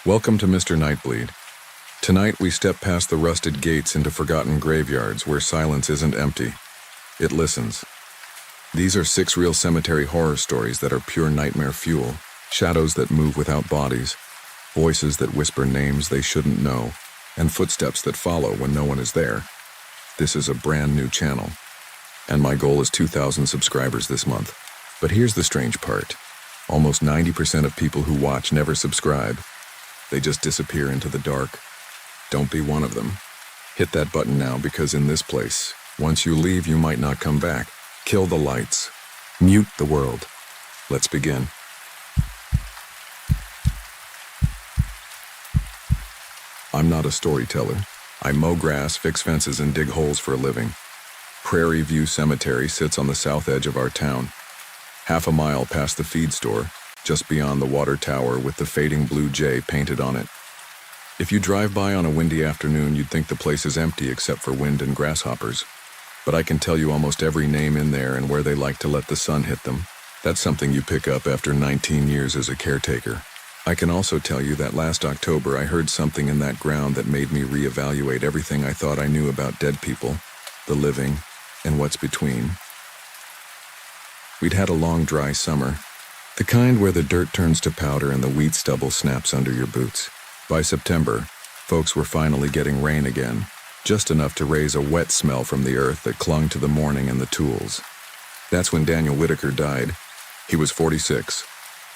Welcome to Mr. Nightbleed. Tonight we step past the rusted gates into forgotten graveyards where silence isn't empty. It listens. These are 6 real cemetery horror stories that are pure nightmare fuel, shadows that move without bodies, voices that whisper names they shouldn't know, and footsteps that follow when no one is there. This is a brand new channel, and my goal is 2,000 subscribers this month. But here's the strange part. Almost 90% of people who watch never subscribe. They just disappear into the dark. Don't be one of them. Hit that button now, because in this place, once you leave, you might not come back. Kill the lights. Mute the world. Let's begin. I'm not a storyteller. I mow grass, fix fences, and dig holes for a living. Prairie View Cemetery sits on the south edge of our town, half a mile past the feed store, just beyond the water tower with the fading blue jay painted on it. If you drive by on a windy afternoon, you'd think the place is empty except for wind and grasshoppers. But I can tell you almost every name in there and where they like to let the sun hit them. That's something you pick up after 19 years as a caretaker. I can also tell you that last October I heard something in that ground that made me reevaluate everything I thought I knew about dead people, the living, and what's between. We'd had a long dry summer, the kind where the dirt turns to powder and the wheat stubble snaps under your boots. By September, folks were finally getting rain again, just enough to raise a wet smell from the earth that clung to the morning and the tools. That's when Daniel Whitaker died. He was 46,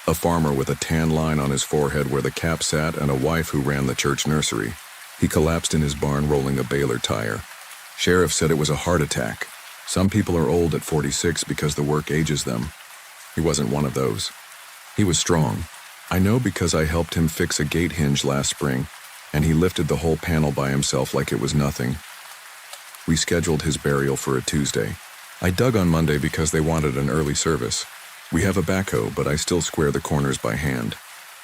a farmer with a tan line on his forehead where the cap sat and a wife who ran the church nursery. He collapsed in his barn rolling a baler tire. Sheriff said it was a heart attack. Some people are old at 46 because the work ages them. He wasn't one of those. He was strong. I know because I helped him fix a gate hinge last spring, and he lifted the whole panel by himself like it was nothing. We scheduled his burial for a Tuesday. I dug on Monday because they wanted an early service. We have a backhoe, but I still square the corners by hand,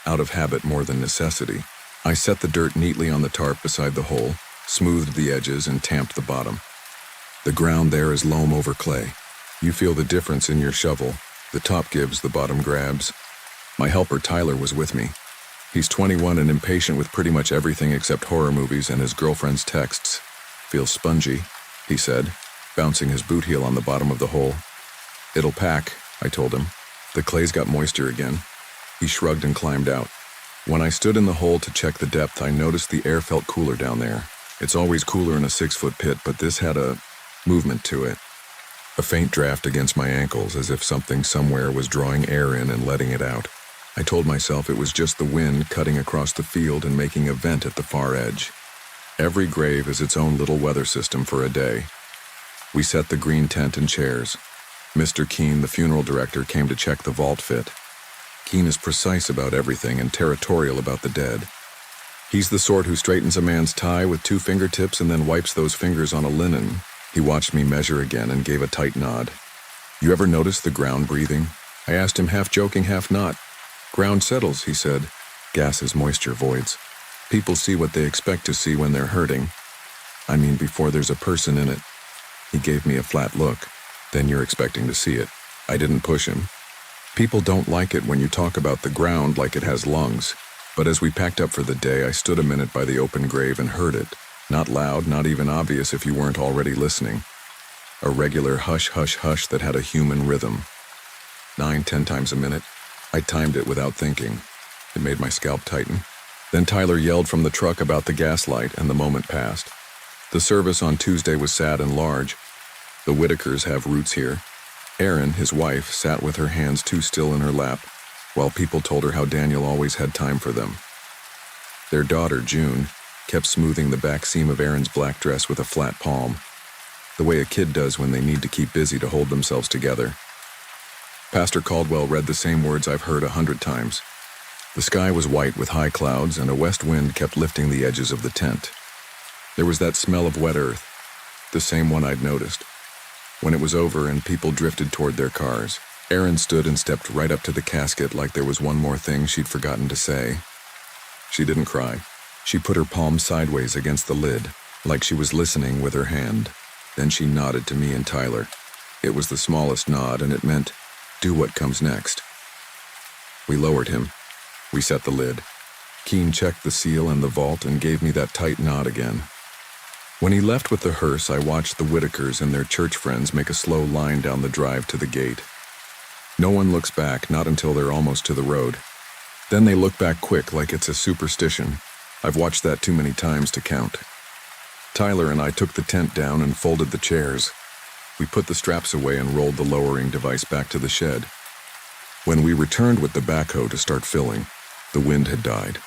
out of habit more than necessity. I set the dirt neatly on the tarp beside the hole, smoothed the edges, and tamped the bottom. The ground there is loam over clay. You feel the difference in your shovel. The top gives, the bottom grabs. My helper Tyler was with me. He's 21 and impatient with pretty much everything except horror movies and his girlfriend's texts. Feels spongy, he said, bouncing his boot heel on the bottom of the hole. It'll pack, I told him. The clay's got moisture again. He shrugged and climbed out. When I stood in the hole to check the depth, I noticed the air felt cooler down there. It's always cooler in a 6-foot pit, but this had a movement to it. A faint draft against my ankles, as if something somewhere was drawing air in and letting it out. I told myself it was just the wind cutting across the field and making a vent at the far edge. Every grave is its own little weather system for a day. We set the green tent and chairs. Mr. Keene, the funeral director, came to check the vault fit. Keene is precise about everything and territorial about the dead. He's the sort who straightens a man's tie with 2 fingertips and then wipes those fingers on a linen. He watched me measure again and gave a tight nod. You ever notice the ground breathing? I asked him, half joking, half not. Ground settles, he said. Gases, moisture, voids. People see what they expect to see when they're hurting. I mean, before there's a person in it. He gave me a flat look. Then you're expecting to see it. I didn't push him. People don't like it when you talk about the ground like it has lungs. But as we packed up for the day, I stood a minute by the open grave and heard it. Not loud, not even obvious if you weren't already listening. A regular hush, hush, hush that had a human rhythm. 9-10 times a minute. I timed it without thinking. It made my scalp tighten. Then Tyler yelled from the truck about the gaslight, and the moment passed. The service on Tuesday was sad and large. The Whitakers have roots here. Erin, his wife, sat with her hands too still in her lap, while people told her how Daniel always had time for them. Their daughter, June, kept smoothing the back seam of Erin's black dress with a flat palm, the way a kid does when they need to keep busy to hold themselves together. Pastor Caldwell read the same words I've heard 100 times. The sky was white with high clouds, and a west wind kept lifting the edges of the tent. There was that smell of wet earth, the same one I'd noticed. When it was over and people drifted toward their cars, Erin stood and stepped right up to the casket like there was one more thing she'd forgotten to say. She didn't cry. She put her palm sideways against the lid, like she was listening with her hand. Then she nodded to me and Tyler. It was the smallest nod, and it meant, do what comes next. We lowered him. We set the lid. Keen checked the seal and the vault and gave me that tight nod again. When he left with the hearse, I watched the Whitakers and their church friends make a slow line down the drive to the gate. No one looks back, not until they're almost to the road. Then they look back quick like it's a superstition. I've watched that too many times to count. Tyler and I took the tent down and folded the chairs. We put the straps away and rolled the lowering device back to the shed. When we returned with the backhoe to start filling, the wind had died.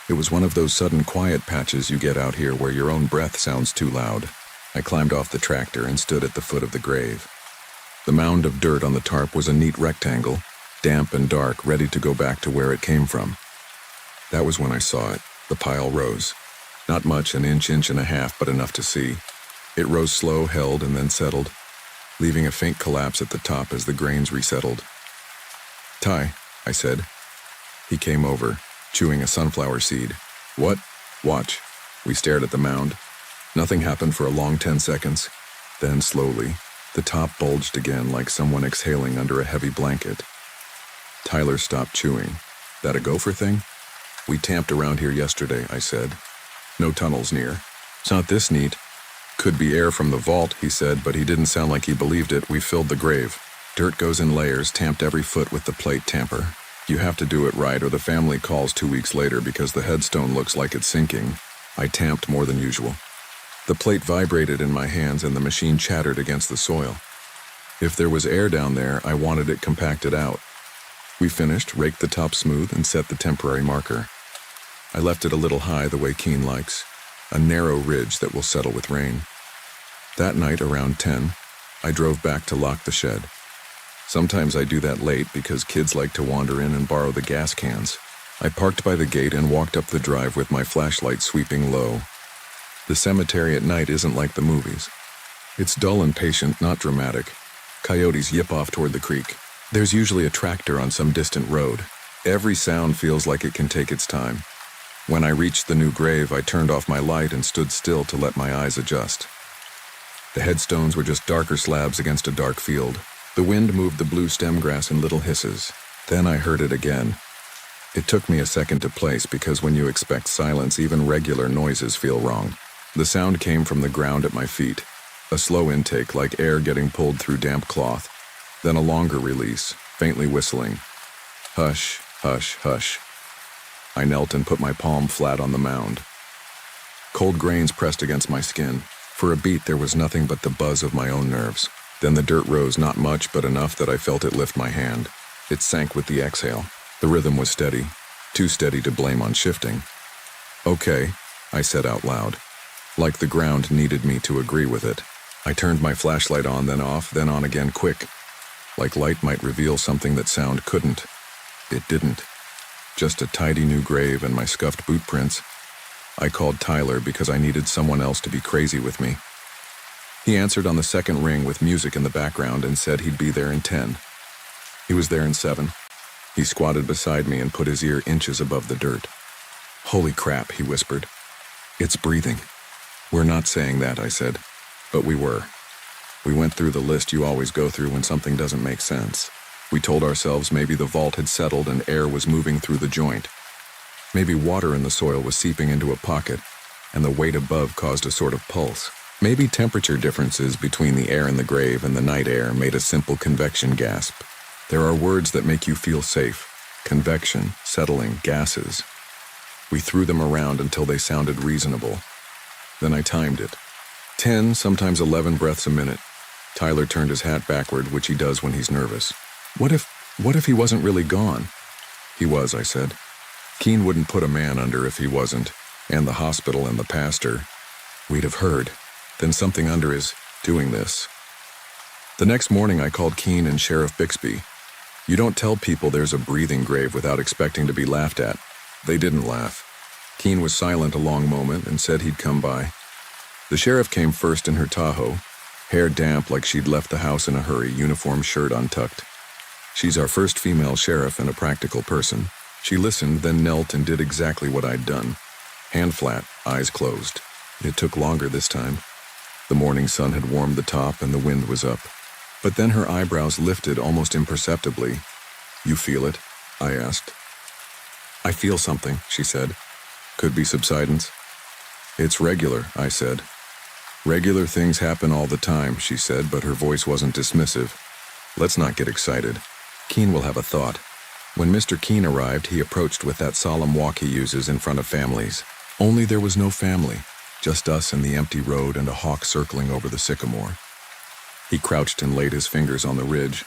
It was one of those sudden quiet patches you get out here where your own breath sounds too loud. I climbed off the tractor and stood at the foot of the grave. The mound of dirt on the tarp was a neat rectangle, damp and dark, ready to go back to where it came from. That was when I saw it. The pile rose. Not much, an inch and a half, but enough to see. It rose slow, held, and then settled, leaving a faint collapse at the top as the grains resettled. "Ty," I said. He came over, chewing a sunflower seed. "What?" "Watch." We stared at the mound. Nothing happened for a long 10 seconds. Then, slowly, the top bulged again like someone exhaling under a heavy blanket. Tyler stopped chewing. "That a gopher thing?" "We tamped around here yesterday," I said. "No tunnels near." "It's not this neat." "Could be air from the vault," he said, but he didn't sound like he believed it. We filled the grave. Dirt goes in layers, tamped every foot with the plate tamper. You have to do it right or the family calls 2 weeks later because the headstone looks like it's sinking. I tamped more than usual. The plate vibrated in my hands and the machine chattered against the soil. If there was air down there, I wanted it compacted out. We finished, raked the top smooth, and set the temporary marker. I left it a little high the way Keen likes, a narrow ridge that will settle with rain. That night, around 10, I drove back to lock the shed. Sometimes I do that late because kids like to wander in and borrow the gas cans. I parked by the gate and walked up the drive with my flashlight sweeping low. The cemetery at night isn't like the movies. It's dull and patient, not dramatic. Coyotes yip off toward the creek. There's usually a tractor on some distant road. Every sound feels like it can take its time. When I reached the new grave, I turned off my light and stood still to let my eyes adjust. The headstones were just darker slabs against a dark field. The wind moved the blue stem grass in little hisses. Then I heard it again. It took me a second to place because when you expect silence, even regular noises feel wrong. The sound came from the ground at my feet. A slow intake like air getting pulled through damp cloth. Then a longer release, faintly whistling. Hush, hush, hush. I knelt and put my palm flat on the mound. Cold grains pressed against my skin. For a beat there was nothing but the buzz of my own nerves. Then the dirt rose, not much, but enough that I felt it lift my hand. It sank with the exhale. The rhythm was steady, too steady to blame on shifting. "Okay," I said out loud, like the ground needed me to agree with it. I turned my flashlight on, then off, then on again quick. Like light might reveal something that sound couldn't. It didn't. Just a tidy new grave and my scuffed boot prints. I called Tyler because I needed someone else to be crazy with me. He answered on the second ring with music in the background and said he'd be there in 10. He was there in 7. He squatted beside me and put his ear inches above the dirt. "Holy crap," he whispered. "It's breathing." "We're not saying that," I said, but we were. We went through the list you always go through when something doesn't make sense. We told ourselves maybe the vault had settled and air was moving through the joint. Maybe water in the soil was seeping into a pocket, and the weight above caused a sort of pulse. Maybe temperature differences between the air in the grave and the night air made a simple convection gasp. There are words that make you feel safe. Convection, settling, gases. We threw them around until they sounded reasonable. Then I timed it. 10, sometimes 11 breaths a minute. Tyler turned his hat backward, which he does when he's nervous. What if he wasn't really gone?" "He was," I said. "Keen wouldn't put a man under if he wasn't, and the hospital and the pastor. We'd have heard. Then something under is doing this." The next morning I called Keen and Sheriff Bixby. You don't tell people there's a breathing grave without expecting to be laughed at. They didn't laugh. Keen was silent a long moment and said he'd come by. The sheriff came first in her Tahoe, hair damp like she'd left the house in a hurry, uniform shirt untucked. She's our first female sheriff and a practical person. She listened, then knelt and did exactly what I'd done. Hand flat, eyes closed. It took longer this time. The morning sun had warmed the top and the wind was up. But then her eyebrows lifted almost imperceptibly. "You feel it?" I asked. I feel something, she said. Could be subsidence. It's regular, I said. Regular things happen all the time, she said, but her voice wasn't dismissive. Let's not get excited. Keen will have a thought. When Mr. Keen arrived, he approached with that solemn walk he uses in front of families. Only there was no family, just us and the empty road and a hawk circling over the sycamore. He crouched and laid his fingers on the ridge.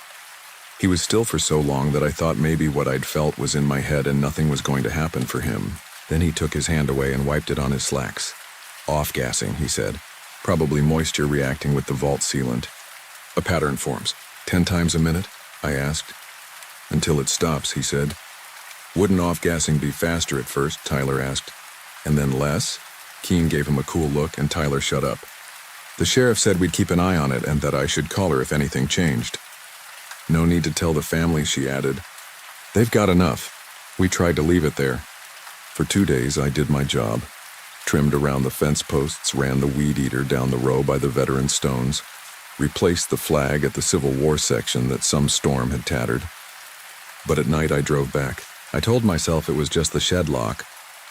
He was still for so long that I thought maybe what I'd felt was in my head and nothing was going to happen for him. Then he took his hand away and wiped it on his slacks. Off-gassing, he said. Probably moisture reacting with the vault sealant. A pattern forms. 10 times a minute? I asked. Until it stops, he said. Wouldn't off-gassing be faster at first? Tyler asked. And then less? Keen gave him a cool look and Tyler shut up. The sheriff said we'd keep an eye on it and that I should call her if anything changed. No need to tell the family, she added. They've got enough. We tried to leave it there. For 2 days, I did my job. Trimmed around the fence posts, ran the weed eater down the row by the veteran stones, replaced the flag at the Civil War section that some storm had tattered. But at night I drove back. I told myself it was just the shed lock,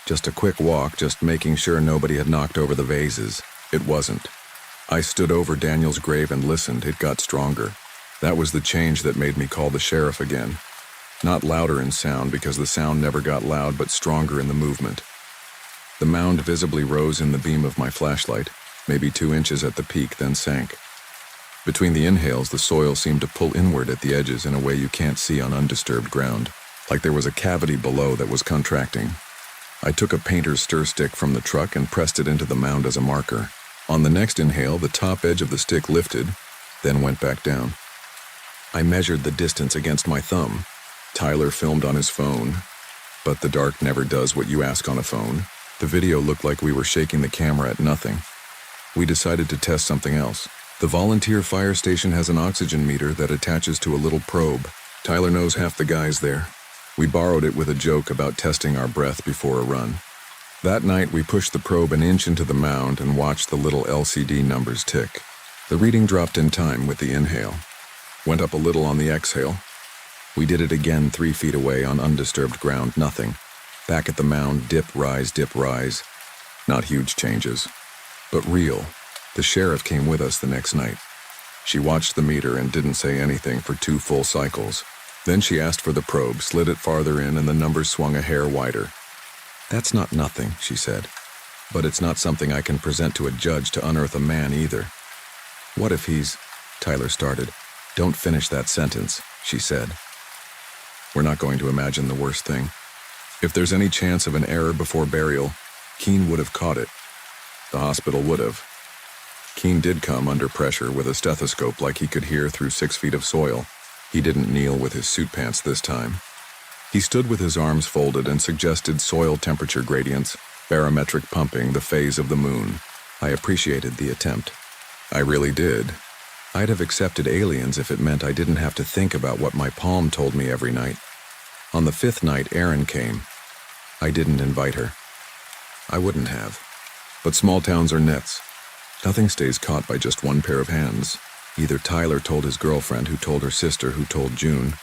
just a quick walk, just making sure nobody had knocked over the vases. It wasn't. I stood over Daniel's grave and listened. It got stronger. That was the change that made me call the sheriff again. Not louder in sound, because the sound never got loud, but stronger in the movement. The mound visibly rose in the beam of my flashlight, maybe 2 inches at the peak, then sank. Between the inhales, the soil seemed to pull inward at the edges in a way you can't see on undisturbed ground, like there was a cavity below that was contracting. I took a painter's stir stick from the truck and pressed it into the mound as a marker. On the next inhale, the top edge of the stick lifted, then went back down. I measured the distance against my thumb. Tyler filmed on his phone, but the dark never does what you ask on a phone. The video looked like we were shaking the camera at nothing. We decided to test something else. The volunteer fire station has an oxygen meter that attaches to a little probe. Tyler knows half the guys there. We borrowed it with a joke about testing our breath before a run. That night, we pushed the probe an inch into the mound and watched the little LCD numbers tick. The reading dropped in time with the inhale. Went up a little on the exhale. We did it again 3 feet away on undisturbed ground, nothing. Back at the mound, dip, rise. Not huge changes, but real. The sheriff came with us the next night. She watched the meter and didn't say anything for 2 full cycles. Then she asked for the probe, slid it farther in, and the numbers swung a hair wider. That's not nothing, she said. But it's not something I can present to a judge to unearth a man either. What if he's... Tyler started. Don't finish that sentence, she said. We're not going to imagine the worst thing. If there's any chance of an error before burial, Keen would have caught it. The hospital would have. Keen did come under pressure with a stethoscope like he could hear through 6 feet of soil. He didn't kneel with his suit pants this time. He stood with his arms folded and suggested soil temperature gradients, barometric pumping, the phase of the moon. I appreciated the attempt. I really did. I'd have accepted aliens if it meant I didn't have to think about what my palm told me every night. On the 5th night, Erin came. I didn't invite her. I wouldn't have. But small towns are nets. Nothing stays caught by just one pair of hands. Either Tyler told his girlfriend, who told her sister, who told June,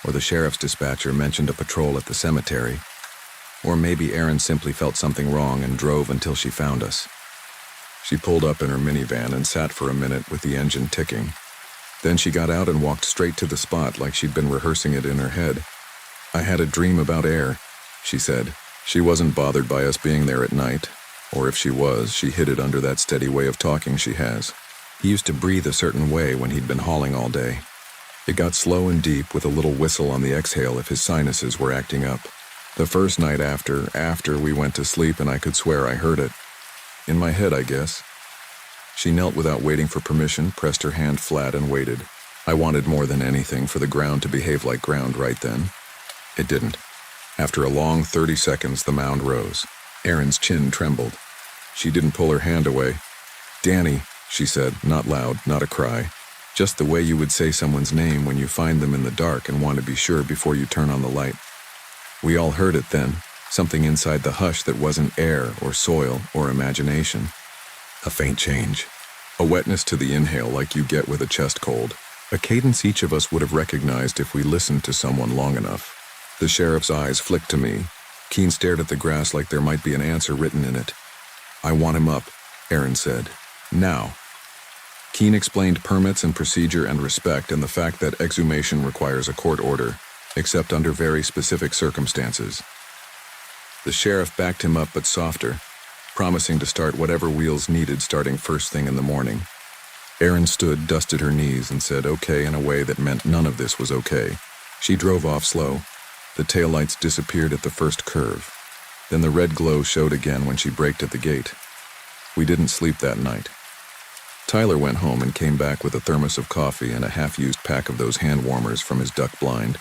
or the sheriff's dispatcher mentioned a patrol at the cemetery. Or maybe Erin simply felt something wrong and drove until she found us. She pulled up in her minivan and sat for a minute with the engine ticking. Then she got out and walked straight to the spot like she'd been rehearsing it in her head. I had a dream about air, she said. She wasn't bothered by us being there at night, or if she was, she hid it under that steady way of talking she has. He used to breathe a certain way when he'd been hauling all day. It got slow and deep with a little whistle on the exhale if his sinuses were acting up. The first night after we went to sleep, and I could swear I heard it. In my head, I guess. She knelt without waiting for permission, pressed her hand flat and waited. I wanted more than anything for the ground to behave like ground right then. It didn't. After a long 30 seconds, the mound rose. Erin's chin trembled. She didn't pull her hand away. "Danny," she said, not loud, not a cry. Just the way you would say someone's name when you find them in the dark and want to be sure before you turn on the light. We all heard it then, something inside the hush that wasn't air or soil or imagination. A faint change. A wetness to the inhale like you get with a chest cold. A cadence each of us would have recognized if we listened to someone long enough. The sheriff's eyes flicked to me, Keen stared at the grass like there might be an answer written in it. "I want him up," Aaron said. "Now." Keen explained permits and procedure and respect and the fact that exhumation requires a court order, except under very specific circumstances. The sheriff backed him up but softer, promising to start whatever wheels needed starting first thing in the morning. Erin stood, dusted her knees, and said okay in a way that meant none of this was okay. She drove off slow. The taillights disappeared at the first curve. Then the red glow showed again when she braked at the gate. We didn't sleep that night. Tyler went home and came back with a thermos of coffee and a half-used pack of those hand warmers from his duck blind.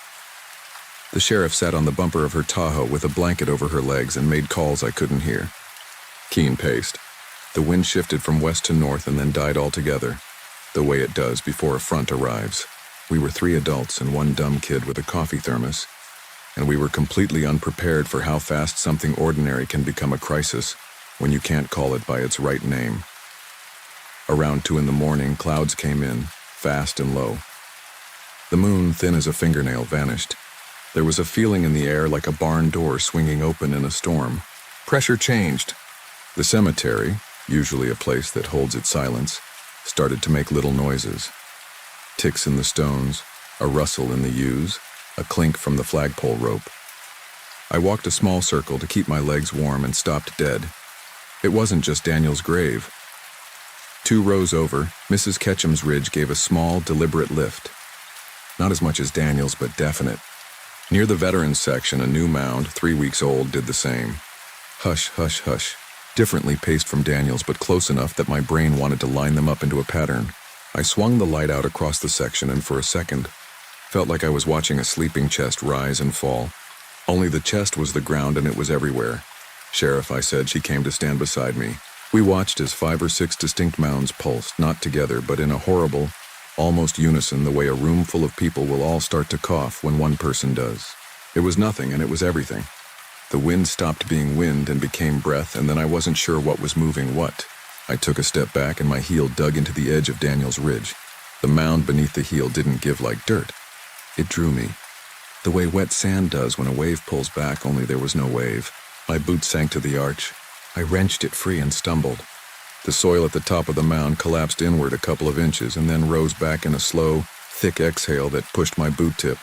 The sheriff sat on the bumper of her Tahoe with a blanket over her legs and made calls I couldn't hear. Keen paced. The wind shifted from west to north and then died altogether, the way it does before a front arrives. We were 3 adults and 1 dumb kid with a coffee thermos, and we were completely unprepared for how fast something ordinary can become a crisis when you can't call it by its right name. Around 2 in the morning, clouds came in, fast and low. The moon, thin as a fingernail, vanished. There was a feeling in the air like a barn door swinging open in a storm. Pressure changed. The cemetery, usually a place that holds its silence, started to make little noises. Ticks in the stones, a rustle in the yews, a clink from the flagpole rope. I walked a small circle to keep my legs warm and stopped dead. It wasn't just Daniel's grave. 2 rows over, Mrs. Ketchum's ridge gave a small, deliberate lift. Not as much as Daniel's, but definite. Near the veterans section, a new mound, 3 weeks old, did the same. Hush, hush, hush. Differently paced from Daniel's, but close enough that my brain wanted to line them up into a pattern. I swung the light out across the section and for a second, felt like I was watching a sleeping chest rise and fall. Only the chest was the ground and it was everywhere. "Sheriff," I said. She came to stand beside me. We watched as 5 or 6 distinct mounds pulsed, not together, but in a horrible, almost unison, the way a room full of people will all start to cough when one person does. It was nothing, and it was everything. The wind stopped being wind and became breath, and then I wasn't sure what was moving what. I took a step back and my heel dug into the edge of Daniel's ridge. The mound beneath the heel didn't give like dirt. It drew me. The way wet sand does when a wave pulls back, only there was no wave. My boot sank to the arch. I wrenched it free and stumbled. The soil at the top of the mound collapsed inward a couple of inches and then rose back in a slow, thick exhale that pushed my boot tip.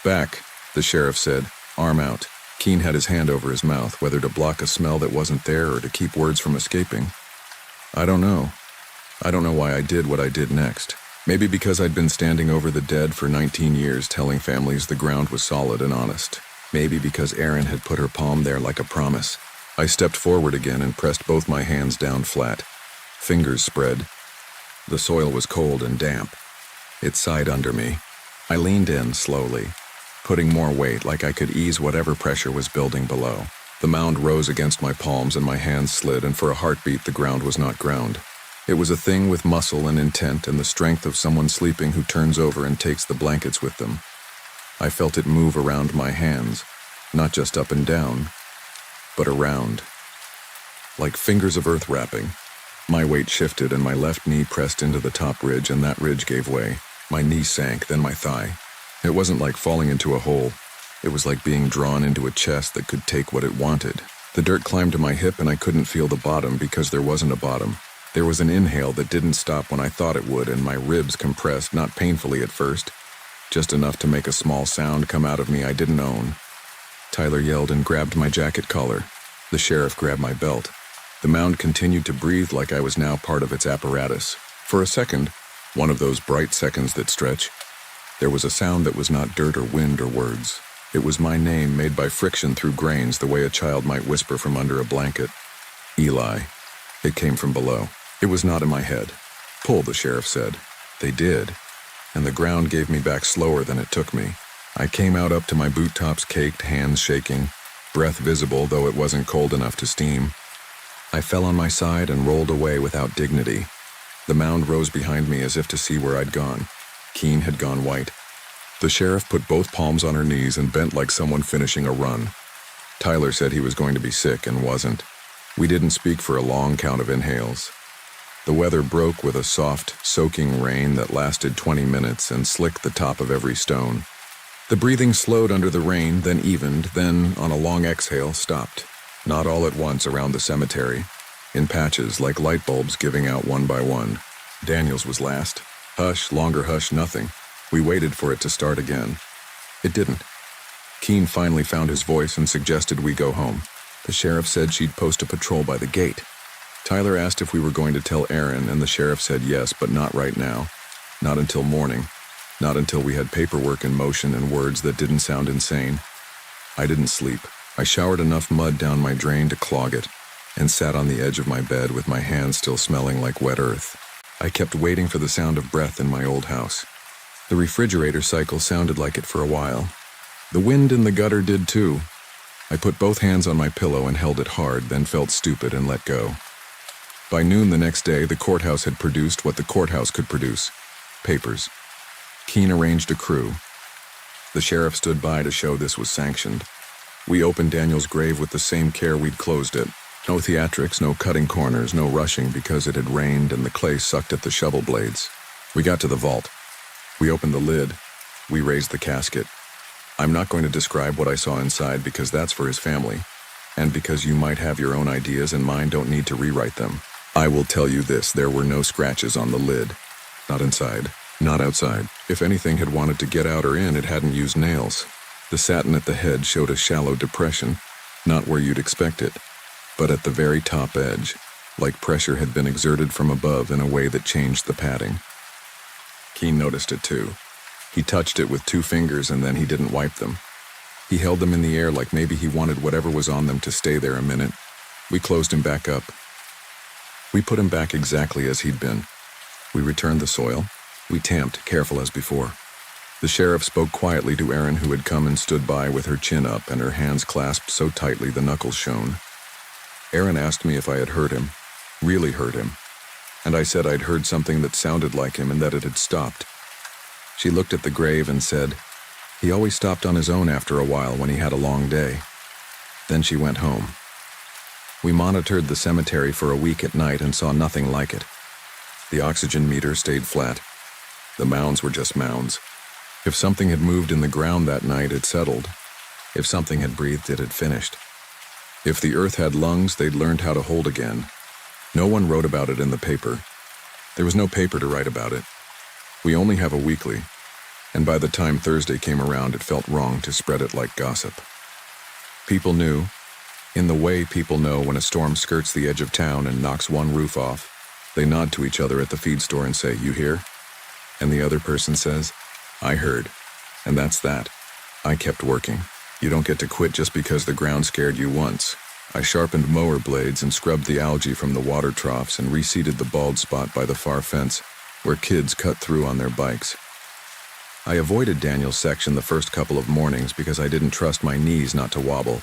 "Back," the sheriff said, arm out. Keen had his hand over his mouth, whether to block a smell that wasn't there or to keep words from escaping. I don't know. I don't know why I did what I did next. Maybe because I'd been standing over the dead for 19 years telling families the ground was solid and honest. Maybe because Erin had put her palm there like a promise. I stepped forward again and pressed both my hands down flat. Fingers spread. The soil was cold and damp. It sighed under me. I leaned in slowly, putting more weight like I could ease whatever pressure was building below. The mound rose against my palms and my hands slid, and for a heartbeat the ground was not ground. It was a thing with muscle and intent and the strength of someone sleeping who turns over and takes the blankets with them. I felt it move around my hands, not just up and down, but around. Like fingers of earth wrapping. My weight shifted and my left knee pressed into the top ridge, and that ridge gave way. My knee sank, then my thigh. It wasn't like falling into a hole. It was like being drawn into a chest that could take what it wanted. The dirt climbed to my hip and I couldn't feel the bottom because there wasn't a bottom. There was an inhale that didn't stop when I thought it would, and my ribs compressed, not painfully at first, just enough to make a small sound come out of me I didn't own. Tyler yelled and grabbed my jacket collar. The sheriff grabbed my belt. The mound continued to breathe like I was now part of its apparatus. For a second, one of those bright seconds that stretch, there was a sound that was not dirt or wind or words. It was my name made by friction through grains, the way a child might whisper from under a blanket. Eli. It came from below. It was not in my head. Pull, the sheriff said. They did, and the ground gave me back slower than it took me. I came out up to my boot tops caked, hands shaking, breath visible though it wasn't cold enough to steam. I fell on my side and rolled away without dignity. The mound rose behind me as if to see where I'd gone. Keen had gone white. The sheriff put both palms on her knees and bent like someone finishing a run. Tyler said he was going to be sick and wasn't. We didn't speak for a long count of inhales. The weather broke with a soft, soaking rain that lasted 20 minutes and slicked the top of every stone. The breathing slowed under the rain, then evened, then, on a long exhale, stopped. Not all at once around the cemetery. In patches, like light bulbs giving out one by one. Daniel's was last. Hush, longer hush, nothing. We waited for it to start again. It didn't. Keene finally found his voice and suggested we go home. The sheriff said she'd post a patrol by the gate. Tyler asked if we were going to tell Aaron, and the sheriff said yes, but not right now. Not until morning. Not until we had paperwork in motion and words that didn't sound insane. I didn't sleep. I showered enough mud down my drain to clog it, and sat on the edge of my bed with my hands still smelling like wet earth. I kept waiting for the sound of breath in my old house. The refrigerator cycle sounded like it for a while. The wind in the gutter did too. I put both hands on my pillow and held it hard, then felt stupid and let go. By noon the next day, the courthouse had produced what the courthouse could produce. Papers. Keene arranged a crew. The sheriff stood by to show this was sanctioned. We opened Daniel's grave with the same care we'd closed it. No theatrics, no cutting corners, no rushing because it had rained and the clay sucked at the shovel blades. We got to the vault. We opened the lid. We raised the casket. I'm not going to describe what I saw inside because that's for his family, and because you might have your own ideas and mine don't need to rewrite them. I will tell you this, there were no scratches on the lid. Not inside, not outside. If anything had wanted to get out or in, it hadn't used nails. The satin at the head showed a shallow depression, not where you'd expect it, but at the very top edge, like pressure had been exerted from above in a way that changed the padding. Keene noticed it too. He touched it with 2 fingers and then he didn't wipe them. He held them in the air like maybe he wanted whatever was on them to stay there a minute. We closed him back up. We put him back exactly as he'd been. We returned the soil. We tamped, careful as before. The sheriff spoke quietly to Erin, who had come and stood by with her chin up and her hands clasped so tightly the knuckles shone. Erin asked me if I had heard him, really heard him, and I said I'd heard something that sounded like him and that it had stopped. She looked at the grave and said, he always stopped on his own after a while when he had a long day. Then she went home. We monitored the cemetery for a week at night and saw nothing like it. The oxygen meter stayed flat. The mounds were just mounds. If something had moved in the ground that night, it settled. If something had breathed, it had finished. If the earth had lungs, they'd learned how to hold again. No one wrote about it in the paper. There was no paper to write about it. We only have a weekly, and by the time Thursday came around, it felt wrong to spread it like gossip. People knew, in the way people know when a storm skirts the edge of town and knocks one roof off. They nod to each other at the feed store and say, "You hear?" And the other person says, "I heard." And that's that. I kept working. You don't get to quit just because the ground scared you once. I sharpened mower blades and scrubbed the algae from the water troughs and reseeded the bald spot by the far fence, where kids cut through on their bikes. I avoided Daniel's section the first couple of mornings because I didn't trust my knees not to wobble.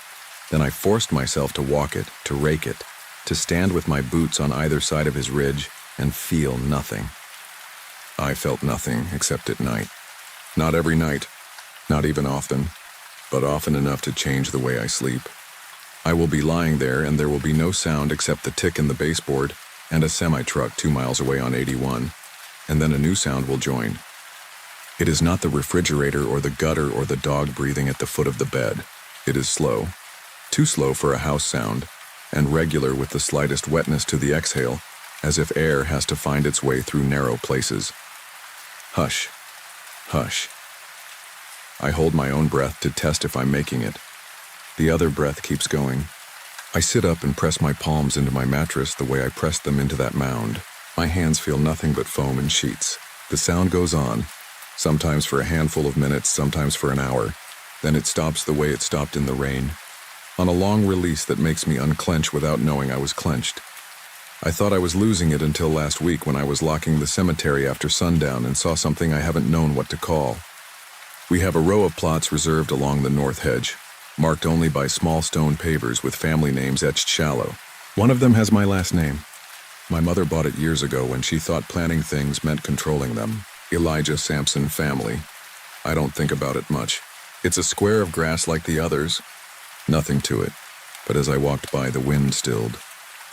Then I forced myself to walk it, to rake it, to stand with my boots on either side of his ridge and feel nothing. I felt nothing except at night. Not every night, not even often, but often enough to change the way I sleep. I will be lying there and there will be no sound except the tick in the baseboard and a semi-truck 2 miles away on 81. And then a new sound will join. It is not the refrigerator or the gutter or the dog breathing at the foot of the bed. It is slow. Too slow for a house sound, and regular with the slightest wetness to the exhale, as if air has to find its way through narrow places. Hush. Hush. I hold my own breath to test if I'm making it. The other breath keeps going. I sit up and press my palms into my mattress the way I pressed them into that mound. My hands feel nothing but foam and sheets. The sound goes on, sometimes for a handful of minutes, sometimes for an hour. Then it stops the way it stopped in the rain, on a long release that makes me unclench without knowing I was clenched. I thought I was losing it until last week when I was locking the cemetery after sundown and saw something I haven't known what to call. We have a row of plots reserved along the north hedge, marked only by small stone pavers with family names etched shallow. One of them has my last name. My mother bought it years ago when she thought planning things meant controlling them. Elijah Sampson family. I don't think about it much. It's a square of grass like the others. Nothing to it. But as I walked by, the wind stilled,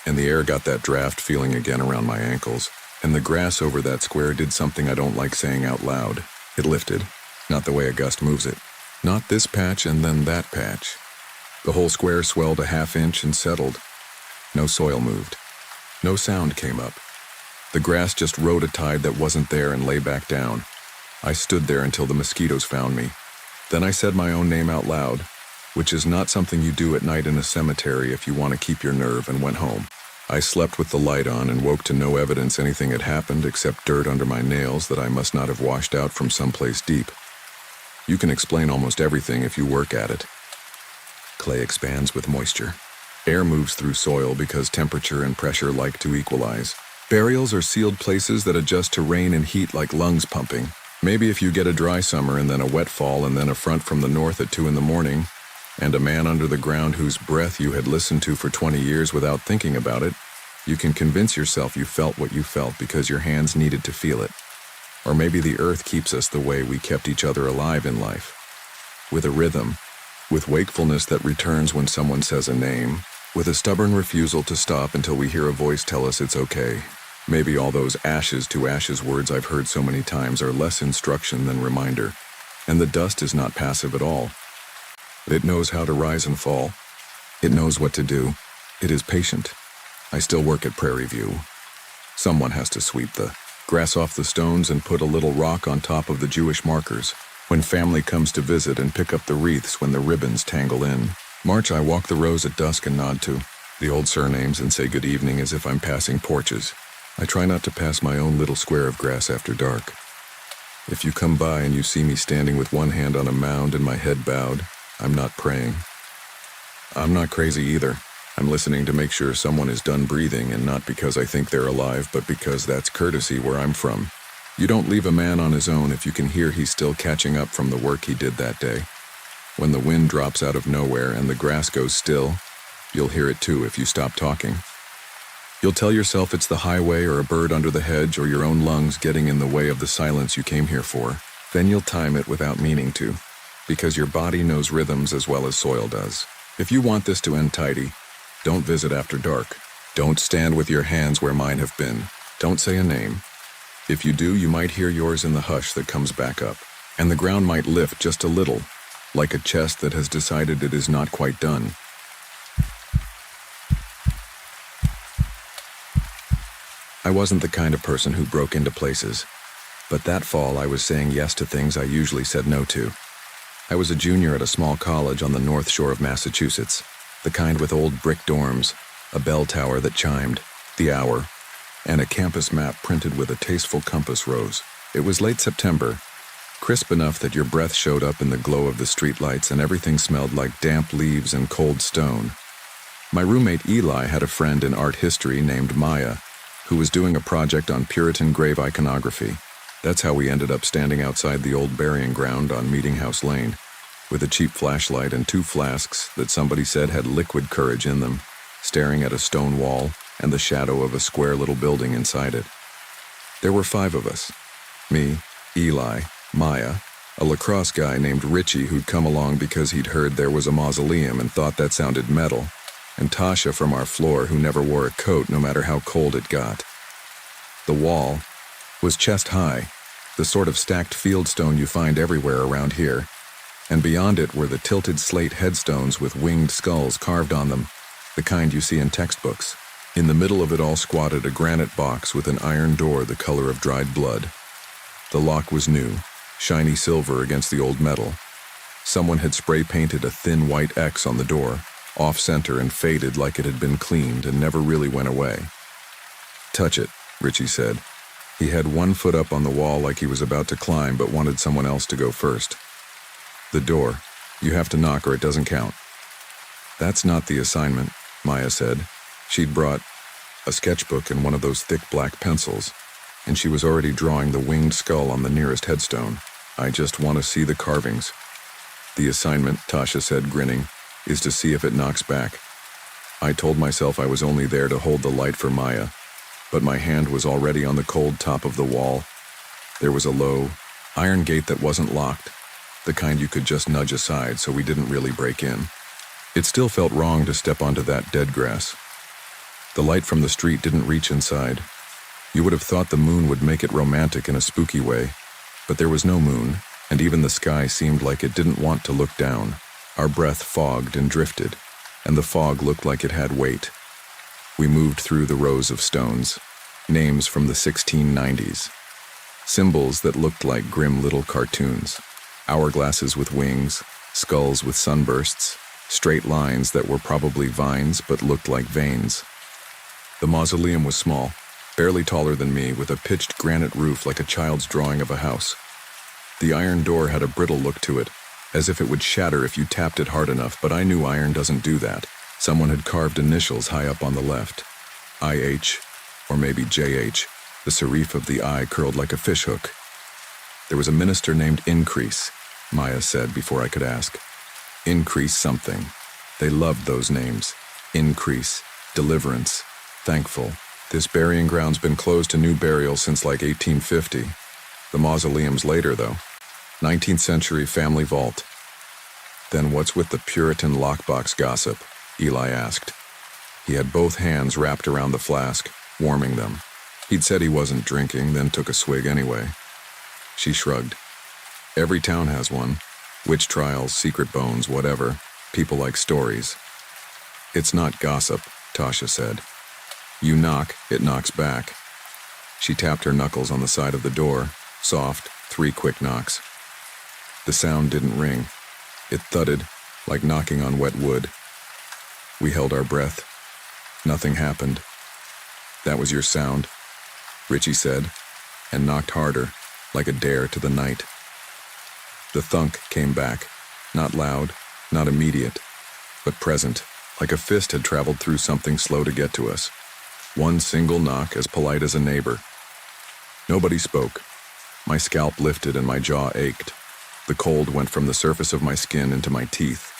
and the air got that draft feeling again around my ankles, and the grass over that square did something I don't like saying out loud. It lifted, not the way a gust moves it. Not this patch and then that patch. The whole square swelled a half-inch and settled. No soil moved. No sound came up. The grass just rode a tide that wasn't there and lay back down. I stood there until the mosquitoes found me. Then I said my own name out loud, which is not something you do at night in a cemetery if you want to keep your nerve, and went home. I slept with the light on and woke to no evidence anything had happened except dirt under my nails that I must not have washed out from someplace deep. You can explain almost everything if you work at it. Clay expands with moisture. Air moves through soil because temperature and pressure like to equalize. Burials are sealed places that adjust to rain and heat like lungs pumping. Maybe if you get a dry summer and then a wet fall and then a front from the north at 2 a.m, and a man under the ground whose breath you had listened to for 20 years without thinking about it, you can convince yourself you felt what you felt because your hands needed to feel it. Or maybe the earth keeps us the way we kept each other alive in life. With a rhythm, with wakefulness that returns when someone says a name, with a stubborn refusal to stop until we hear a voice tell us it's okay. Maybe all those ashes to ashes words I've heard so many times are less instruction than reminder. And the dust is not passive at all. It knows how to rise and fall. It knows what to do. It is patient. I still work at Prairie View. Someone has to sweep the grass off the stones and put a little rock on top of the Jewish markers. When family comes to visit and pick up the wreaths when the ribbons tangle in. March, I walk the rows at dusk and nod to the old surnames and say good evening as if I'm passing porches. I try not to pass my own little square of grass after dark. If you come by and you see me standing with one hand on a mound and my head bowed, I'm not praying. I'm not crazy either. I'm listening to make sure someone is done breathing, and not because I think they're alive, but because that's courtesy where I'm from. You don't leave a man on his own if you can hear he's still catching up from the work he did that day. When the wind drops out of nowhere and the grass goes still, you'll hear it too if you stop talking. You'll tell yourself it's the highway or a bird under the hedge or your own lungs getting in the way of the silence you came here for. Then you'll time it without meaning to, because your body knows rhythms as well as soil does. If you want this to end tidy, don't visit after dark. Don't stand with your hands where mine have been. Don't say a name. If you do, you might hear yours in the hush that comes back up, and the ground might lift just a little, like a chest that has decided it is not quite done. I wasn't the kind of person who broke into places, but that fall I was saying yes to things I usually said no to. I was a junior at a small college on the north shore of Massachusetts, the kind with old brick dorms, a bell tower that chimed, the hour, and a campus map printed with a tasteful compass rose. It was late September, crisp enough that your breath showed up in the glow of the streetlights and everything smelled like damp leaves and cold stone. My roommate Eli had a friend in art history named Maya, who was doing a project on Puritan grave iconography. That's how we ended up standing outside the old burying ground on Meeting House Lane, with a cheap flashlight and 2 flasks that somebody said had liquid courage in them, staring at a stone wall and the shadow of a square little building inside it. There were 5 of us. Me, Eli, Maya, a lacrosse guy named Richie who'd come along because he'd heard there was a mausoleum and thought that sounded metal, and Tasha from our floor who never wore a coat no matter how cold it got. The wall was chest high, the sort of stacked fieldstone you find everywhere around here, and beyond it were the tilted slate headstones with winged skulls carved on them, the kind you see in textbooks. In the middle of it all squatted a granite box with an iron door the color of dried blood. The lock was new, shiny silver against the old metal. Someone had spray-painted a thin white X on the door, off-center and faded like it had been cleaned and never really went away. "Touch it," Richie said. He had 1 foot up on the wall like he was about to climb but wanted someone else to go first. "The door. You have to knock or it doesn't count." "That's not the assignment," Maya said. She'd brought a sketchbook and one of those thick black pencils, and she was already drawing the winged skull on the nearest headstone. "I just want to see the carvings." "The assignment," Tasha said, grinning, "is to see if it knocks back." I told myself I was only there to hold the light for Maya, but my hand was already on the cold top of the wall. There was a low, iron gate that wasn't locked, the kind you could just nudge aside so we didn't really break in. It still felt wrong to step onto that dead grass. The light from the street didn't reach inside. You would have thought the moon would make it romantic in a spooky way, but there was no moon, and even the sky seemed like it didn't want to look down. Our breath fogged and drifted, and the fog looked like it had weight. We moved through the rows of stones, names from the 1690s, symbols that looked like grim little cartoons, hourglasses with wings, skulls with sunbursts, straight lines that were probably vines but looked like veins. The mausoleum was small, barely taller than me, with a pitched granite roof like a child's drawing of a house. The iron door had a brittle look to it, as if it would shatter if you tapped it hard enough, but I knew iron doesn't do that. Someone had carved initials high up on the left. IH, or maybe JH, the serif of the I curled like a fishhook. There was a minister named Increase, Maya said before I could ask. Increase something. They loved those names. Increase, deliverance, thankful. This burying ground's been closed to new burials since like 1850. The mausoleum's later, though. 19th century family vault. Then what's with the Puritan lockbox gossip? Eli asked. He had both hands wrapped around the flask, warming them. He'd said he wasn't drinking, then took a swig anyway. She shrugged. Every town has one. Witch trials, secret bones, whatever. People like stories. It's not gossip, Tasha said. You knock, it knocks back. She tapped her knuckles on the side of the door, soft, 3 quick knocks. The sound didn't ring. It thudded, like knocking on wet wood. We held our breath. Nothing happened. That was your sound, Richie said, and knocked harder, like a dare to the night. The thunk came back, not loud, not immediate, but present, like a fist had traveled through something slow to get to us. One single knock, as polite as a neighbor. Nobody spoke. My scalp lifted and my jaw ached. The cold went from the surface of my skin into my teeth.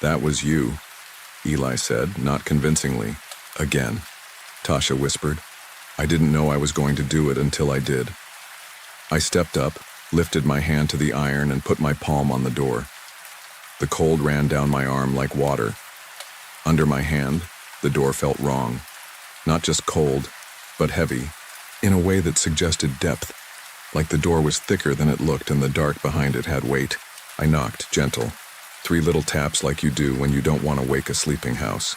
That was you, Eli said, not convincingly. Again, Tasha whispered. I didn't know I was going to do it until I did. I stepped up, lifted my hand to the iron and put my palm on the door. The cold ran down my arm like water. Under my hand, the door felt wrong. Not just cold, but heavy, in a way that suggested depth, like the door was thicker than it looked and the dark behind it had weight. I knocked, gentle. 3 little taps like you do when you don't want to wake a sleeping house.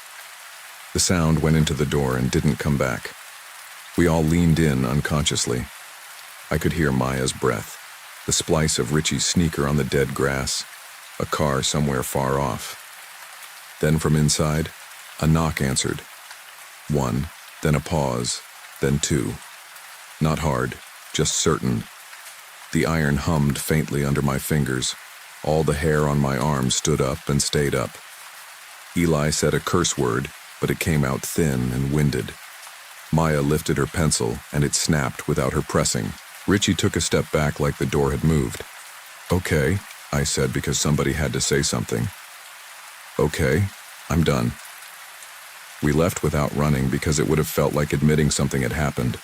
The sound went into the door and didn't come back. We all leaned in unconsciously. I could hear Maya's breath, the splice of Richie's sneaker on the dead grass, a car somewhere far off. Then from inside, a knock answered. 1, then a pause, then 2. Not hard, just certain. The iron hummed faintly under my fingers. All the hair on my arm stood up and stayed up. Eli said a curse word, but it came out thin and winded. Maya lifted her pencil, and it snapped without her pressing. Richie took a step back like the door had moved. Okay, I said because somebody had to say something. Okay, I'm done. We left without running because it would have felt like admitting something had happened.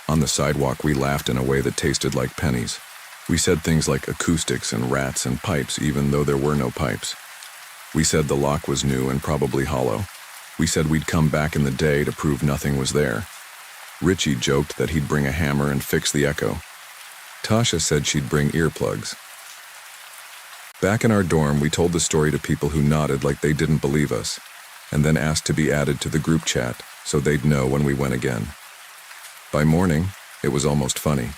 On the sidewalk, we laughed in a way that tasted like pennies. We said things like acoustics and rats and pipes, even though there were no pipes. We said the lock was new and probably hollow. We said we'd come back in the day to prove nothing was there. Richie joked that he'd bring a hammer and fix the echo. Tasha said she'd bring earplugs. Back in our dorm, we told the story to people who nodded like they didn't believe us, and then asked to be added to the group chat so they'd know when we went again. By morning, it was almost funny.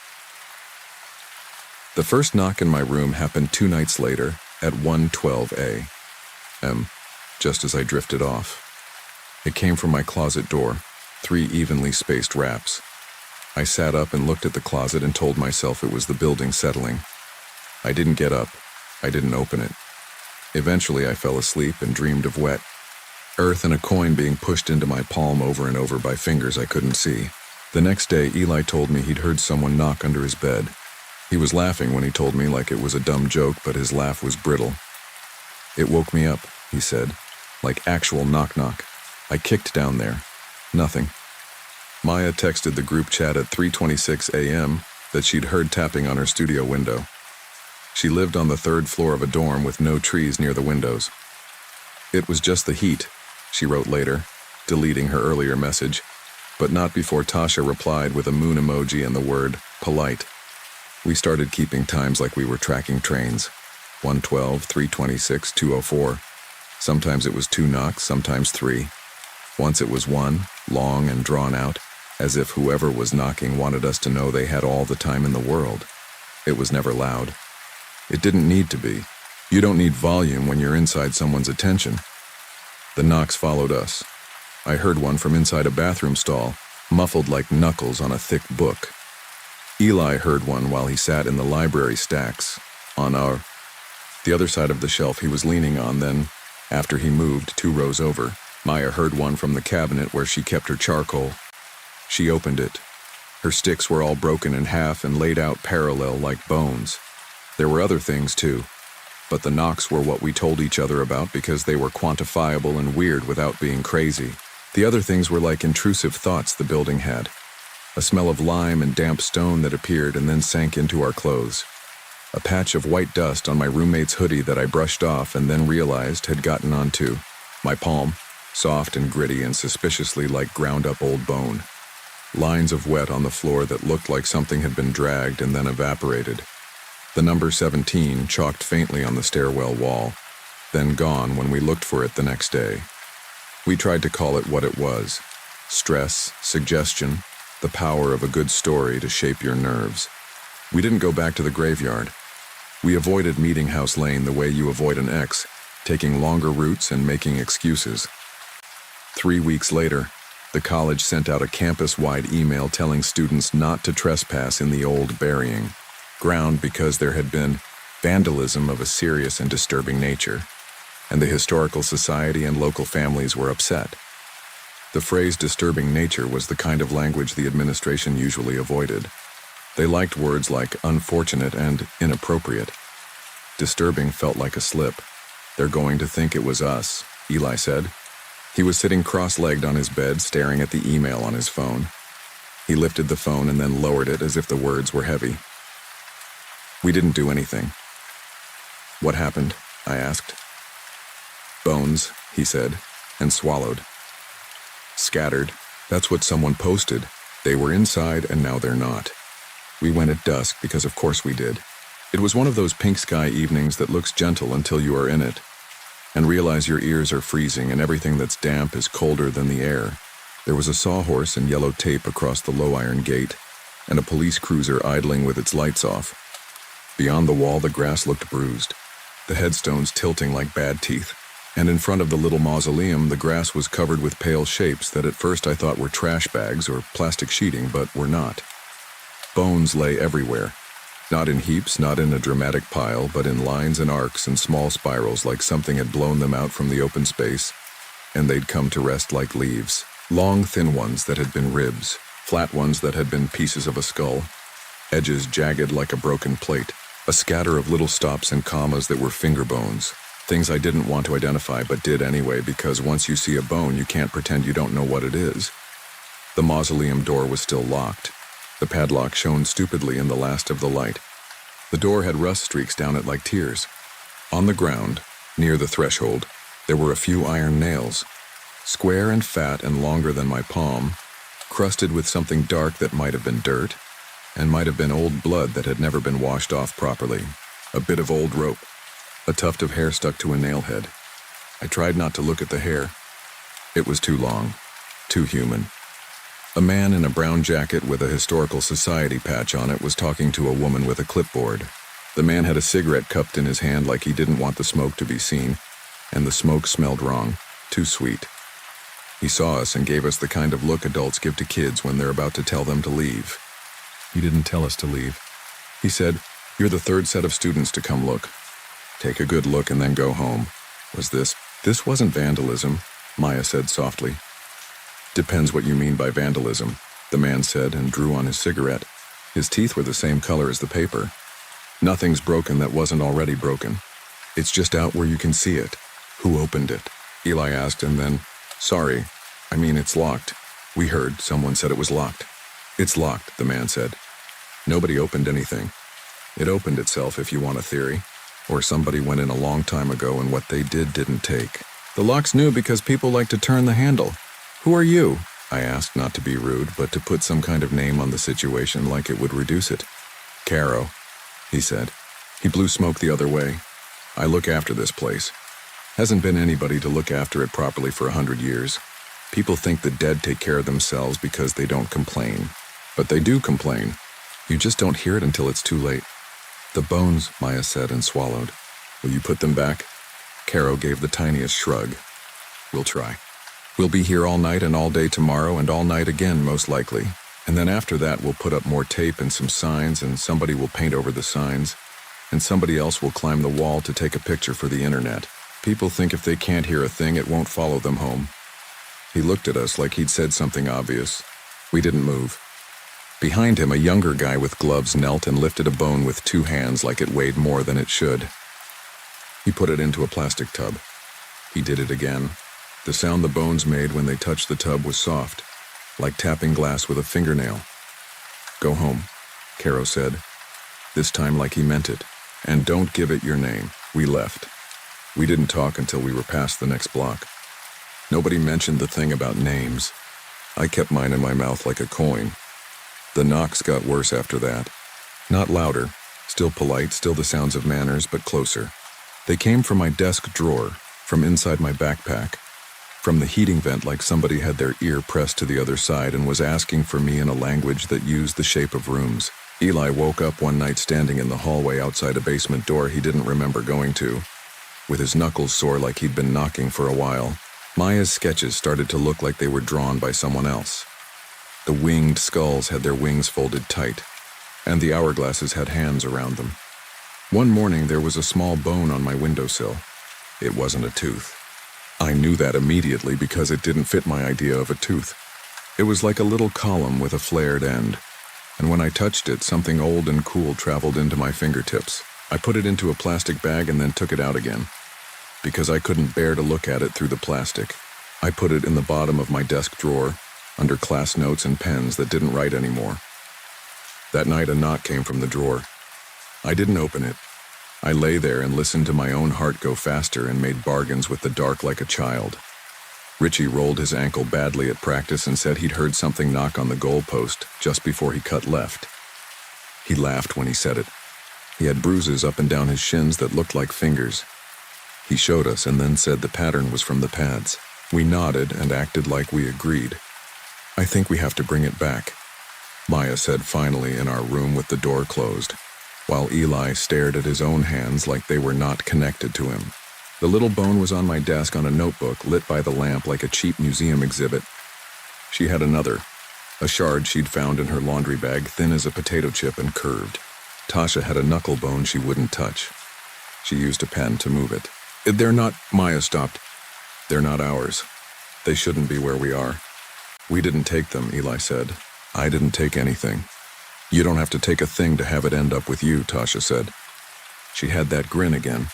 The first knock in my room happened 2 nights later at 1:12 a.m., just as I drifted off. It came from my closet door, 3 evenly spaced raps. I sat up and looked at the closet and told myself it was the building settling. I didn't get up. I didn't open it. Eventually, I fell asleep and dreamed of wet earth and a coin being pushed into my palm over and over by fingers I couldn't see. The next day, Eli told me he'd heard someone knock under his bed. He was laughing when he told me like it was a dumb joke, but his laugh was brittle. It woke me up, he said, like actual knock-knock. I kicked down there. Nothing. Maya texted the group chat at 3:26 a.m. that she'd heard tapping on her studio window. She lived on the 3rd floor of a dorm with no trees near the windows. It was just the heat, she wrote later, deleting her earlier message, but not before Tasha replied with a moon emoji and the word polite. We started keeping times like we were tracking trains. 112, 326, 204. Sometimes it was 2 knocks, sometimes 3. Once it was 1, long and drawn out, as if whoever was knocking wanted us to know they had all the time in the world. It was never loud. It didn't need to be. You don't need volume when you're inside someone's attention. The knocks followed us. I heard one from inside a bathroom stall, muffled like knuckles on a thick book. Eli heard one while he sat in the library stacks, the other side of the shelf he was leaning on. Then, after he moved 2 rows over, Maya heard one from the cabinet where she kept her charcoal. She opened it. Her sticks were all broken in half and laid out parallel like bones. There were other things too, but the knocks were what we told each other about because they were quantifiable and weird without being crazy. The other things were like intrusive thoughts the building had. A smell of lime and damp stone that appeared and then sank into our clothes. A patch of white dust on my roommate's hoodie that I brushed off and then realized had gotten onto my palm, soft and gritty and suspiciously like ground-up old bone. Lines of wet on the floor that looked like something had been dragged and then evaporated. The number 17 chalked faintly on the stairwell wall, then gone when we looked for it the next day. We tried to call it what it was: stress, suggestion, the power of a good story to shape your nerves. We didn't go back to the graveyard. We avoided Meeting House Lane the way you avoid an ex, taking longer routes and making excuses. 3 weeks later, the college sent out a campus-wide email telling students not to trespass in the old burying ground because there had been vandalism of a serious and disturbing nature, and the Historical Society and local families were upset. The phrase disturbing nature was the kind of language the administration usually avoided. They liked words like unfortunate and inappropriate. Disturbing felt like a slip. They're going to think it was us, Eli said. He was sitting cross-legged on his bed, staring at the email on his phone. He lifted the phone and then lowered it as if the words were heavy. We didn't do anything. What happened? I asked. Bones, he said, and swallowed. Scattered. That's what someone posted. They were inside and now they're not. We went at dusk because of course we did. It was one of those pink sky evenings that looks gentle until you are in it, and realize your ears are freezing and everything that's damp is colder than the air. There was a sawhorse and yellow tape across the low iron gate, and a police cruiser idling with its lights off. Beyond the wall, the grass looked bruised, the headstones tilting like bad teeth, and in front of the little mausoleum, the grass was covered with pale shapes that at first I thought were trash bags or plastic sheeting, but were not. Bones lay everywhere, not in heaps, not in a dramatic pile, but in lines and arcs and small spirals like something had blown them out from the open space, and they'd come to rest like leaves. Long, thin ones that had been ribs, flat ones that had been pieces of a skull, edges jagged like a broken plate, a scatter of little stops and commas that were finger bones, things I didn't want to identify but did anyway because once you see a bone you can't pretend you don't know what it is. The mausoleum door was still locked. The padlock shone stupidly in the last of the light. The door had rust streaks down it like tears. On the ground, near the threshold, there were a few iron nails, square and fat and longer than my palm, crusted with something dark that might have been dirt, and might have been old blood that had never been washed off properly. A bit of old rope, a tuft of hair stuck to a nail head. I tried not to look at the hair. It was too long, too human. A man in a brown jacket with a Historical Society patch on it was talking to a woman with a clipboard. The man had a cigarette cupped in his hand like he didn't want the smoke to be seen, and the smoke smelled wrong, too sweet. He saw us and gave us the kind of look adults give to kids when they're about to tell them to leave. He didn't tell us to leave. He said, "You're the 3rd set of students to come look. Take a good look and then go home." This wasn't vandalism, Maya said softly. "Depends what you mean by vandalism," the man said and drew on his cigarette. His teeth were the same color as the paper. "Nothing's broken that wasn't already broken. It's just out where you can see it." "Who opened it?" Eli asked, and then, "Sorry, it's locked." We heard someone said it was locked. "It's locked," the man said. "Nobody opened anything. It opened itself if you want a theory. Or somebody went in a long time ago and what they did didn't take. The lock's new because people like to turn the handle." "Who are you?" I asked, not to be rude, but to put some kind of name on the situation like it would reduce it. Caro, he said. He blew smoke the other way. I look after this place. Hasn't been anybody to look after it properly for 100 years. People think the dead take care of themselves because they don't complain. But they do complain. You just don't hear it until it's too late. The bones, Maya said and swallowed. Will you put them back? Caro gave the tiniest shrug. We'll try. We'll be here all night and all day tomorrow and all night again, most likely. And then after that, we'll put up more tape and some signs, and somebody will paint over the signs, and somebody else will climb the wall to take a picture for the internet. People think if they can't hear a thing, it won't follow them home. He looked at us like he'd said something obvious. We didn't move. Behind him, a younger guy with gloves knelt and lifted a bone with 2 hands like it weighed more than it should. He put it into a plastic tub. He did it again. The sound the bones made when they touched the tub was soft, like tapping glass with a fingernail. Go home, Caro said, this time like he meant it, and don't give it your name. We left. We didn't talk until we were past the next block. Nobody mentioned the thing about names. I kept mine in my mouth like a coin. The knocks got worse after that. Not louder, still polite, still the sounds of manners, but closer. They came from my desk drawer, from inside my backpack, from the heating vent like somebody had their ear pressed to the other side and was asking for me in a language that used the shape of rooms. Eli woke up one night standing in the hallway outside a basement door he didn't remember going to, with his knuckles sore like he'd been knocking for a while. Maya's sketches started to look like they were drawn by someone else. The winged skulls had their wings folded tight, and the hourglasses had hands around them. One morning there was a small bone on my windowsill. It wasn't a tooth. I knew that immediately because it didn't fit my idea of a tooth. It was like a little column with a flared end, and when I touched it, something old and cool traveled into my fingertips. I put it into a plastic bag and then took it out again, because I couldn't bear to look at it through the plastic. I put it in the bottom of my desk drawer, under class notes and pens that didn't write anymore. That night a knock came from the drawer. I didn't open it. I lay there and listened to my own heart go faster and made bargains with the dark like a child. Richie rolled his ankle badly at practice and said he'd heard something knock on the goalpost just before he cut left. He laughed when he said it. He had bruises up and down his shins that looked like fingers. He showed us and then said the pattern was from the pads. We nodded and acted like we agreed. I think we have to bring it back, Maya said finally in our room with the door closed, while Eli stared at his own hands like they were not connected to him. The little bone was on my desk on a notebook lit by the lamp like a cheap museum exhibit. She had another, a shard she'd found in her laundry bag, thin as a potato chip and curved. Tasha had a knuckle bone she wouldn't touch. She used a pen to move it. They're not, Maya stopped. They're not ours. They shouldn't be where we are. We didn't take them, Eli said. I didn't take anything. You don't have to take a thing to have it end up with you, Tasha said. She had that grin again,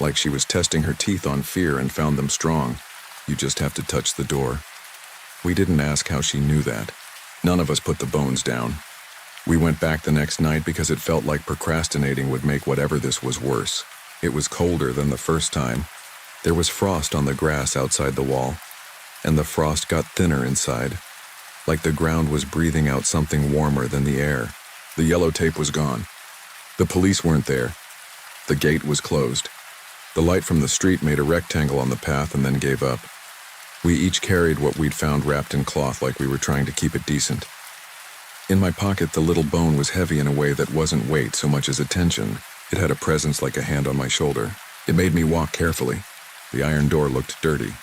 like she was testing her teeth on fear and found them strong. You just have to touch the door. We didn't ask how she knew that. None of us put the bones down. We went back the next night because it felt like procrastinating would make whatever this was worse. It was colder than the first time. There was frost on the grass outside the wall, and the frost got thinner inside, like the ground was breathing out something warmer than the air. The yellow tape was gone. The police weren't there. The gate was closed. The light from the street made a rectangle on the path and then gave up. We each carried what we'd found wrapped in cloth like we were trying to keep it decent. In my pocket, the little bone was heavy in a way that wasn't weight so much as attention. It had a presence like a hand on my shoulder. It made me walk carefully. The iron door looked dirty.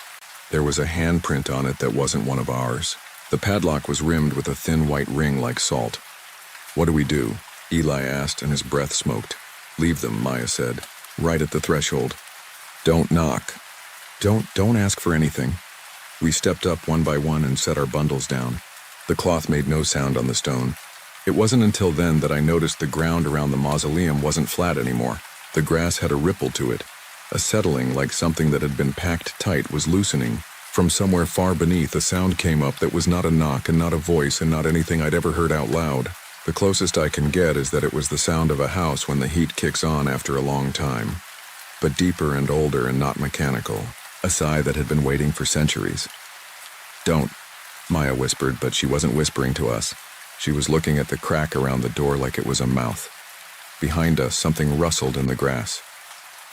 There was a handprint on it that wasn't one of ours. The padlock was rimmed with a thin white ring like salt. What do we do? Eli asked, and his breath smoked. Leave them, Maya said, right at the threshold. Don't knock. Don't ask for anything. We stepped up one by one and set our bundles down. The cloth made no sound on the stone. It wasn't until then that I noticed the ground around the mausoleum wasn't flat anymore. The grass had a ripple to it. A settling like something that had been packed tight was loosening. From somewhere far beneath, a sound came up that was not a knock and not a voice and not anything I'd ever heard out loud. The closest I can get is that it was the sound of a house when the heat kicks on after a long time, but deeper and older and not mechanical. A sigh that had been waiting for centuries. Don't, Maya whispered, but she wasn't whispering to us. She was looking at the crack around the door like it was a mouth. Behind us, something rustled in the grass.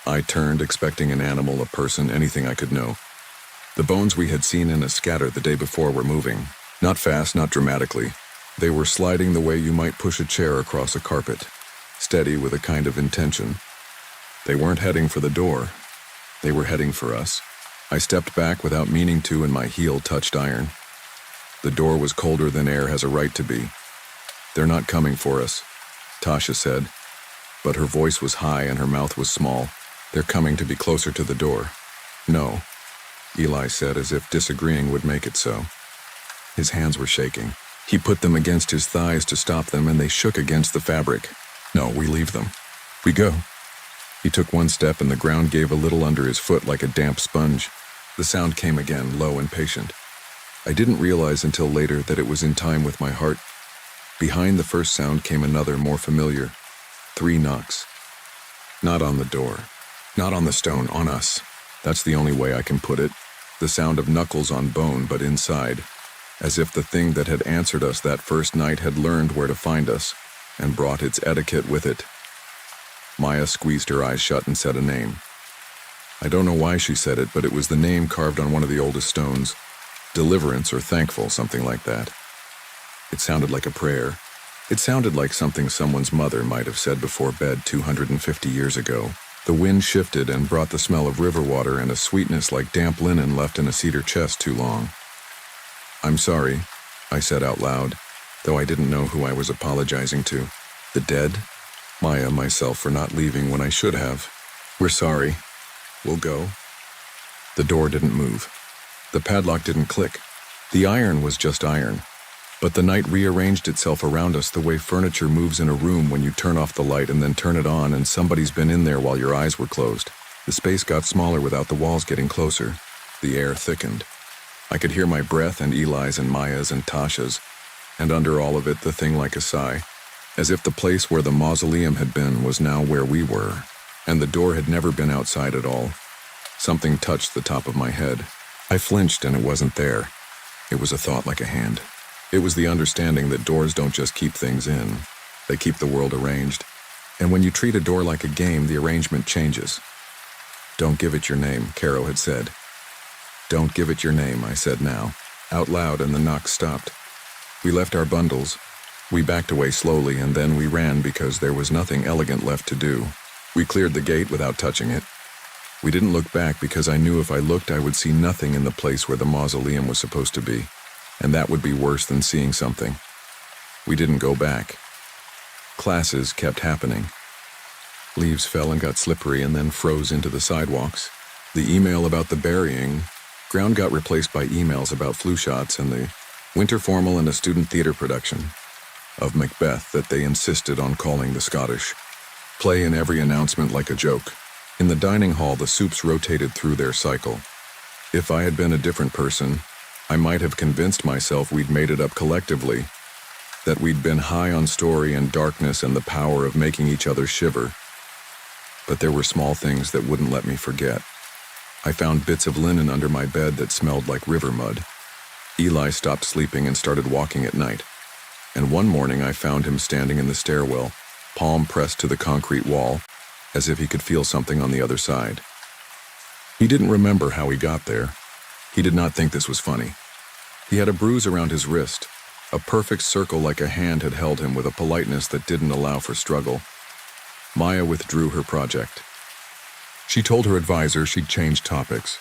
I turned, expecting an animal, a person, anything I could know. The bones we had seen in a scatter the day before were moving. Not fast, not dramatically. They were sliding the way you might push a chair across a carpet, steady with a kind of intention. They weren't heading for the door. They were heading for us. I stepped back without meaning to, and my heel touched iron. The door was colder than air has a right to be. "They're not coming for us," Tasha said, but her voice was high and her mouth was small. "They're coming to be closer to the door." "No," Eli said, as if disagreeing would make it so. His hands were shaking. He put them against his thighs to stop them, and they shook against the fabric. "No, we leave them. We go." He took one step, and the ground gave a little under his foot like a damp sponge. The sound came again, low and patient. I didn't realize until later that it was in time with my heart. Behind the first sound came another, more familiar. 3 knocks. Not on the door. Not on the stone, on us. That's the only way I can put it. The sound of knuckles on bone, but inside. As if the thing that had answered us that first night had learned where to find us, and brought its etiquette with it. Maya squeezed her eyes shut and said a name. I don't know why she said it, but it was the name carved on one of the oldest stones. Deliverance or thankful, something like that. It sounded like a prayer. It sounded like something someone's mother might have said before bed 250 years ago. The wind shifted and brought the smell of river water and a sweetness like damp linen left in a cedar chest too long. "I'm sorry," I said out loud, though I didn't know who I was apologizing to. The dead? Maya, myself, for not leaving when I should have. "We're sorry. We'll go." The door didn't move. The padlock didn't click. The iron was just iron. But the night rearranged itself around us the way furniture moves in a room when you turn off the light and then turn it on, and somebody's been in there while your eyes were closed. The space got smaller without the walls getting closer. The air thickened. I could hear my breath and Eli's and Maya's and Tasha's, and under all of it the thing like a sigh, as if the place where the mausoleum had been was now where we were, and the door had never been outside at all. Something touched the top of my head. I flinched, and it wasn't there. It was a thought like a hand. It was the understanding that doors don't just keep things in. They keep the world arranged. And when you treat a door like a game, the arrangement changes. "Don't give it your name," Caro had said. "Don't give it your name," I said now, out loud, and the knocks stopped. We left our bundles. We backed away slowly, and then we ran because there was nothing elegant left to do. We cleared the gate without touching it. We didn't look back because I knew if I looked I would see nothing in the place where the mausoleum was supposed to be, and that would be worse than seeing something. We didn't go back. Classes kept happening. Leaves fell and got slippery and then froze into the sidewalks. The email about the burying ground got replaced by emails about flu shots and the winter formal and a student theater production of Macbeth that they insisted on calling the Scottish play in every announcement like a joke. In the dining hall, the soups rotated through their cycle. If I had been a different person, I might have convinced myself we'd made it up collectively, that we'd been high on story and darkness and the power of making each other shiver. But there were small things that wouldn't let me forget. I found bits of linen under my bed that smelled like river mud. Eli stopped sleeping and started walking at night. And one morning I found him standing in the stairwell, palm pressed to the concrete wall, as if he could feel something on the other side. He didn't remember how he got there. He did not think this was funny. He had a bruise around his wrist, a perfect circle like a hand had held him with a politeness that didn't allow for struggle. Maya withdrew her project. She told her advisor she'd change topics.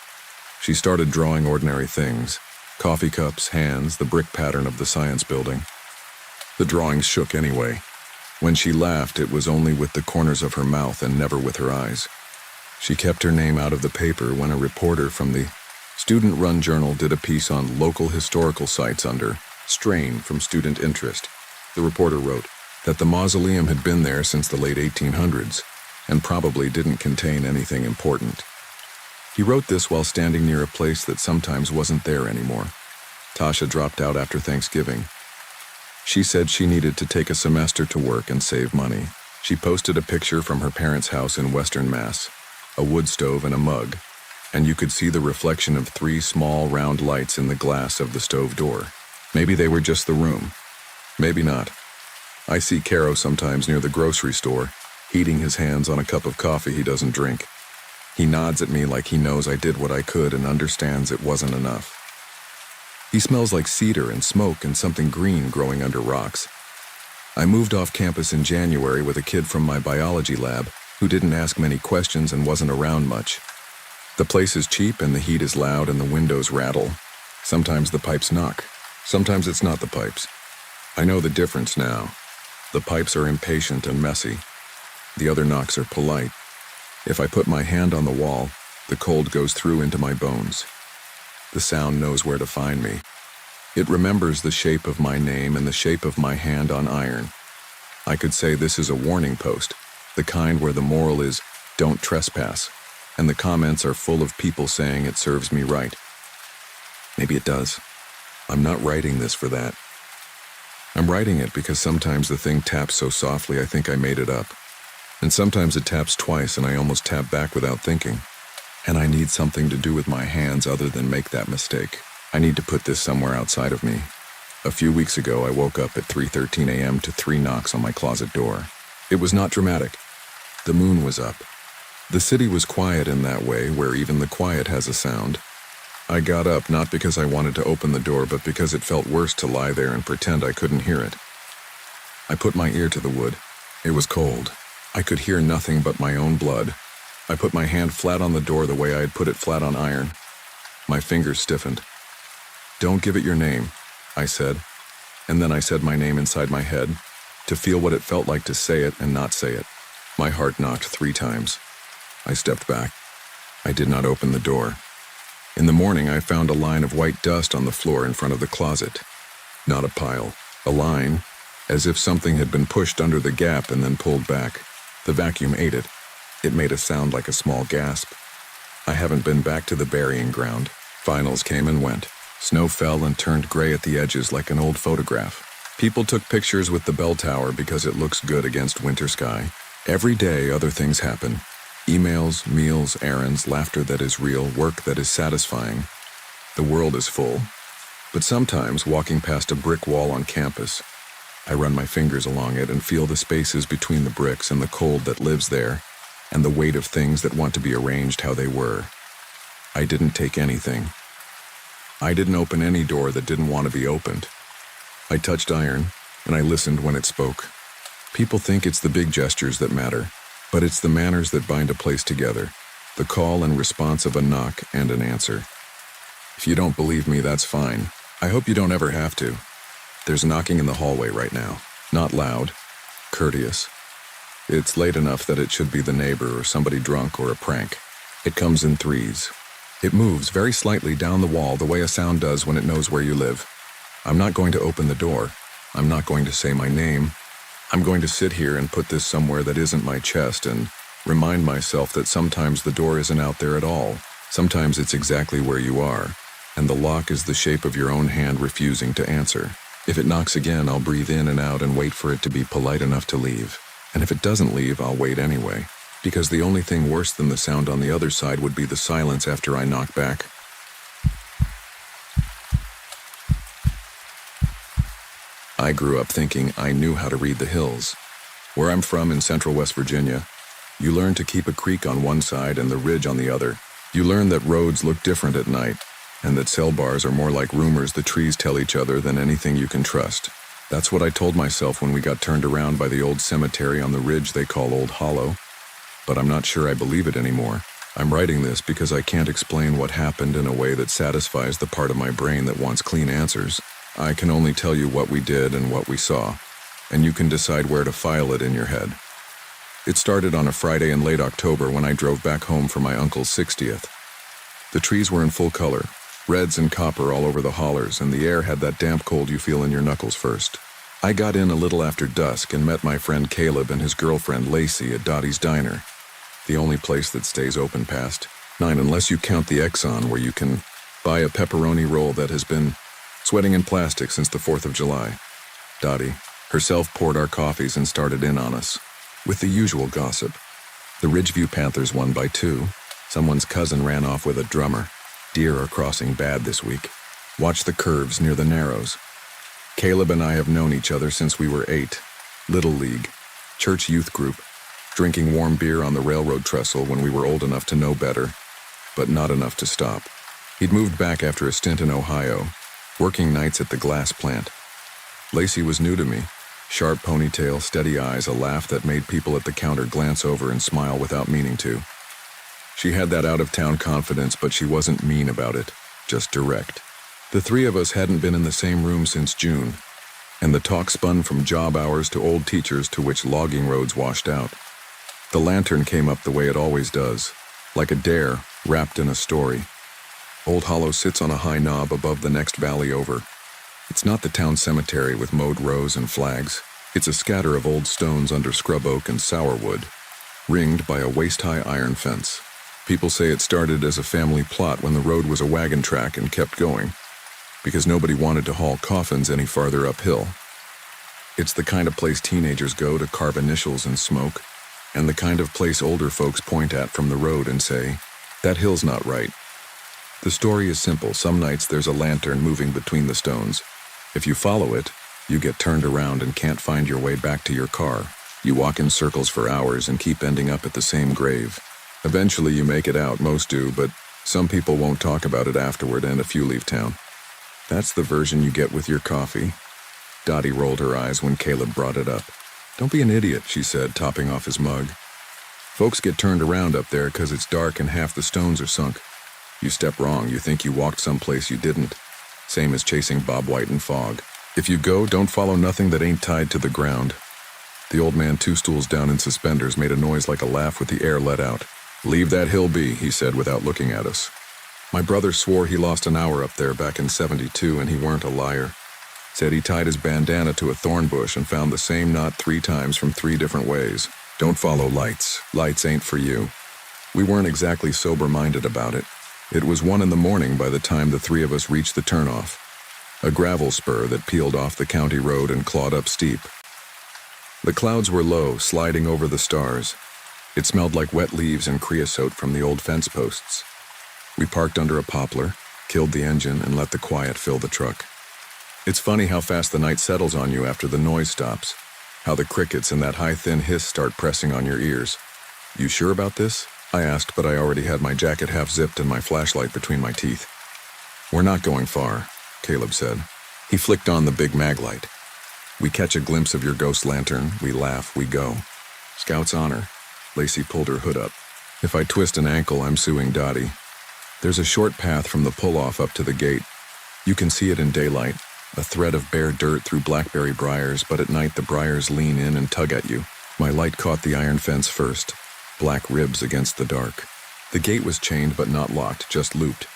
She started drawing ordinary things, coffee cups, hands, the brick pattern of the science building. The drawings shook anyway. When she laughed, it was only with the corners of her mouth and never with her eyes. She kept her name out of the paper when a reporter from the student-run journal did a piece on local historical sites under strain from student interest. The reporter wrote that the mausoleum had been there since the late 1800s and probably didn't contain anything important. He wrote this while standing near a place that sometimes wasn't there anymore. Tasha dropped out after Thanksgiving. She said she needed to take a semester to work and save money. She posted a picture from her parents' house in Western Mass, a wood stove and a mug, and you could see the reflection of 3 small round lights in the glass of the stove door. Maybe they were just the room. Maybe not. I see Caro sometimes near the grocery store, heating his hands on a cup of coffee he doesn't drink. He nods at me like he knows I did what I could and understands it wasn't enough. He smells like cedar and smoke and something green growing under rocks. I moved off campus in January with a kid from my biology lab who didn't ask many questions and wasn't around much. The place is cheap and the heat is loud and the windows rattle. Sometimes the pipes knock. Sometimes it's not the pipes. I know the difference now. The pipes are impatient and messy. The other knocks are polite. If I put my hand on the wall, the cold goes through into my bones. The sound knows where to find me. It remembers the shape of my name and the shape of my hand on iron. I could say this is a warning post, the kind where the moral is, don't trespass, and the comments are full of people saying it serves me right. Maybe it does. I'm not writing this for that. I'm writing it because sometimes the thing taps so softly I think I made it up. And sometimes it taps twice and I almost tap back without thinking. And I need something to do with my hands other than make that mistake. I need to put this somewhere outside of me. A few weeks ago, I woke up at 3:13 a.m. to 3 knocks on my closet door. It was not dramatic. The moon was up. The city was quiet in that way, where even the quiet has a sound. I got up not because I wanted to open the door, but because it felt worse to lie there and pretend I couldn't hear it. I put my ear to the wood. It was cold. I could hear nothing but my own blood. I put my hand flat on the door the way I had put it flat on iron. My fingers stiffened. "Don't give it your name," I said. And then I said my name inside my head, to feel what it felt like to say it and not say it. My heart knocked 3 times. I stepped back. I did not open the door. In the morning, I found a line of white dust on the floor in front of the closet. Not a pile. A line, as if something had been pushed under the gap and then pulled back. The vacuum ate it. It made a sound like a small gasp. I haven't been back to the burying ground. Finals came and went. Snow fell and turned gray at the edges like an old photograph. People took pictures with the bell tower because it looks good against winter sky. Every day, other things happen. Emails, meals, errands, laughter that is real, work that is satisfying. The world is full. But sometimes, walking past a brick wall on campus, I run my fingers along it and feel the spaces between the bricks and the cold that lives there, and the weight of things that want to be arranged how they were. I didn't take anything. I didn't open any door that didn't want to be opened. I touched iron, and I listened when it spoke. People think it's the big gestures that matter, but it's the manners that bind a place together, the call and response of a knock and an answer. If you don't believe me, that's fine. I hope you don't ever have to. There's knocking in the hallway right now. Not loud, courteous. It's late enough that it should be the neighbor or somebody drunk or a prank. It comes in 3s. It moves very slightly down the wall the way a sound does when it knows where you live. I'm not going to open the door. I'm not going to say my name. I'm going to sit here and put this somewhere that isn't my chest and remind myself that sometimes the door isn't out there at all. Sometimes it's exactly where you are, and the lock is the shape of your own hand refusing to answer. If it knocks again, I'll breathe in and out and wait for it to be polite enough to leave. And if it doesn't leave, I'll wait anyway, because the only thing worse than the sound on the other side would be the silence after I knock back. I grew up thinking I knew how to read the hills. Where I'm from in central West Virginia, you learn to keep a creek on one side and the ridge on the other. You learn that roads look different at night, and that cell bars are more like rumors the trees tell each other than anything you can trust. That's what I told myself when we got turned around by the old cemetery on the ridge they call Old Hollow. But I'm not sure I believe it anymore. I'm writing this because I can't explain what happened in a way that satisfies the part of my brain that wants clean answers. I can only tell you what we did and what we saw, and you can decide where to file it in your head. It started on a Friday in late October when I drove back home for my uncle's 60th. The trees were in full color, reds and copper all over the hollers, and the air had that damp cold you feel in your knuckles first. I got in a little after dusk and met my friend Caleb and his girlfriend Lacey at Dottie's Diner, the only place that stays open past 9 unless you count the Exxon where you can buy a pepperoni roll that has been sweating in plastic since the 4th of July. Dottie herself poured our coffees and started in on us, with the usual gossip. The Ridgeview Panthers won by 2. Someone's cousin ran off with a drummer. Deer are crossing bad this week. Watch the curves near the Narrows. Caleb and I have known each other since we were 8. Little League, church youth group. drinking warm beer on the railroad trestle when we were old enough to know better, but not enough to stop. He'd moved back after a stint in Ohio, working nights at the glass plant. Lacey was new to me. Sharp ponytail, steady eyes, a laugh that made people at the counter glance over and smile without meaning to. She had that out-of-town confidence, but she wasn't mean about it, just direct. The three of us hadn't been in the same room since June, and the talk spun from job hours to old teachers to which logging roads washed out. The lantern came up the way it always does, like a dare wrapped in a story. Old Hollow sits on a high knob above the next valley over. It's not the town cemetery with mowed rows and flags. It's a scatter of old stones under scrub oak and sourwood, ringed by a waist-high iron fence. People say it started as a family plot when the road was a wagon track and kept going, because nobody wanted to haul coffins any farther uphill. It's the kind of place teenagers go to carve initials and smoke, and the kind of place older folks point at from the road and say, "That hill's not right." The story is simple. Some nights there's a lantern moving between the stones. If you follow it, you get turned around and can't find your way back to your car. You walk in circles for hours and keep ending up at the same grave. Eventually you make it out, most do, but some people won't talk about it afterward and a few leave town. That's the version you get with your coffee. Dottie rolled her eyes when Caleb brought it up. "Don't be an idiot," she said, topping off his mug. "Folks get turned around up there 'cause it's dark and half the stones are sunk. You step wrong, you think you walked someplace you didn't. Same as chasing Bob White in fog. If you go, don't follow nothing that ain't tied to the ground." The old man, 2 stools down in suspenders, made a noise like a laugh with the air let out. "Leave that hill be," he said without looking at us. "My brother swore he lost an hour up there back in '72, and he weren't a liar. Said he tied his bandana to a thorn bush and found the same knot 3 times from 3 different ways. Don't follow lights. Lights ain't for you." We weren't exactly sober-minded about it. It was 1 in the morning by the time the 3 of us reached the turnoff, a gravel spur that peeled off the county road and clawed up steep. The clouds were low, sliding over the stars. It smelled like wet leaves and creosote from the old fence posts. We parked under a poplar, killed the engine, and let the quiet fill the truck. It's funny how fast the night settles on you after the noise stops, how the crickets and that high thin hiss start pressing on your ears. "You sure about this?" I asked, but I already had my jacket half zipped and my flashlight between my teeth. "We're not going far," Caleb said. He flicked on the big mag light. "We catch a glimpse of your ghost lantern, we laugh, we go. Scout's honor." Lacey pulled her hood up. "If I twist an ankle, I'm suing Dottie." There's a short path from the pull-off up to the gate. You can see it in daylight, a thread of bare dirt through blackberry briars, but at night the briars lean in and tug at you. My light caught the iron fence first, black ribs against the dark. The gate was chained but not locked, just looped.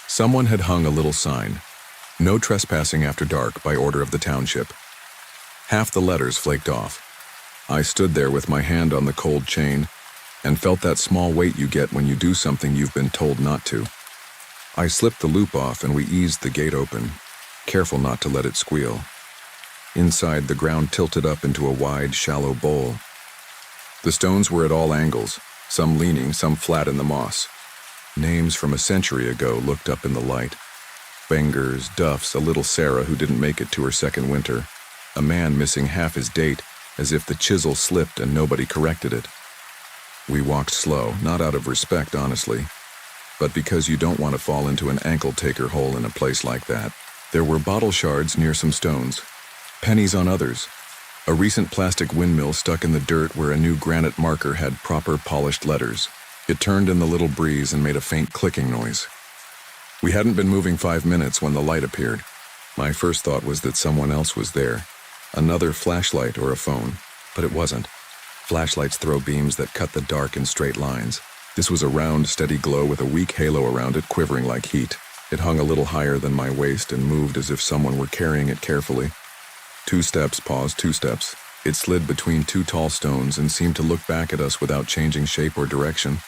Someone had hung a little sign, "No trespassing after dark by order of the township." Half the letters flaked off. I stood there with my hand on the cold chain and felt that small weight you get when you do something you've been told not to. I slipped the loop off and we eased the gate open, careful not to let it squeal. Inside, the ground tilted up into a wide, shallow bowl. The stones were at all angles, some leaning, some flat in the moss. Names from a century ago looked up in the light. Bengers, Duffs, a little Sarah who didn't make it to her second winter, a man missing half his date, as if the chisel slipped and nobody corrected it. We walked slow, not out of respect, honestly, but because you don't want to fall into an ankle-taker hole in a place like that. There were bottle shards near some stones, pennies on others, a recent plastic windmill stuck in the dirt where a new granite marker had proper polished letters. It turned in the little breeze and made a faint clicking noise. We hadn't been moving 5 minutes when the light appeared. My first thought was that someone else was there, another flashlight or a phone, but it wasn't. Flashlights throw beams that cut the dark in straight lines. This was a round, steady glow with a weak halo around it, quivering like heat. It hung a little higher than my waist and moved as if someone were carrying it carefully. 2 steps, pause, 2 steps. It slid between 2 tall stones and seemed to look back at us without changing shape or direction,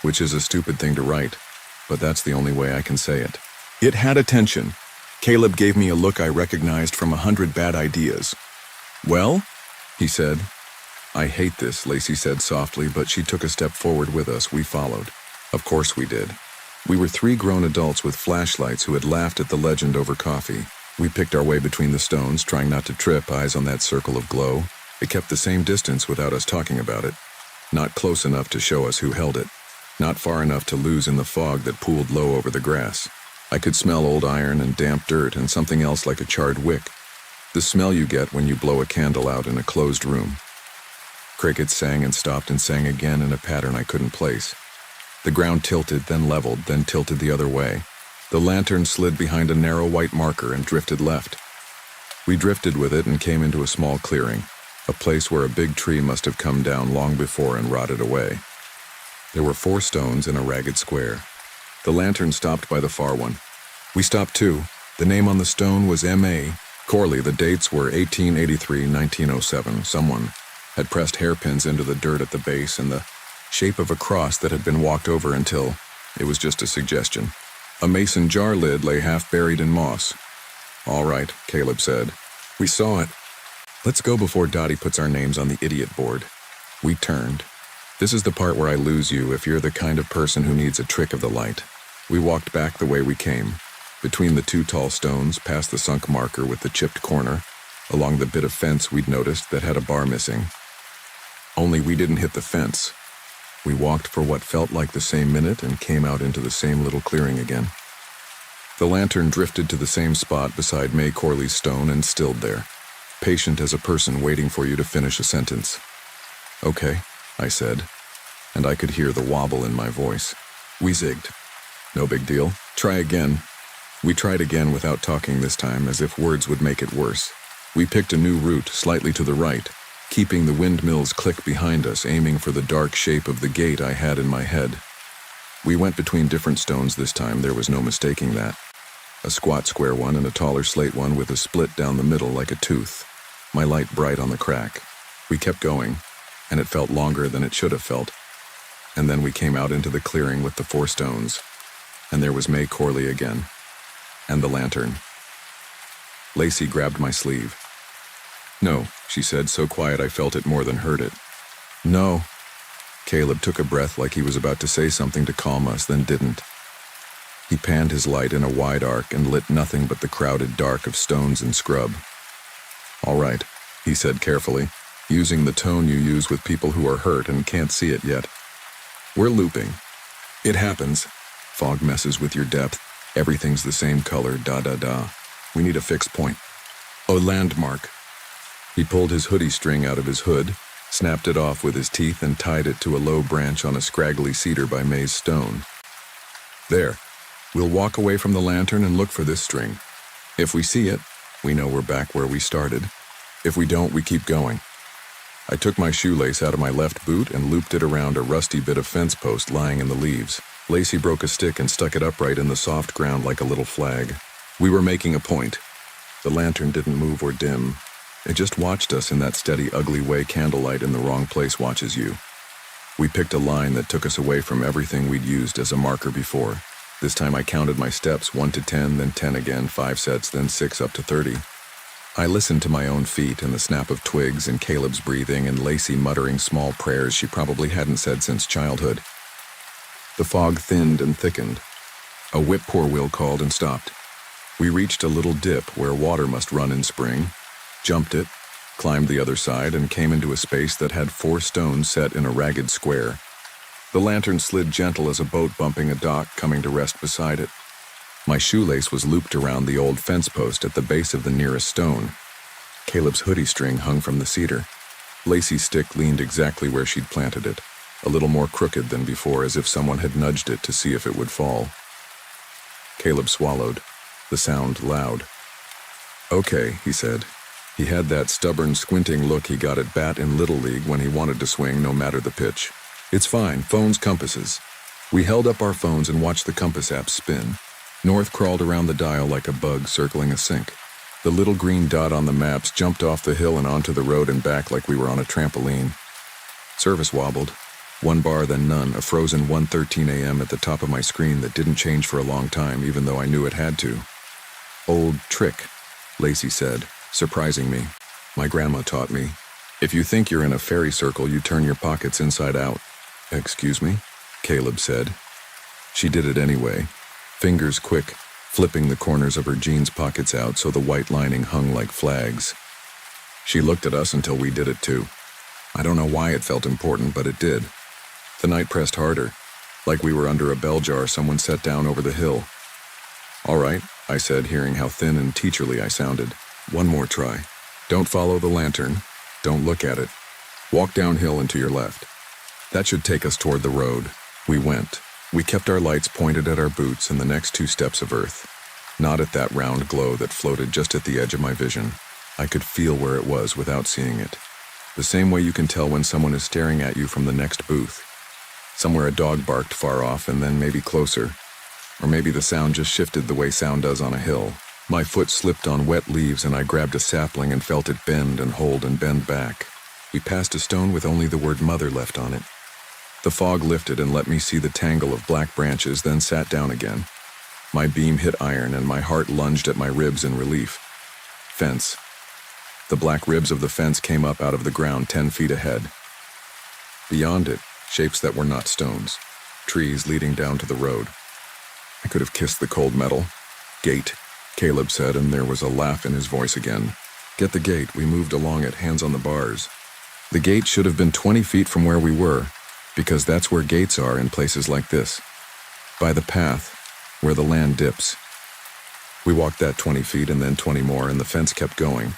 which is a stupid thing to write, but that's the only way I can say it. It had attention. Caleb gave me a look I recognized from 100 bad ideas. "Well?" he said. "I hate this," Lacey said softly, but she took a step forward with us. We followed. Of course we did. We were 3 grown adults with flashlights who had laughed at the legend over coffee. We picked our way between the stones, trying not to trip, eyes on that circle of glow. It kept the same distance without us talking about it. Not close enough to show us who held it. Not far enough to lose in the fog that pooled low over the grass. I could smell old iron and damp dirt and something else like a charred wick. The smell you get when you blow a candle out in a closed room. Crickets sang and stopped and sang again in a pattern I couldn't place. The ground tilted, then leveled, then tilted the other way. The lantern slid behind a narrow white marker and drifted left. We drifted with it and came into a small clearing, a place where a big tree must have come down long before and rotted away. There were 4 stones in a ragged square. The lantern stopped by the far one. We stopped too. The name on the stone was M.A. Corley. The dates were 1883, 1907. Someone had pressed hairpins into the dirt at the base in the shape of a cross that had been walked over until it was just a suggestion. A mason jar lid lay half buried in moss. "All right," Caleb said. "We saw it. Let's go before Dottie puts our names on the idiot board." We turned. This is the part where I lose you if you're the kind of person who needs a trick of the light. We walked back the way we came, between the 2 tall stones, past the sunk marker with the chipped corner, along the bit of fence we'd noticed that had a bar missing. Only we didn't hit the fence. We walked for what felt like the same minute and came out into the same little clearing again. The lantern drifted to the same spot beside May Corley's stone and stilled there, patient as a person waiting for you to finish a sentence. "Okay," I said, and I could hear the wobble in my voice. We zigged. "No big deal. Try again." We tried again without talking this time, as if words would make it worse. We picked a new route, slightly to the right, keeping the windmill's click behind us, aiming for the dark shape of the gate I had in my head. We went between different stones this time, there was no mistaking that. A squat square one and a taller slate one with a split down the middle like a tooth, my light bright on the crack. We kept going, and it felt longer than it should have felt. And then we came out into the clearing with the 4 stones, and there was May Corley again, and the lantern. Lacey grabbed my sleeve. "No," she said, so quiet I felt it more than heard it. "No." Caleb took a breath like he was about to say something to calm us, then didn't. He panned his light in a wide arc and lit nothing but the crowded dark of stones and scrub. "All right," he said carefully, using the tone you use with people who are hurt and can't see it yet. "We're looping. It happens. Fog messes with your depth. Everything's the same color, da-da-da. We need a fixed point. A landmark." He pulled his hoodie string out of his hood, snapped it off with his teeth, and tied it to a low branch on a scraggly cedar by May's stone. "There. We'll walk away from the lantern and look for this string. If we see it, we know we're back where we started. If we don't, we keep going." I took my shoelace out of my left boot and looped it around a rusty bit of fence post lying in the leaves. Lacey broke a stick and stuck it upright in the soft ground like a little flag. We were making a point. The lantern didn't move or dim. It just watched us in that steady, ugly way candlelight in the wrong place watches you. We picked a line that took us away from everything we'd used as a marker before. This time I counted my steps, 1 to 10, then 10 again, 5 sets, then 6 up to 30. I listened to my own feet and the snap of twigs and Caleb's breathing and Lacey muttering small prayers she probably hadn't said since childhood. The fog thinned and thickened. A whip-poor wheel called and stopped. We reached a little dip where water must run in spring, jumped it, climbed the other side, and came into a space that had 4 stones set in a ragged square. The lantern slid gentle as a boat bumping a dock coming to rest beside it. My shoelace was looped around the old fence post at the base of the nearest stone. Caleb's hoodie string hung from the cedar. Lacey's stick leaned exactly where she'd planted it, a little more crooked than before, as if someone had nudged it to see if it would fall. Caleb swallowed, the sound loud. "Okay," he said. He had that stubborn, squinting look he got at bat in Little League when he wanted to swing no matter the pitch. "It's fine, phones, compasses." We held up our phones and watched the compass app spin. North crawled around the dial like a bug circling a sink. The little green dot on the maps jumped off the hill and onto the road and back like we were on a trampoline. Service wobbled. 1 bar, then none, a frozen 1:13 a.m. at the top of my screen that didn't change for a long time, even though I knew it had to. "Old trick," Lacey said, surprising me. "My grandma taught me. If you think you're in a fairy circle, you turn your pockets inside out." "Excuse me?" Caleb said. She did it anyway, fingers quick, flipping the corners of her jeans pockets out so the white lining hung like flags. She looked at us until we did it too. I don't know why it felt important, but it did. The night pressed harder. Like we were under a bell jar someone set down over the hill. "All right," I said, hearing how thin and teacherly I sounded. "One more try. Don't follow the lantern. Don't look at it. Walk downhill and to your left. That should take us toward the road." We went. We kept our lights pointed at our boots and the next 2 steps of earth. Not at that round glow that floated just at the edge of my vision. I could feel where it was without seeing it. The same way you can tell when someone is staring at you from the next booth. Somewhere a dog barked far off and then maybe closer. Or maybe the sound just shifted the way sound does on a hill. My foot slipped on wet leaves and I grabbed a sapling and felt it bend and hold and bend back. We passed a stone with only the word mother left on it. The fog lifted and let me see the tangle of black branches, then sat down again. My beam hit iron and my heart lunged at my ribs in relief. Fence. The black ribs of the fence came up out of the ground 10 feet ahead. Beyond it, shapes that were not stones. Trees leading down to the road. I could have kissed the cold metal. "Gate," Caleb said, and there was a laugh in his voice again. "Get the gate." We moved along it, hands on the bars. The gate should have been 20 feet from where we were, because that's where gates are in places like this. By the path, where the land dips. We walked that 20 feet and then 20 more, and the fence kept going.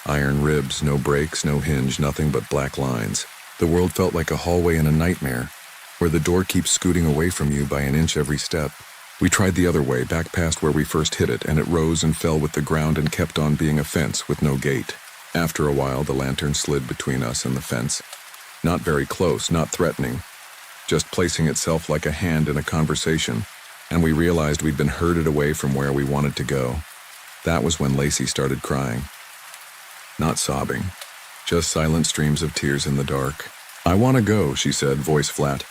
Iron ribs, no breaks, no hinge, nothing but black lines. The world felt like a hallway in a nightmare, where the door keeps scooting away from you by an inch every step. We tried the other way, back past where we first hit it, and it rose and fell with the ground and kept on being a fence with no gate. After a while, the lantern slid between us and the fence. Not very close, not threatening, just placing itself like a hand in a conversation, and we realized we'd been herded away from where we wanted to go. That was when Lacey started crying. Not sobbing, just silent streams of tears in the dark. "I want to go," she said, voice flat.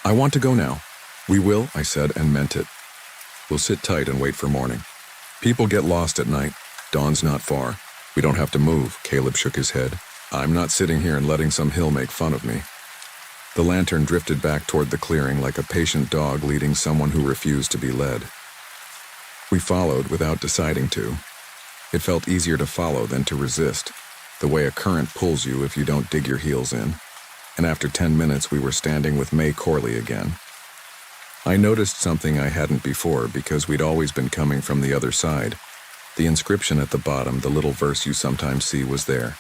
"I want to go now." "We will," I said, and meant it. "We'll sit tight and wait for morning. People get lost at night. Dawn's not far. We don't have to move." Caleb shook his head. "I'm not sitting here and letting some hill make fun of me." The lantern drifted back toward the clearing like a patient dog leading someone who refused to be led. We followed without deciding to. It felt easier to follow than to resist, the way a current pulls you if you don't dig your heels in. And after 10 minutes, we were standing with May Corley again. I noticed something I hadn't before because we'd always been coming from the other side. The inscription at the bottom, the little verse you sometimes see, was there.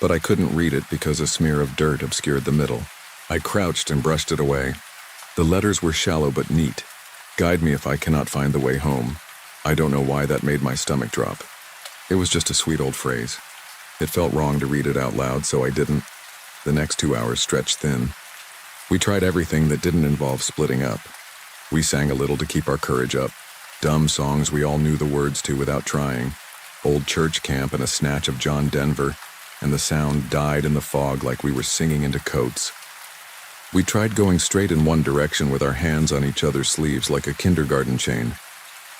But I couldn't read it because a smear of dirt obscured the middle. I crouched and brushed it away. The letters were shallow but neat. "Guide me if I cannot find the way home." I don't know why that made my stomach drop. It was just a sweet old phrase. It felt wrong to read it out loud, so I didn't. The next 2 hours stretched thin. We tried everything that didn't involve splitting up. We sang a little to keep our courage up. Dumb songs we all knew the words to without trying. Old church camp and a snatch of John Denver, and the sound died in the fog like we were singing into coats. We tried going straight in one direction with our hands on each other's sleeves like a kindergarten chain.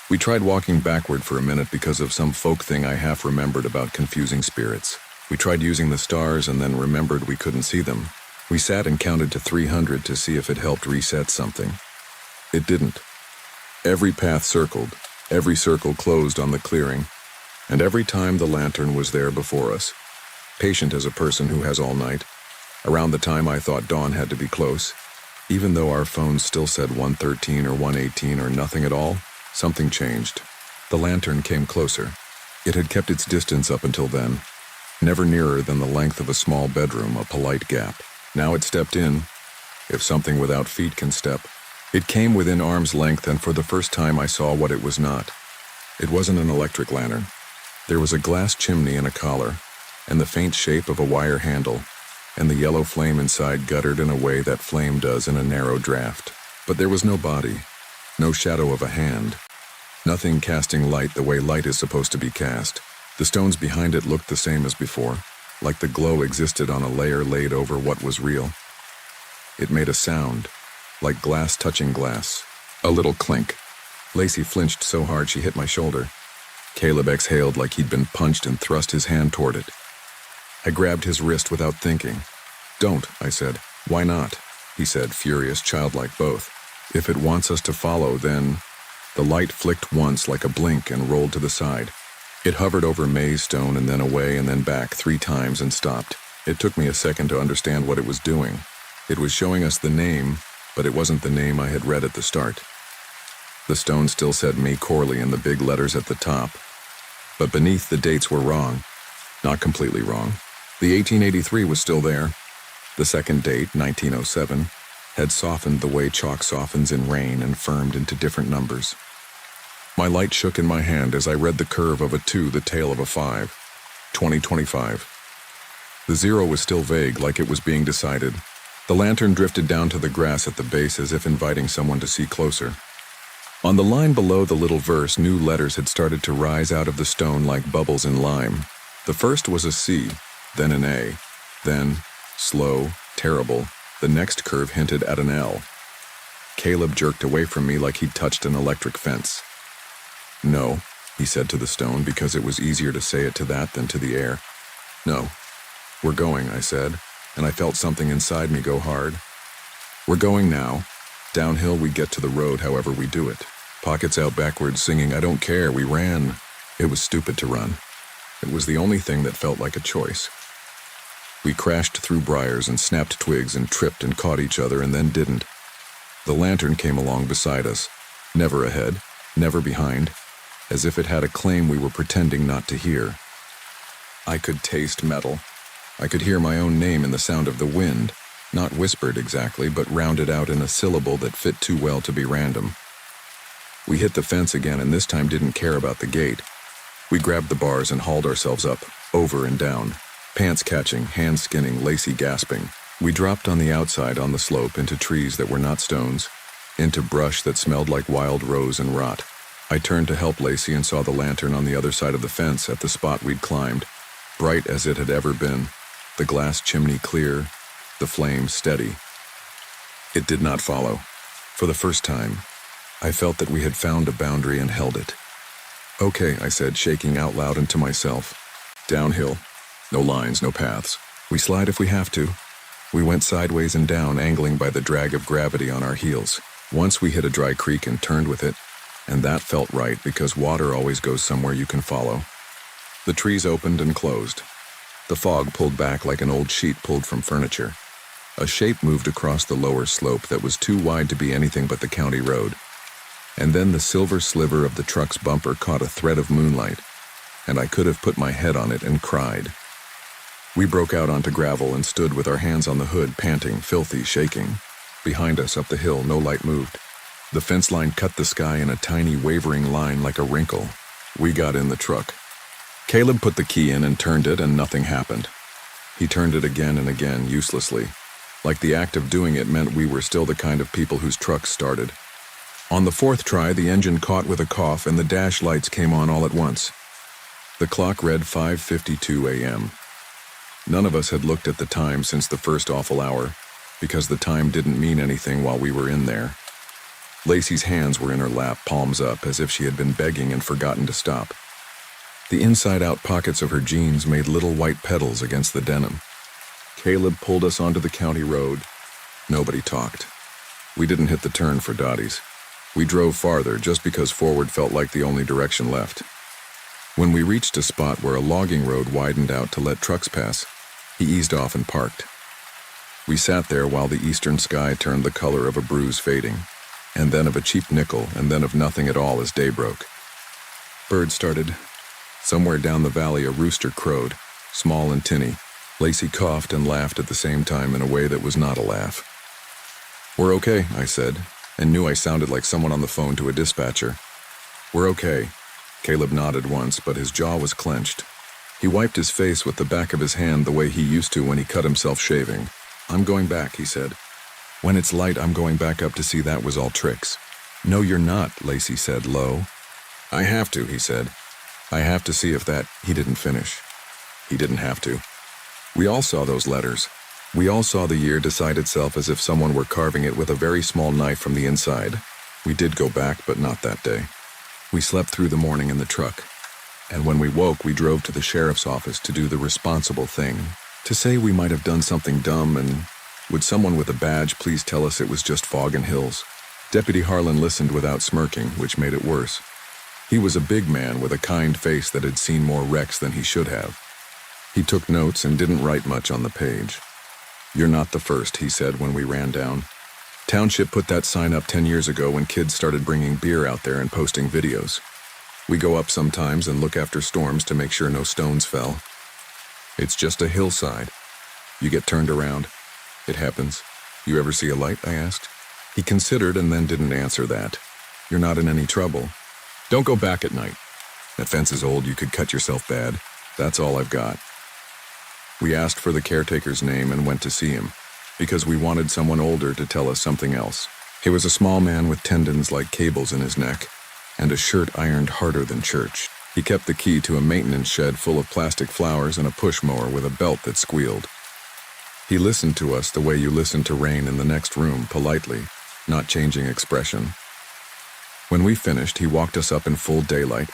We tried walking backward for a minute because of some folk thing I half remembered about confusing spirits. We tried using the stars and then remembered we couldn't see them. We sat and counted to 300 to see if it helped reset something. It didn't. Every path circled, every circle closed on the clearing, and every time the lantern was there before us. Patient as a person who has all night. Around the time I thought dawn had to be close, even though our phones still said 113 or 118 or nothing at all, something changed. The lantern came closer. It had kept its distance up until then, never nearer than the length of a small bedroom, a polite gap. Now it stepped in, if something without feet can step. It came within arm's length, and for the first time I saw what it was not. It wasn't an electric lantern. There was a glass chimney and a collar, and the faint shape of a wire handle, and the yellow flame inside guttered in a way that flame does in a narrow draft. But there was no body, no shadow of a hand, nothing casting light the way light is supposed to be cast. The stones behind it looked the same as before, like the glow existed on a layer laid over what was real. It made a sound, like glass touching glass. A little clink. Lacey flinched so hard she hit my shoulder. Caleb exhaled like he'd been punched and thrust his hand toward it. I grabbed his wrist without thinking. "Don't," I said. "Why not?" he said, furious, childlike both. "If it wants us to follow, then—" The light flicked once like a blink and rolled to the side. It hovered over May's stone and then away and then back 3 times and stopped. It took me a second to understand what it was doing. It was showing us the name, but it wasn't the name I had read at the start. The stone still said Me Corley in the big letters at the top, but beneath the dates were wrong. Not completely wrong. The 1883 was still there. The second date, 1907, had softened the way chalk softens in rain and firmed into different numbers. My light shook in my hand as I read the curve of a 2, the tail of a 5. 2025. The 0 was still vague, like it was being decided. The lantern drifted down to the grass at the base as if inviting someone to see closer. On the line below the little verse, new letters had started to rise out of the stone like bubbles in lime. The first was a C, then an A, then, slow, terrible, the next curve hinted at an L. Caleb jerked away from me like he'd touched an electric fence. No, he said to the stone, because it was easier to say it to that than to the air. No. We're going, I said, and I felt something inside me go hard. We're going now. Downhill we get to the road however we do it. Pockets out backwards singing, I don't care, we ran. It was stupid to run. It was the only thing that felt like a choice. We crashed through briars and snapped twigs and tripped and caught each other and then didn't. The lantern came along beside us, never ahead, never behind, as if it had a claim we were pretending not to hear. I could taste metal. I could hear my own name in the sound of the wind, not whispered exactly, but rounded out in a syllable that fit too well to be random. We hit the fence again and this time didn't care about the gate. We grabbed the bars and hauled ourselves up, over and down, pants catching, hands skinning, Lacey gasping. We dropped on the outside on the slope into trees that were not stones, into brush that smelled like wild rose and rot. I turned to help Lacey and saw the lantern on the other side of the fence at the spot we'd climbed, bright as it had ever been, the glass chimney clear, the flame steady. It did not follow. For the first time, I felt that we had found a boundary and held it. Okay, I said, shaking out loud and to myself. Downhill. No lines, no paths. We slide if we have to. We went sideways and down, angling by the drag of gravity on our heels. Once we hit a dry creek and turned with it, and that felt right because water always goes somewhere you can follow. The trees opened and closed. The fog pulled back like an old sheet pulled from furniture. A shape moved across the lower slope that was too wide to be anything but the county road. And then the silver sliver of the truck's bumper caught a thread of moonlight, and I could have put my head on it and cried. We broke out onto gravel and stood with our hands on the hood, panting, filthy, shaking. Behind us up the hill, no light moved. The fence line cut the sky in a tiny wavering line like a wrinkle. We got in the truck. Caleb put the key in and turned it, and nothing happened. He turned it again and again, uselessly. Like the act of doing it meant we were still the kind of people whose trucks started. On the fourth try, the engine caught with a cough and the dash lights came on all at once. The clock read 5:52 a.m. None of us had looked at the time since the first awful hour, because the time didn't mean anything while we were in there. Lacey's hands were in her lap, palms up, as if she had been begging and forgotten to stop. The inside-out pockets of her jeans made little white petals against the denim. Caleb pulled us onto the county road. Nobody talked. We didn't hit the turn for Dottie's. We drove farther just because forward felt like the only direction left. When we reached a spot where a logging road widened out to let trucks pass, he eased off and parked. We sat there while the eastern sky turned the color of a bruise fading, and then of a cheap nickel, and then of nothing at all as day broke. Birds started. Somewhere down the valley a rooster crowed, small and tinny. Lacey coughed and laughed at the same time in a way that was not a laugh. We're okay, I said, and knew I sounded like someone on the phone to a dispatcher. We're okay. Caleb nodded once, but his jaw was clenched. He wiped his face with the back of his hand the way he used to when he cut himself shaving. I'm going back, he said. When it's light, I'm going back up to see that was all tricks. No, you're not, Lacey said low. I have to, he said. I have to see if that... He didn't finish. He didn't have to. We all saw those letters. We all saw the year decide itself as if someone were carving it with a very small knife from the inside. We did go back, but not that day. We slept through the morning in the truck. And when we woke, we drove to the sheriff's office to do the responsible thing. To say we might have done something dumb and... Would someone with a badge please tell us it was just fog and hills? Deputy Harlan listened without smirking, which made it worse. He was a big man with a kind face that had seen more wrecks than he should have. He took notes and didn't write much on the page. "You're not the first," he said when we ran down. "Township put that sign up 10 years ago when kids started bringing beer out there and posting videos. We go up sometimes and look after storms to make sure no stones fell. It's just a hillside. You get turned around. It happens. You ever see a light?" I asked. He considered and then didn't answer that. "You're not in any trouble. Don't go back at night. That fence is old, you could cut yourself bad. That's all I've got." We asked for the caretaker's name and went to see him, because we wanted someone older to tell us something else. He was a small man with tendons like cables in his neck, and a shirt ironed harder than church. He kept the key to a maintenance shed full of plastic flowers and a push mower with a belt that squealed. He listened to us the way you listen to rain in the next room, politely, not changing expression. When we finished, he walked us up in full daylight.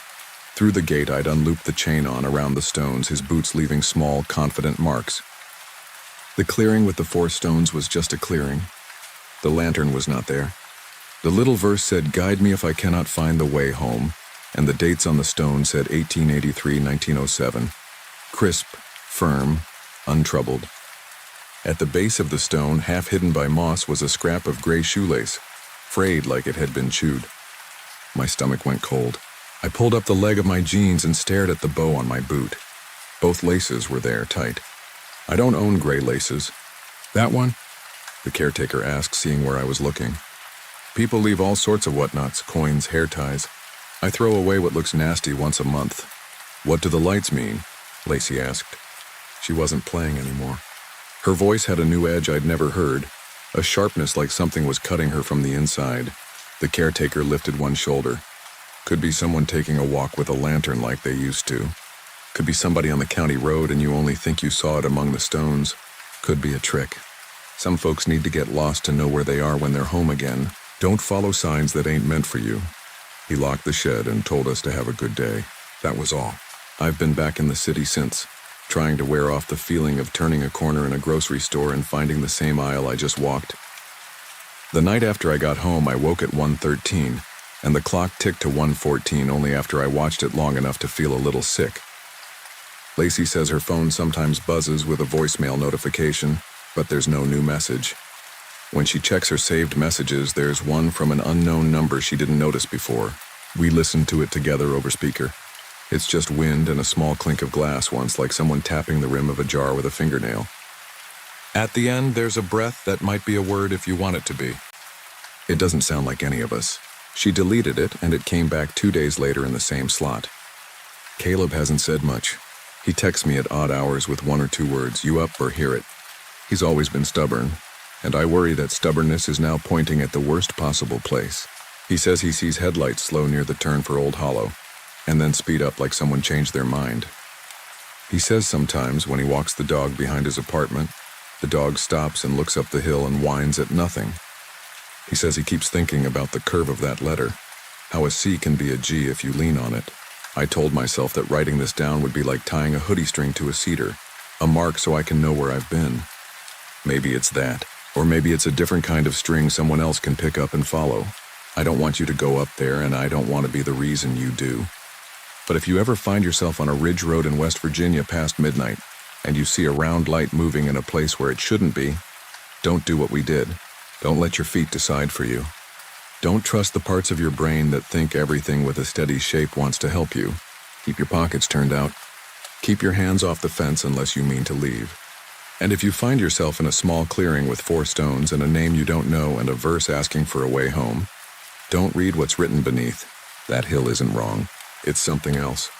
Through the gate, I'd unlooped the chain on around the stones, his boots leaving small, confident marks. The clearing with the 4 stones was just a clearing. The lantern was not there. The little verse said, "Guide me if I cannot find the way home," and the dates on the stone said 1883, 1907. Crisp, firm, untroubled. At the base of the stone, half hidden by moss, was a scrap of gray shoelace, frayed like it had been chewed. My stomach went cold. I pulled up the leg of my jeans and stared at the bow on my boot. Both laces were there, tight. "I don't own gray laces." "That one?" the caretaker asked, seeing where I was looking. "People leave all sorts of whatnots, coins, hair ties. I throw away what looks nasty once a month." "What do the lights mean?" Lacey asked. She wasn't playing anymore. Her voice had a new edge I'd never heard, a sharpness like something was cutting her from the inside. The caretaker lifted one shoulder. "Could be someone taking a walk with a lantern like they used to. Could be somebody on the county road and you only think you saw it among the stones. Could be a trick. Some folks need to get lost to know where they are when they're home again. Don't follow signs that ain't meant for you." He locked the shed and told us to have a good day. That was all. I've been back in the city since, trying to wear off the feeling of turning a corner in a grocery store and finding the same aisle I just walked. The night after I got home, I woke at 1:13, and the clock ticked to 1:14 only after I watched it long enough to feel a little sick. Lacey says her phone sometimes buzzes with a voicemail notification, but there's no new message. When she checks her saved messages, there's one from an unknown number she didn't notice before. We listened to it together over speaker. It's just wind and a small clink of glass once, like someone tapping the rim of a jar with a fingernail. At the end, there's a breath that might be a word if you want it to be. It doesn't sound like any of us. She deleted it, and it came back 2 days later in the same slot. Caleb hasn't said much. He texts me at odd hours with 1 or 2 words, "You up or hear it?" He's always been stubborn, and I worry that stubbornness is now pointing at the worst possible place. He says he sees headlights slow near the turn for Old Hollow, and then speed up like someone changed their mind. He says sometimes when he walks the dog behind his apartment, the dog stops and looks up the hill and whines at nothing. He says he keeps thinking about the curve of that letter, how a C can be a G if you lean on it. I told myself that writing this down would be like tying a hoodie string to a cedar, a mark so I can know where I've been. Maybe it's that, or maybe it's a different kind of string someone else can pick up and follow. I don't want you to go up there, and I don't want to be the reason you do. But if you ever find yourself on a ridge road in West Virginia past midnight, and you see a round light moving in a place where it shouldn't be, don't do what we did. Don't let your feet decide for you. Don't trust the parts of your brain that think everything with a steady shape wants to help you. Keep your pockets turned out. Keep your hands off the fence unless you mean to leave. And if you find yourself in a small clearing with 4 stones and a name you don't know and a verse asking for a way home, don't read what's written beneath. That hill isn't wrong. It's something else.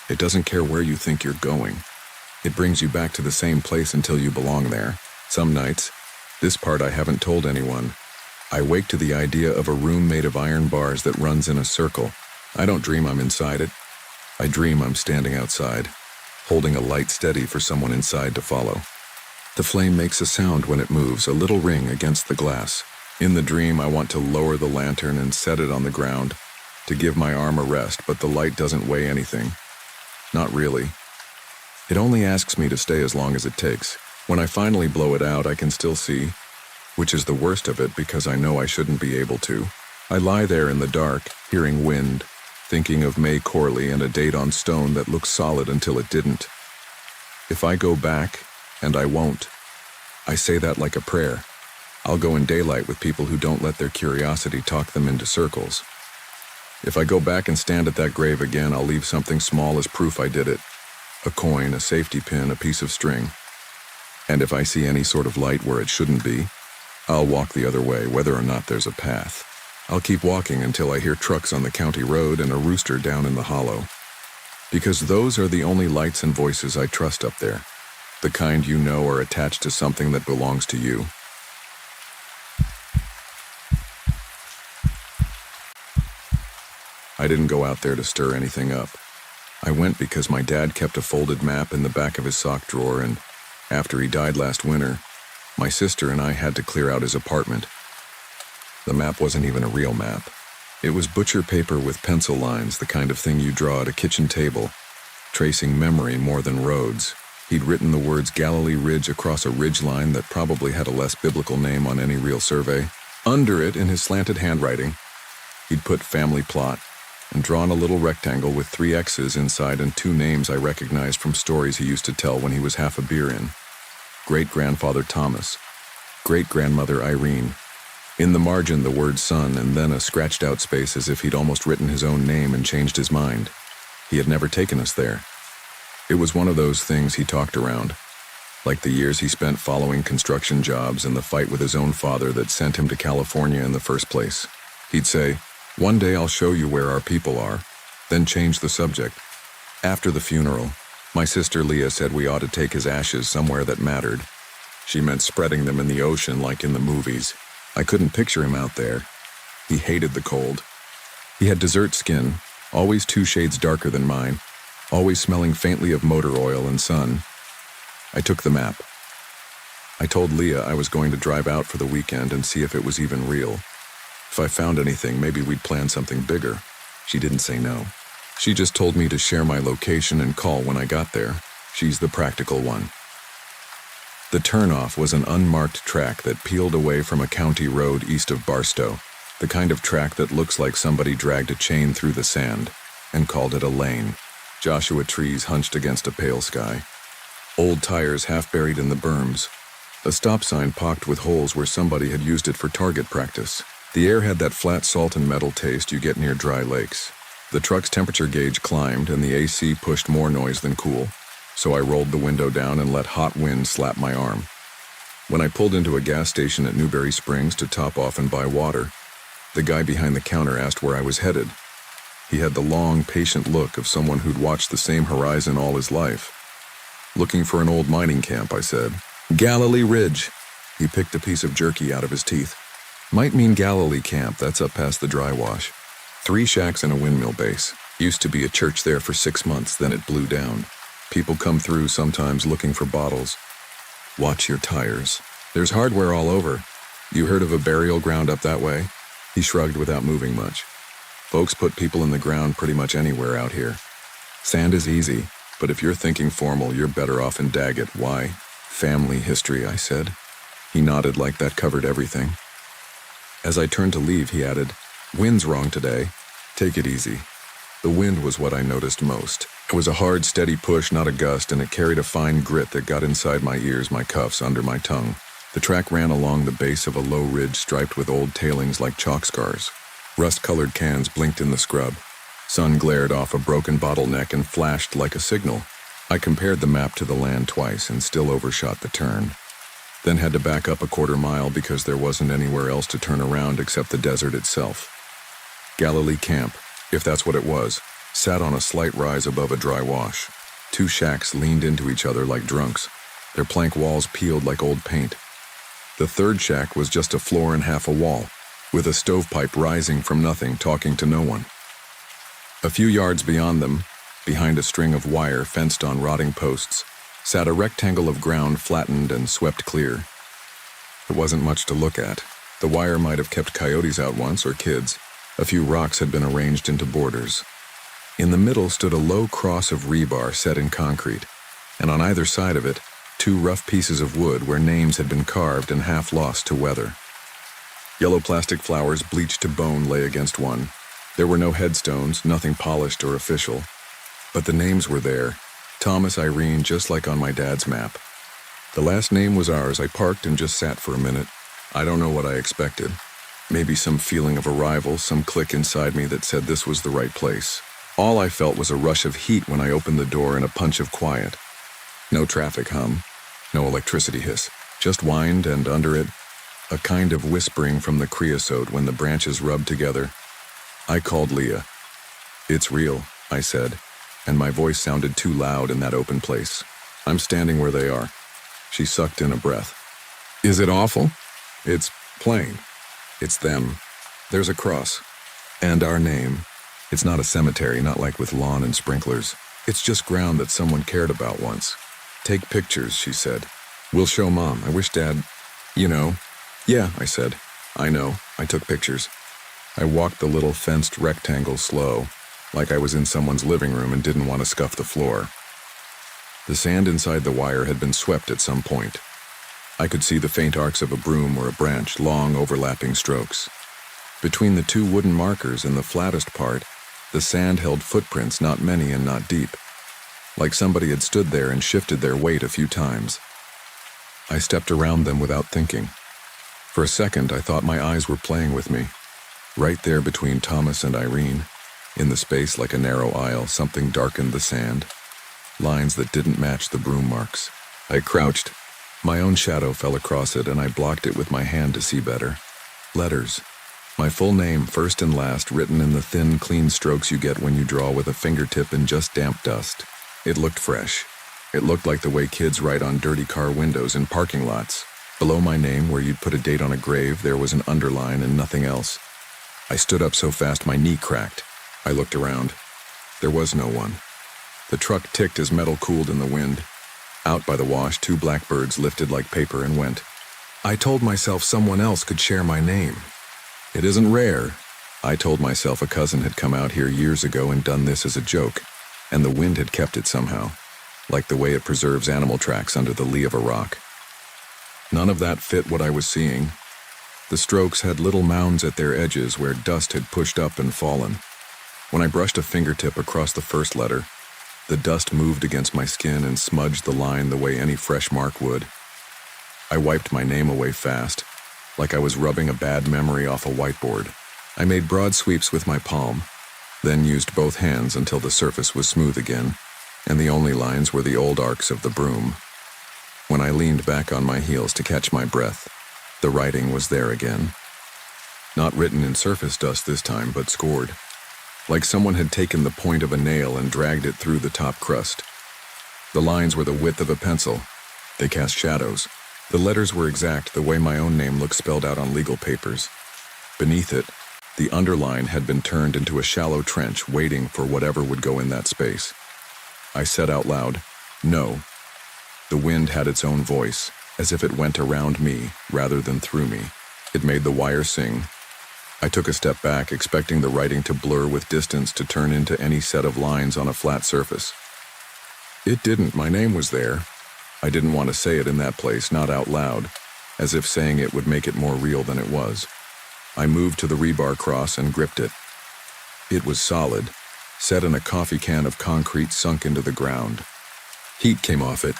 It doesn't care where you think you're going. It brings you back to the same place until you belong there. Some nights, this part I haven't told anyone, I wake to the idea of a room made of iron bars that runs in a circle. I don't dream I'm inside it. I dream I'm standing outside, holding a light steady for someone inside to follow. The flame makes a sound when it moves, a little ring against the glass. In the dream, I want to lower the lantern and set it on the ground, to give my arm a rest, but the light doesn't weigh anything. Not really. It only asks me to stay as long as it takes. When I finally blow it out, I can still see, which is the worst of it because I know I shouldn't be able to. I lie there in the dark, hearing wind, thinking of May Corley and a date on stone that looked solid until it didn't. If I go back, and I won't, I say that like a prayer. I'll go in daylight with people who don't let their curiosity talk them into circles. If I go back and stand at that grave again, I'll leave something small as proof I did it. A coin, a safety pin, a piece of string. And if I see any sort of light where it shouldn't be, I'll walk the other way, whether or not there's a path. I'll keep walking until I hear trucks on the county road and a rooster down in the hollow. Because those are the only lights and voices I trust up there. The kind you know are attached to something that belongs to you. I didn't go out there to stir anything up. I went because my dad kept a folded map in the back of his sock drawer, and after he died last winter, my sister and I had to clear out his apartment. The map wasn't even a real map. It was butcher paper with pencil lines, the kind of thing you draw at a kitchen table, tracing memory more than roads. He'd written the words Galilee Ridge across a ridge line that probably had a less biblical name on any real survey. Under it, in his slanted handwriting, he'd put family plot and drawn a little rectangle with 3 X's inside and 2 names I recognized from stories he used to tell when he was half a beer in. Great-grandfather Thomas, great-grandmother Irene. In the margin, the word son, and then a scratched-out space as if he'd almost written his own name and changed his mind. He had never taken us there. It was one of those things he talked around, like the years he spent following construction jobs and the fight with his own father that sent him to California in the first place. He'd say, "One day I'll show you where our people are," then change the subject. After the funeral, my sister Leah said we ought to take his ashes somewhere that mattered. She meant spreading them in the ocean like in the movies. I couldn't picture him out there. He hated the cold. He had dessert skin, always 2 shades darker than mine, always smelling faintly of motor oil and sun. I took the map. I told Leah I was going to drive out for the weekend and see if it was even real. If I found anything, maybe we'd plan something bigger. She didn't say no. She just told me to share my location and call when I got there. She's the practical one. The turnoff was an unmarked track that peeled away from a county road east of Barstow, the kind of track that looks like somebody dragged a chain through the sand and called it a lane. Joshua trees hunched against a pale sky. Old tires half buried in the berms. A stop sign pocked with holes where somebody had used it for target practice. The air had that flat salt and metal taste you get near dry lakes. The truck's temperature gauge climbed and the AC pushed more noise than cool, so I rolled the window down and let hot wind slap my arm. When I pulled into a gas station at Newberry Springs to top off and buy water, the guy behind the counter asked where I was headed. He had the long, patient look of someone who'd watched the same horizon all his life. "Looking for an old mining camp," I said. "Galilee Ridge." He picked a piece of jerky out of his teeth. "Might mean Galilee Camp, that's up past the dry wash. 3 shacks and a windmill base. Used to be a church there for 6 months, then it blew down. People come through sometimes looking for bottles. Watch your tires. There's hardware all over. You heard of a burial ground up that way?" He shrugged without moving much. "Folks put people in the ground pretty much anywhere out here. Sand is easy, but if you're thinking formal, you're better off in Daggett. Why?" "Family history," I said. He nodded like that covered everything. As I turned to leave, he added, "Wind's wrong today. Take it easy." The wind was what I noticed most. It was a hard, steady push, not a gust, and it carried a fine grit that got inside my ears, my cuffs, under my tongue. The track ran along the base of a low ridge striped with old tailings like chalk scars. Rust-colored cans blinked in the scrub. Sun glared off a broken bottleneck and flashed like a signal. I compared the map to the land twice and still overshot the turn. Then had to back up a 1/4 mile because there wasn't anywhere else to turn around except the desert itself. Galilee Camp, if that's what it was, sat on a slight rise above a dry wash. 2 shacks leaned into each other like drunks, their plank walls peeled like old paint. The 3rd shack was just a floor and half a wall, with a stovepipe rising from nothing, talking to no one. A few yards beyond them, behind a string of wire fenced on rotting posts, sat a rectangle of ground flattened and swept clear. It wasn't much to look at. The wire might have kept coyotes out once, or kids. A few rocks had been arranged into borders. In the middle stood a low cross of rebar set in concrete, and on either side of it, 2 rough pieces of wood where names had been carved and half lost to weather. Yellow plastic flowers bleached to bone lay against one. There were no headstones, nothing polished or official, but the names were there, Thomas Irene, just like on my dad's map. The last name was ours. I parked and just sat for a minute. I don't know what I expected. Maybe some feeling of arrival, some click inside me that said this was the right place. All I felt was a rush of heat when I opened the door and a punch of quiet. No traffic hum, no electricity hiss, just wind and under it, a kind of whispering from the creosote when the branches rubbed together. I called Leah. "It's real," I said, and my voice sounded too loud in that open place. "I'm standing where they are." She sucked in a breath. "Is it awful?" "It's plain. It's them. There's a cross. And our name. It's not a cemetery, not like with lawn and sprinklers. It's just ground that someone cared about once. Take pictures," she said. "We'll show Mom. I wish Dad, you know." "Yeah," I said. "I know." I took pictures. I walked the little fenced rectangle slow, like I was in someone's living room and didn't want to scuff the floor. The sand inside the wire had been swept at some point. I could see the faint arcs of a broom or a branch, long overlapping strokes. Between the two wooden markers in the flattest part, the sand held footprints, not many and not deep, like somebody had stood there and shifted their weight a few times. I stepped around them without thinking. For a second, I thought my eyes were playing with me. Right there between Thomas and Irene, in the space like a narrow aisle, something darkened the sand. Lines that didn't match the broom marks. I crouched. My own shadow fell across it, and I blocked it with my hand to see better. Letters. My full name, first and last, written in the thin, clean strokes you get when you draw with a fingertip in just damp dust. It looked fresh. It looked like the way kids write on dirty car windows in parking lots. Below my name, where you'd put a date on a grave, there was an underline and nothing else. I stood up so fast my knee cracked. I looked around. There was no one. The truck ticked as metal cooled in the wind. Out by the wash, two blackbirds lifted like paper and went. I told myself someone else could share my name. It isn't rare. I told myself a cousin had come out here years ago and done this as a joke, and the wind had kept it somehow, like the way it preserves animal tracks under the lee of a rock. None of that fit what I was seeing. The strokes had little mounds at their edges where dust had pushed up and fallen. When I brushed a fingertip across the first letter, the dust moved against my skin and smudged the line the way any fresh mark would. I wiped my name away fast, like I was rubbing a bad memory off a whiteboard. I made broad sweeps with my palm, then used both hands until the surface was smooth again, and the only lines were the old arcs of the broom. When I leaned back on my heels to catch my breath, the writing was there again. Not written in surface dust this time, but scored, like someone had taken the point of a nail and dragged it through the top crust. The lines were the width of a pencil. They cast shadows. The letters were exact, the way my own name looks spelled out on legal papers. Beneath it, the underline had been turned into a shallow trench waiting for whatever would go in that space. I said out loud, "No." The wind had its own voice, as if it went around me rather than through me. It made the wire sing. I took a step back, expecting the writing to blur with distance to turn into any set of lines on a flat surface. It didn't. My name was there. I didn't want to say it in that place, not out loud, as if saying it would make it more real than it was. I moved to the rebar cross and gripped it. It was solid, set in a coffee can of concrete sunk into the ground. Heat came off it.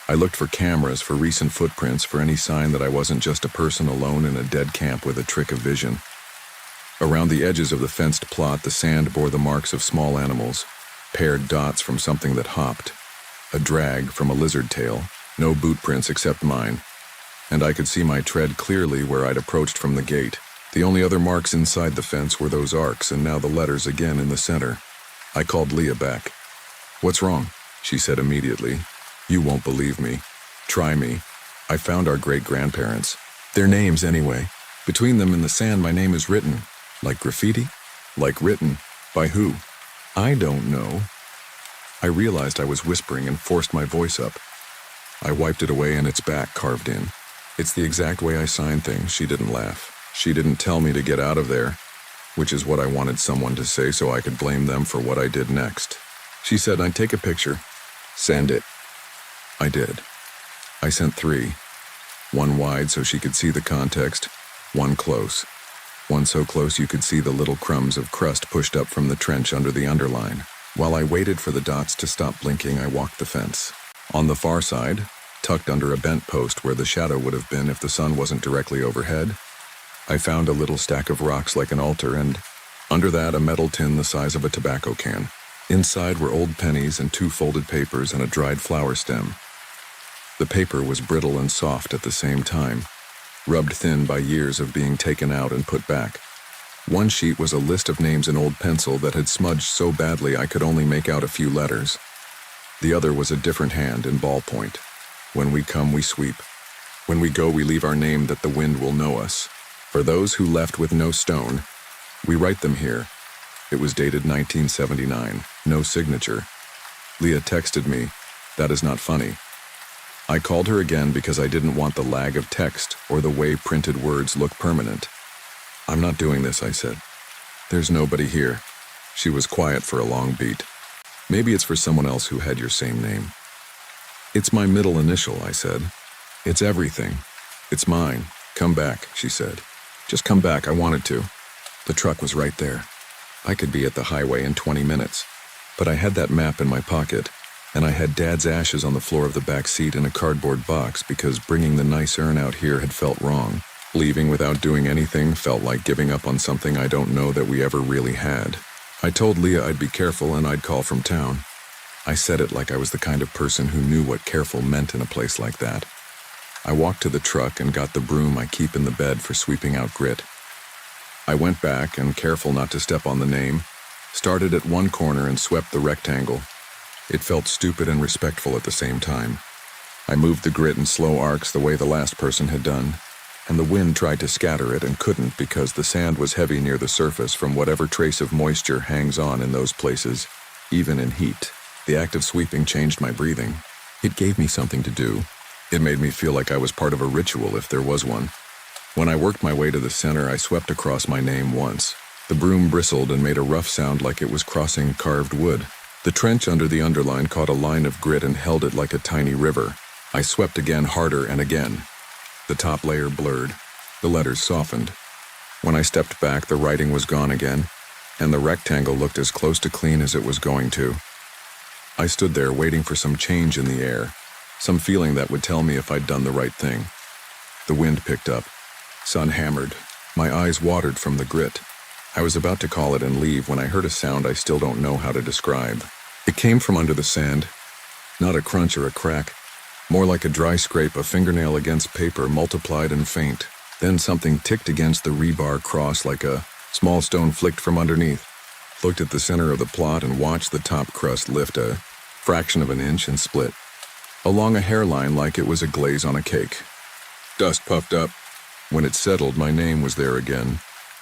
I looked for cameras, for recent footprints, for any sign that I wasn't just a person alone in a dead camp with a trick of vision. Around the edges of the fenced plot, the sand bore the marks of small animals, paired dots from something that hopped, a drag from a lizard tail, no boot prints except mine, and I could see my tread clearly where I'd approached from the gate. The only other marks inside the fence were those arcs, and now the letters again in the center. I called Leah back. "What's wrong?" she said immediately. "You won't believe me. Try me. I found our great-grandparents. Their names, anyway. Between them in the sand, my name is written. Like graffiti? Like written. By who? I don't know." I realized I was whispering and forced my voice up. I wiped it away and it's back carved in. "It's the exact way I sign things." She didn't laugh. She didn't tell me to get out of there, which is what I wanted someone to say so I could blame them for what I did next. She said I'd take a picture. Send it. I did. I sent 3. One wide so she could see the context, one close. One so close you could see the little crumbs of crust pushed up from the trench under the underline. While I waited for the dots to stop blinking, I walked the fence. On the far side, tucked under a bent post where the shadow would have been if the sun wasn't directly overhead, I found a little stack of rocks like an altar, and under that a metal tin the size of a tobacco can. Inside were old pennies and 2 folded papers and a dried flower stem. The paper was brittle and soft at the same time, rubbed thin by years of being taken out and put back. One sheet was a list of names in old pencil that had smudged so badly I could only make out a few letters. The other was a different hand in ballpoint. When we come, we sweep. When we go, we leave our name that the wind will know us. For those who left with no stone, we write them here. It was dated 1979, no signature. Leah texted me, "That is not funny." I called her again because I didn't want the lag of text or the way printed words look permanent. "I'm not doing this," I said. "There's nobody here." She was quiet for a long beat. "Maybe it's for someone else who had your same name." "It's my middle initial," I said. "It's everything. It's mine. Come back," she said. "Just come back, I wanted to." The truck was right there. I could be at the highway in 20 minutes, but I had that map in my pocket, and I had Dad's ashes on the floor of the back seat in a cardboard box because bringing the nice urn out here had felt wrong. Leaving without doing anything felt like giving up on something I don't know that we ever really had. I told Leah I'd be careful and I'd call from town. I said it like I was the kind of person who knew what careful meant in a place like that. I walked to the truck and got the broom I keep in the bed for sweeping out grit. I went back and, careful not to step on the name, started at one corner and swept the rectangle. It felt stupid and respectful at the same time. I moved the grit in slow arcs the way the last person had done, and the wind tried to scatter it and couldn't because the sand was heavy near the surface from whatever trace of moisture hangs on in those places, even in heat. The act of sweeping changed my breathing. It gave me something to do. It made me feel like I was part of a ritual if there was one. When I worked my way to the center, I swept across my name once. The broom bristled and made a rough sound like it was crossing carved wood. The trench under the underline caught a line of grit and held it like a tiny river. I swept again, harder and again. The top layer blurred. The letters softened. When I stepped back, the writing was gone again, and the rectangle looked as close to clean as it was going to. I stood there waiting for some change in the air, some feeling that would tell me if I'd done the right thing. The wind picked up. Sun hammered. My eyes watered from the grit. I was about to call it and leave when I heard a sound I still don't know how to describe. It came from under the sand. Not a crunch or a crack. More like a dry scrape of fingernail against paper multiplied and faint. Then something ticked against the rebar cross like a small stone flicked from underneath. Looked at the center of the plot and watched the top crust lift a fraction of an inch and split. Along a hairline like it was a glaze on a cake. Dust puffed up. When it settled, my name was there again.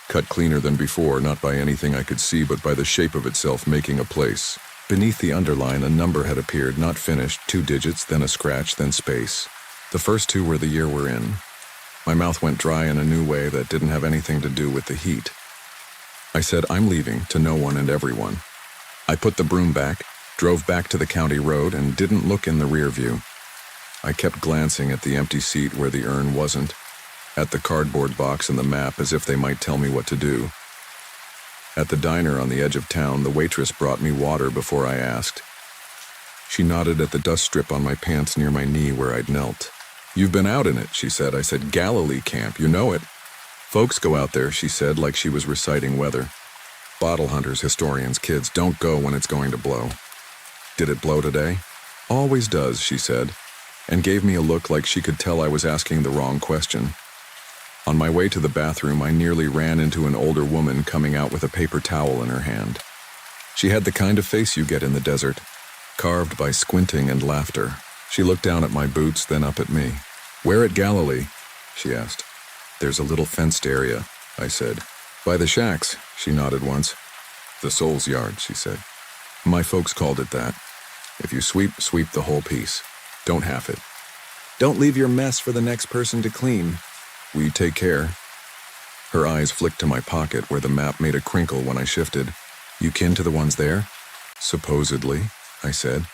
Cut cleaner than before, not by anything I could see, but by the shape of itself making a place. Beneath the underline, a number had appeared, not finished, 2 digits, then a scratch, then space. The first 2 were the year we're in. My mouth went dry in a new way that didn't have anything to do with the heat. I said, "I'm leaving," to no one and everyone. I put the broom back, drove back to the county road, and didn't look in the rear view. I kept glancing at the empty seat where the urn wasn't, at the cardboard box and the map as if they might tell me what to do. At the diner on the edge of town, the waitress brought me water before I asked. She nodded at the dust strip on my pants near my knee where I'd knelt. "You've been out in it," she said. I said, "Galilee camp, you know it." "Folks go out there," she said, like she was reciting weather. "Bottle hunters, historians, kids, don't go when it's going to blow." "Did it blow today?" "Always does," she said, and gave me a look like she could tell I was asking the wrong question. On my way to the bathroom, I nearly ran into an older woman coming out with a paper towel in her hand. She had the kind of face you get in the desert, carved by squinting and laughter. She looked down at my boots, then up at me. "Where at Galilee?" she asked. "There's a little fenced area," I said. "By the shacks," she nodded once. "The soul's yard," she said. "My folks called it that. If you sweep, sweep the whole piece. Don't half it. Don't leave your mess for the next person to clean. We take care." Her eyes flicked to my pocket where the map made a crinkle when I shifted. "You kin to the ones there?" "Supposedly," I said.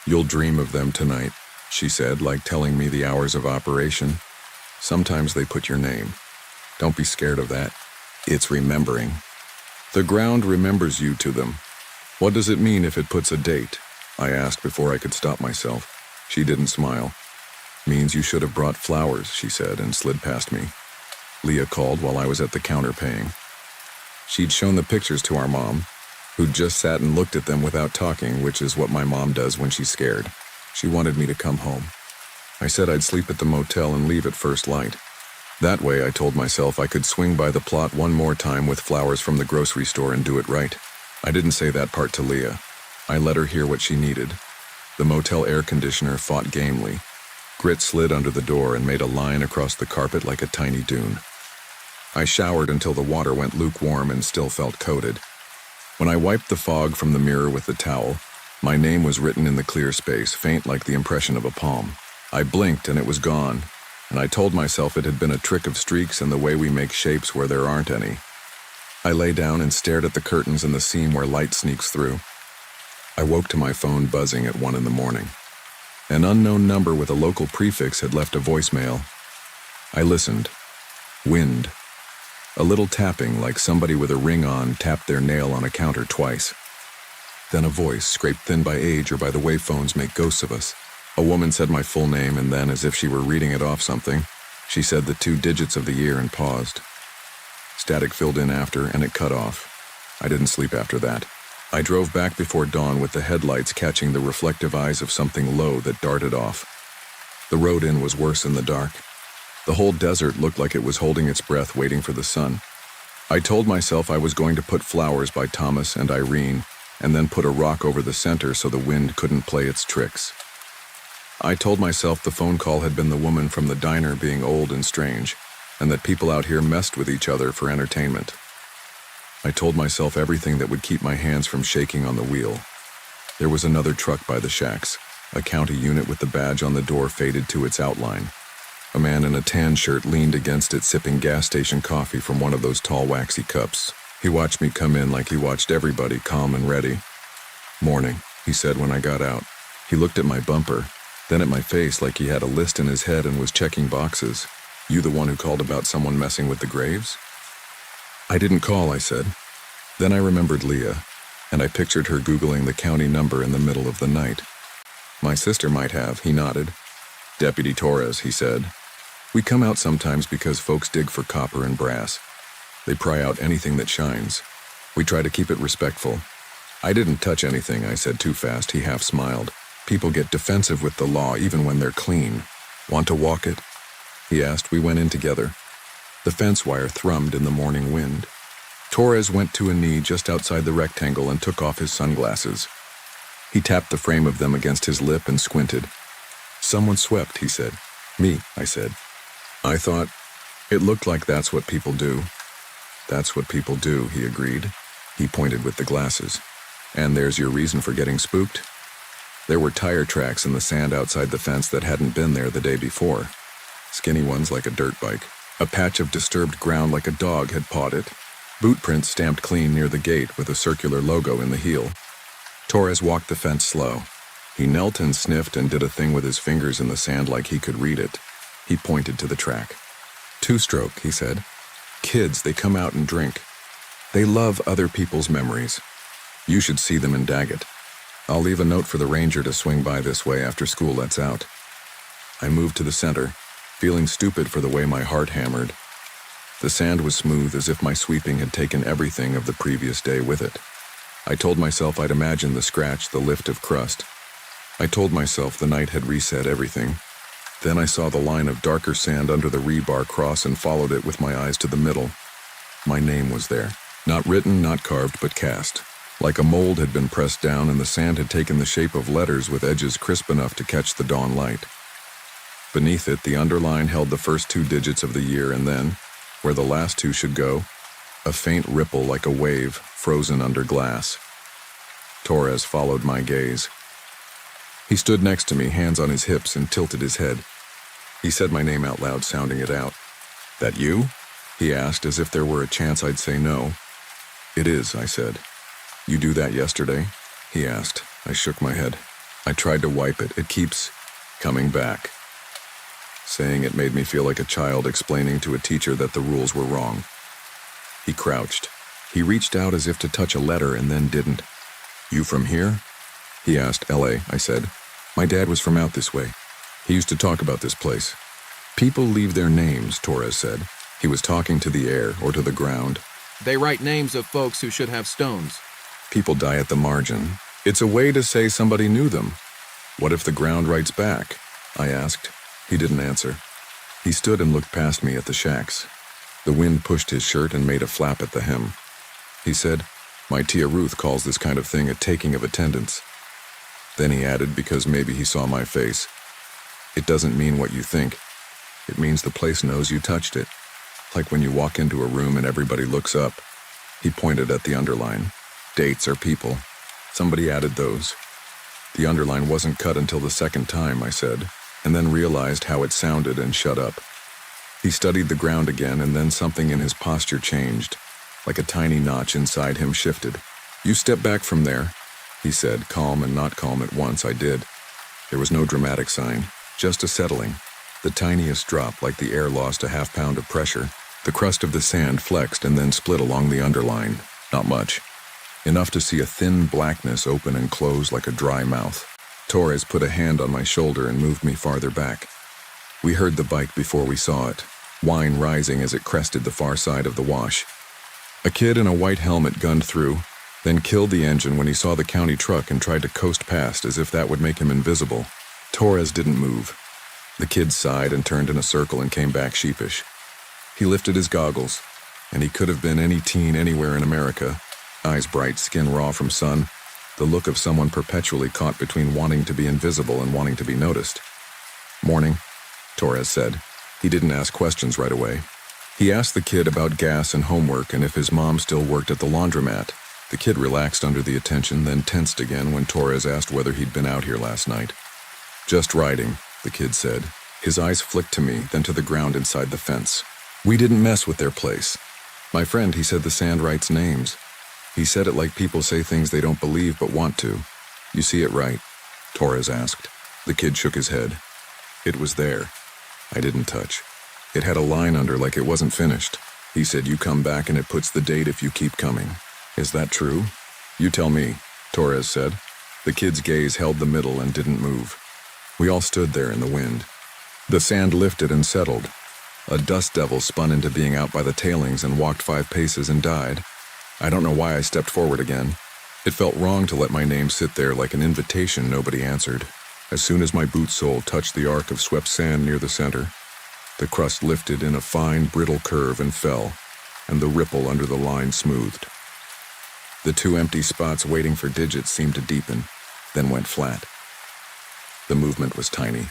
"You'll dream of them tonight," she said, like telling me the hours of operation. "Sometimes they put your name. Don't be scared of that. It's remembering. The ground remembers you to them. What does it mean if it puts a date? I asked before I could stop myself. She didn't smile. Means you should have brought flowers, she said, and slid past me. Leah called while I was at the counter paying. She'd shown the pictures to our mom, who'd just sat and looked at them without talking, which is what my mom does when she's scared. She wanted me to come home. I said I'd sleep at the motel and leave at first light. That way, I told myself, I could swing by the plot one more time with flowers from the grocery store and do it right. I didn't say that part to Leah. I let her hear what she needed. The motel air conditioner fought gamely. Grit slid under the door and made a line across the carpet like a tiny dune. I showered until the water went lukewarm and still felt coated. When I wiped the fog from the mirror with the towel, my name was written in the clear space, faint like the impression of a palm. I blinked and it was gone, and I told myself it had been a trick of streaks and the way we make shapes where there aren't any. I lay down and stared at the curtains and the seam where light sneaks through. I woke to my phone buzzing at 1 a.m. An unknown number with a local prefix had left a voicemail. I listened. Wind. A little tapping, like somebody with a ring on tapped their nail on a counter twice. Then a voice, scraped thin by age or by the way phones make ghosts of us. A woman said my full name, and then, as if she were reading it off something, she said the 2 digits of the year and paused. Static filled in after, and it cut off. I didn't sleep after that. I drove back before dawn with the headlights catching the reflective eyes of something low that darted off. The road in was worse in the dark. The whole desert looked like it was holding its breath waiting for the sun. I told myself I was going to put flowers by Thomas and Irene, and then put a rock over the center so the wind couldn't play its tricks. I told myself the phone call had been the woman from the diner being old and strange, and that people out here messed with each other for entertainment. I told myself everything that would keep my hands from shaking on the wheel. There was another truck by the shacks. A county unit with the badge on the door faded to its outline. A man in a tan shirt leaned against it sipping gas station coffee from one of those tall waxy cups. He watched me come in like he watched everybody, calm and ready. "Morning," he said when I got out. He looked at my bumper, then at my face like he had a list in his head and was checking boxes. "You the one who called about someone messing with the graves?" "I didn't call," I said. Then I remembered Leah, and I pictured her Googling the county number in the middle of the night. "My sister might have," he nodded. "Deputy Torres," he said. "We come out sometimes because folks dig for copper and brass. They pry out anything that shines. We try to keep it respectful." "I didn't touch anything," I said too fast. He half smiled. "People get defensive with the law even when they're clean. Want to walk it?" he asked. We went in together. The fence wire thrummed in the morning wind. Torres went to a knee just outside the rectangle and took off his sunglasses. He tapped the frame of them against his lip and squinted. "Someone swept," he said. "Me," I said. I thought, it looked like that's what people do. "That's what people do," he agreed. He pointed with the glasses. "And there's your reason for getting spooked?" There were tire tracks in the sand outside the fence that hadn't been there the day before. Skinny ones like a dirt bike. A patch of disturbed ground like a dog had pawed it. Boot prints stamped clean near the gate with a circular logo in the heel. Torres walked the fence slow. He knelt and sniffed and did a thing with his fingers in the sand like he could read it. He pointed to the track. "Two-stroke," he said. "Kids, they come out and drink. They love other people's memories. You should see them in Daggett. I'll leave a note for the ranger to swing by this way after school lets out." I moved to the center, feeling stupid for the way my heart hammered. The sand was smooth, as if my sweeping had taken everything of the previous day with it. I told myself I'd imagine the scratch, the lift of crust. I told myself the night had reset everything. Then I saw the line of darker sand under the rebar cross and followed it with my eyes to the middle. My name was there. Not written, not carved, but cast. Like a mold had been pressed down and the sand had taken the shape of letters with edges crisp enough to catch the dawn light. Beneath it, the underline held the first 2 digits of the year, and then, where the last 2 should go, a faint ripple like a wave, frozen under glass. Torres followed my gaze. He stood next to me, hands on his hips, and tilted his head. He said my name out loud, sounding it out. "That you?" he asked, as if there were a chance I'd say no. "It is," I said. "You do that yesterday?" he asked. I shook my head. I tried to wipe it. "It keeps coming back." Saying it made me feel like a child explaining to a teacher that the rules were wrong. He crouched. He reached out as if to touch a letter and then didn't. "You from here?" he asked. "LA," I said. "My dad was from out this way. He used to talk about this place." "People leave their names," Torres said. He was talking to the air or to the ground. They write names of folks who should have stones. "People die at the margin. It's a way to say somebody knew them." "What if the ground writes back?" I asked. He didn't answer. He stood and looked past me at the shacks. The wind pushed his shirt and made a flap at the hem. He said, "My Tia Ruth calls this kind of thing a taking of attendance." Then he added, because maybe he saw my face, "It doesn't mean what you think. It means the place knows you touched it. Like when you walk into a room and everybody looks up." He pointed at the underline. "Dates or people." Somebody added those. The underline wasn't cut until the second time, I said, and then realized how it sounded and shut up. He studied the ground again, and then something in his posture changed. Like a tiny notch inside him shifted. "You step back from there," he said, calm and not calm at once. I did. There was no dramatic sign, just a settling. The tiniest drop, like the air lost a half-pound of pressure. The crust of the sand flexed and then split along the underline. Not much. Enough to see a thin blackness open and close like a dry mouth. Torres put a hand on my shoulder and moved me farther back. We heard the bike before we saw it, whine rising as it crested the far side of the wash. A kid in a white helmet gunned through, then killed the engine when he saw the county truck and tried to coast past as if that would make him invisible. Torres didn't move. The kid sighed and turned in a circle and came back sheepish. He lifted his goggles, and he could have been any teen anywhere in America. Eyes bright, skin raw from sun, the look of someone perpetually caught between wanting to be invisible and wanting to be noticed. "Morning," Torres said. He didn't ask questions right away. He asked the kid about gas and homework and if his mom still worked at the laundromat. The kid relaxed under the attention, then tensed again when Torres asked whether he'd been out here last night. "Just riding," the kid said. His eyes flicked to me, then to the ground inside the fence. "We didn't mess with their place. My friend, he said the sand writes names. He said it like people say things they don't believe but want to." "You see it right?" Torres asked. The kid shook his head. "It was there. I didn't touch. It had a line under like it wasn't finished. He said you come back and it puts the date if you keep coming. Is that true?" "You tell me," Torres said. The kid's gaze held the middle and didn't move. We all stood there in the wind. The sand lifted and settled. A dust devil spun into being out by the tailings and walked 5 paces and died. I don't know why I stepped forward again. It felt wrong to let my name sit there like an invitation nobody answered. As soon as my boot sole touched the arc of swept sand near the center, the crust lifted in a fine, brittle curve and fell, and the ripple under the line smoothed. The 2 empty spots waiting for digits seemed to deepen, then went flat. The movement was tiny.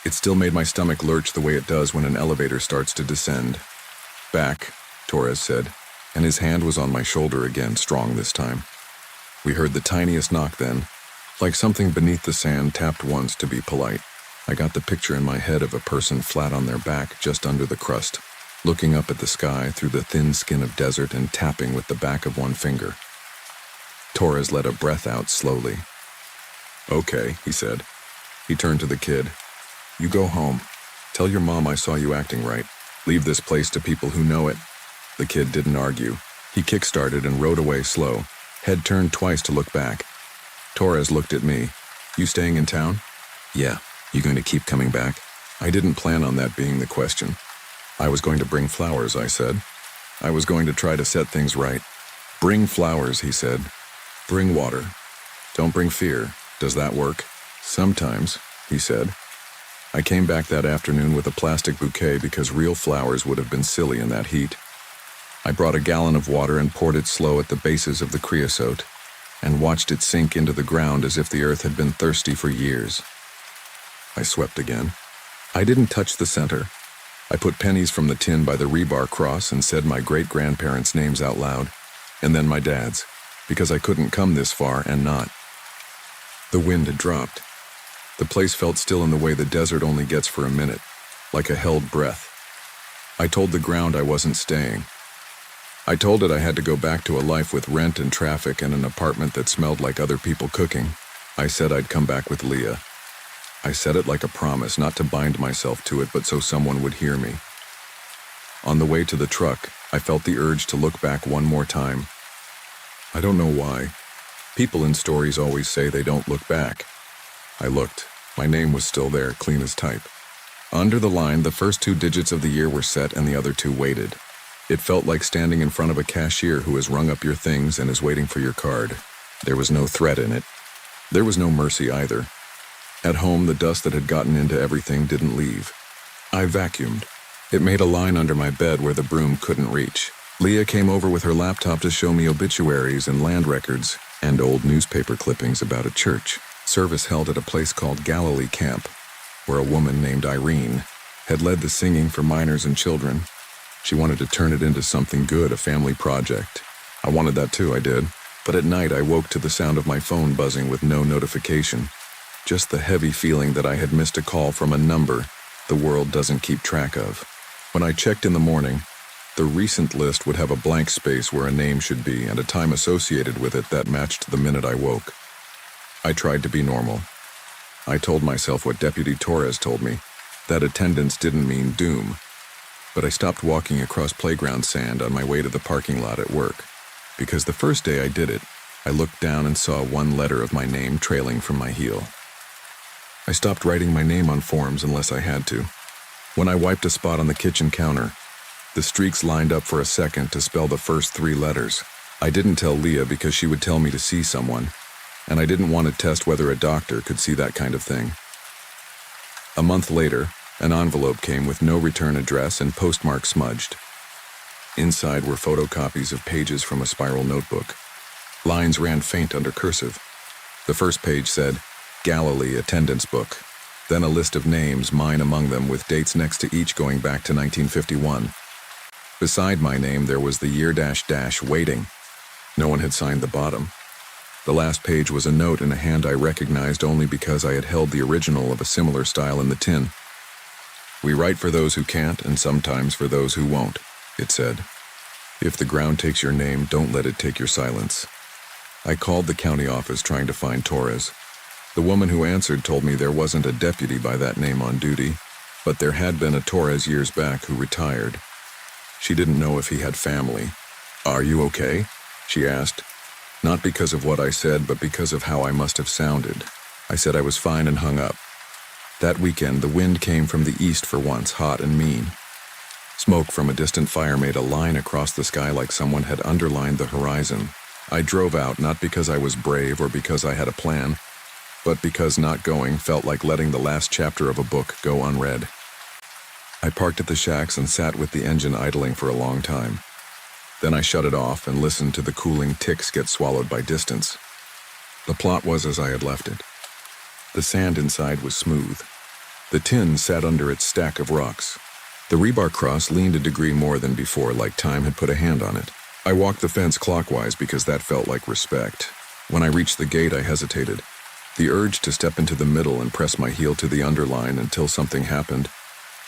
It still made my stomach lurch the way it does when an elevator starts to descend. "Back," Torres said, and his hand was on my shoulder again, strong this time. We heard the tiniest knock then, like something beneath the sand tapped once to be polite. I got the picture in my head of a person flat on their back just under the crust, looking up at the sky through the thin skin of desert and tapping with the back of one finger. Torres let a breath out slowly. "Okay," he said. He turned to the kid. "You go home. Tell your mom I saw you acting right. Leave this place to people who know it." The kid didn't argue. He kick-started and rode away slow, head turned twice to look back. Torres looked at me. "You staying in town?" "Yeah. You going to keep coming back?" I didn't plan on that being the question. "I was going to bring flowers," I said. "I was going to try to set things right." "Bring flowers," he said. "Bring water. Don't bring fear. Does that work?" "Sometimes," he said. I came back that afternoon with a plastic bouquet because real flowers would have been silly in that heat. I brought a gallon of water and poured it slow at the bases of the creosote, and watched it sink into the ground as if the earth had been thirsty for years. I swept again. I didn't touch the center. I put pennies from the tin by the rebar cross and said my great-grandparents' names out loud, and then my dad's, because I couldn't come this far and not. The wind had dropped. The place felt still in the way the desert only gets for a minute, like a held breath. I told the ground I wasn't staying. I told it I had to go back to a life with rent and traffic and an apartment that smelled like other people cooking. I said I'd come back with Leah. I said it like a promise, not to bind myself to it, but so someone would hear me. On the way to the truck, I felt the urge to look back one more time. I don't know why. People in stories always say they don't look back. I looked. My name was still there, clean as type. Under the line, the first 2 digits of the year were set and the other 2 waited. It felt like standing in front of a cashier who has rung up your things and is waiting for your card. There was no threat in it. There was no mercy either. At home, the dust that had gotten into everything didn't leave. I vacuumed. It made a line under my bed where the broom couldn't reach. Leah came over with her laptop to show me obituaries and land records and old newspaper clippings about a church service held at a place called Galilee Camp, where a woman named Irene had led the singing for minors and children. She wanted to turn it into something good, a family project. I wanted that too, I did. But at night, I woke to the sound of my phone buzzing with no notification. Just the heavy feeling that I had missed a call from a number the world doesn't keep track of. When I checked in the morning, the recent list would have a blank space where a name should be and a time associated with it that matched the minute I woke. I tried to be normal. I told myself what Deputy Torres told me, that attendance didn't mean doom. But I stopped walking across playground sand on my way to the parking lot at work, because the first day I did it, I looked down and saw 1 letter of my name trailing from my heel. I stopped writing my name on forms unless I had to. When I wiped a spot on the kitchen counter, the streaks lined up for a second to spell the first 3 letters. I didn't tell Leah because she would tell me to see someone, and I didn't want to test whether a doctor could see that kind of thing. A month later, an envelope came with no return address and postmark smudged. Inside were photocopies of pages from a spiral notebook. Lines ran faint under cursive. The first page said, Galilee Attendance Book. Then a list of names, mine among them, with dates next to each going back to 1951. Beside my name, there was the year -- waiting. No one had signed the bottom. The last page was a note in a hand I recognized only because I had held the original of a similar style in the tin. We write for those who can't and sometimes for those who won't, it said. If the ground takes your name, don't let it take your silence. I called the county office trying to find Torres. The woman who answered told me there wasn't a deputy by that name on duty, but there had been a Torres years back who retired. She didn't know if he had family. Are you okay? She asked. Not because of what I said, but because of how I must have sounded. I said I was fine and hung up. That weekend, the wind came from the east for once, hot and mean. Smoke from a distant fire made a line across the sky like someone had underlined the horizon. I drove out, not because I was brave or because I had a plan, but because not going felt like letting the last chapter of a book go unread. I parked at the shacks and sat with the engine idling for a long time. Then I shut it off and listened to the cooling ticks get swallowed by distance. The plot was as I had left it. The sand inside was smooth. The tin sat under its stack of rocks. The rebar cross leaned a degree more than before, like time had put a hand on it. I walked the fence clockwise because that felt like respect. When I reached the gate, I hesitated. The urge to step into the middle and press my heel to the underline until something happened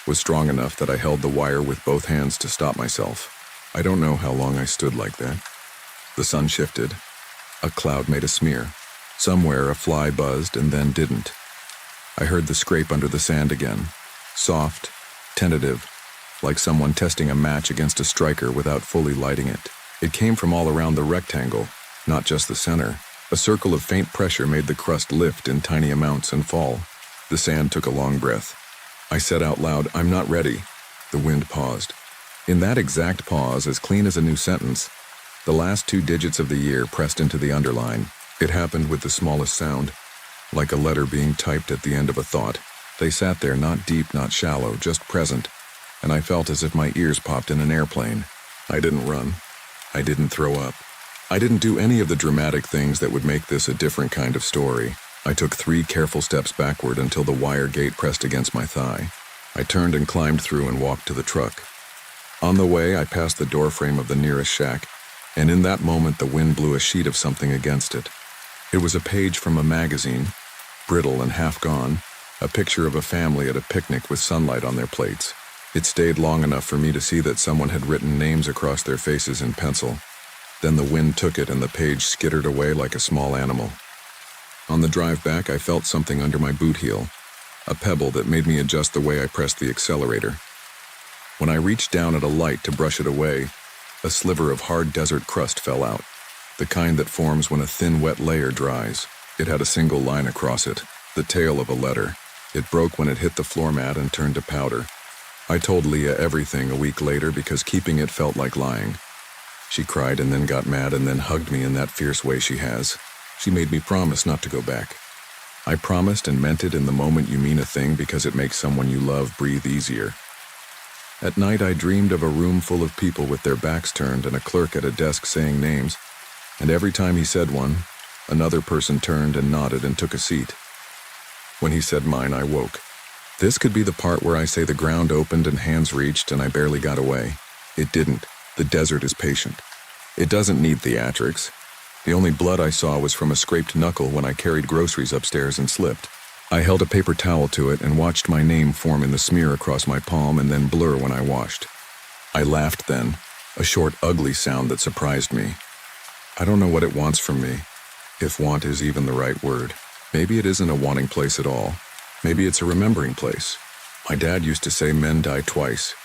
was strong enough that I held the wire with both hands to stop myself. I don't know how long I stood like that. The sun shifted. A cloud made a smear. Somewhere a fly buzzed and then didn't. I heard the scrape under the sand again. Soft, tentative, like someone testing a match against a striker without fully lighting it. It came from all around the rectangle, not just the center. A circle of faint pressure made the crust lift in tiny amounts and fall. The sand took a long breath. I said out loud, "I'm not ready." The wind paused. In that exact pause, as clean as a new sentence, the last 2 digits of the year pressed into the underline. It happened with the smallest sound, like a letter being typed at the end of a thought. They sat there, not deep, not shallow, just present, and I felt as if my ears popped in an airplane. I didn't run. I didn't throw up. I didn't do any of the dramatic things that would make this a different kind of story. I took 3 careful steps backward until the wire gate pressed against my thigh. I turned and climbed through and walked to the truck. On the way, I passed the doorframe of the nearest shack, and in that moment the wind blew a sheet of something against it. It was a page from a magazine, brittle and half gone, a picture of a family at a picnic with sunlight on their plates. It stayed long enough for me to see that someone had written names across their faces in pencil. Then the wind took it and the page skittered away like a small animal. On the drive back, I felt something under my boot heel, a pebble that made me adjust the way I pressed the accelerator. When I reached down at a light to brush it away, a sliver of hard desert crust fell out. the kind that forms when a thin, wet layer dries. It had a single line across it, the tail of a letter. It broke when it hit the floor mat and turned to powder. I told Leah everything a week later because keeping it felt like lying. She cried and then got mad and then hugged me in that fierce way she has. She made me promise not to go back. I promised and meant it in the moment you mean a thing because it makes someone you love breathe easier. At night I dreamed of a room full of people with their backs turned and a clerk at a desk saying names, and every time he said one, another person turned and nodded and took a seat. When he said mine, I woke. This could be the part where I say the ground opened and hands reached and I barely got away. It didn't. The desert is patient. It doesn't need theatrics. The only blood I saw was from a scraped knuckle when I carried groceries upstairs and slipped. I held a paper towel to it and watched my name form in the smear across my palm and then blur when I washed. I laughed then, a short, ugly sound that surprised me. I don't know what it wants from me, if want is even the right word. Maybe it isn't a wanting place at all. Maybe it's a remembering place. My dad used to say men die twice.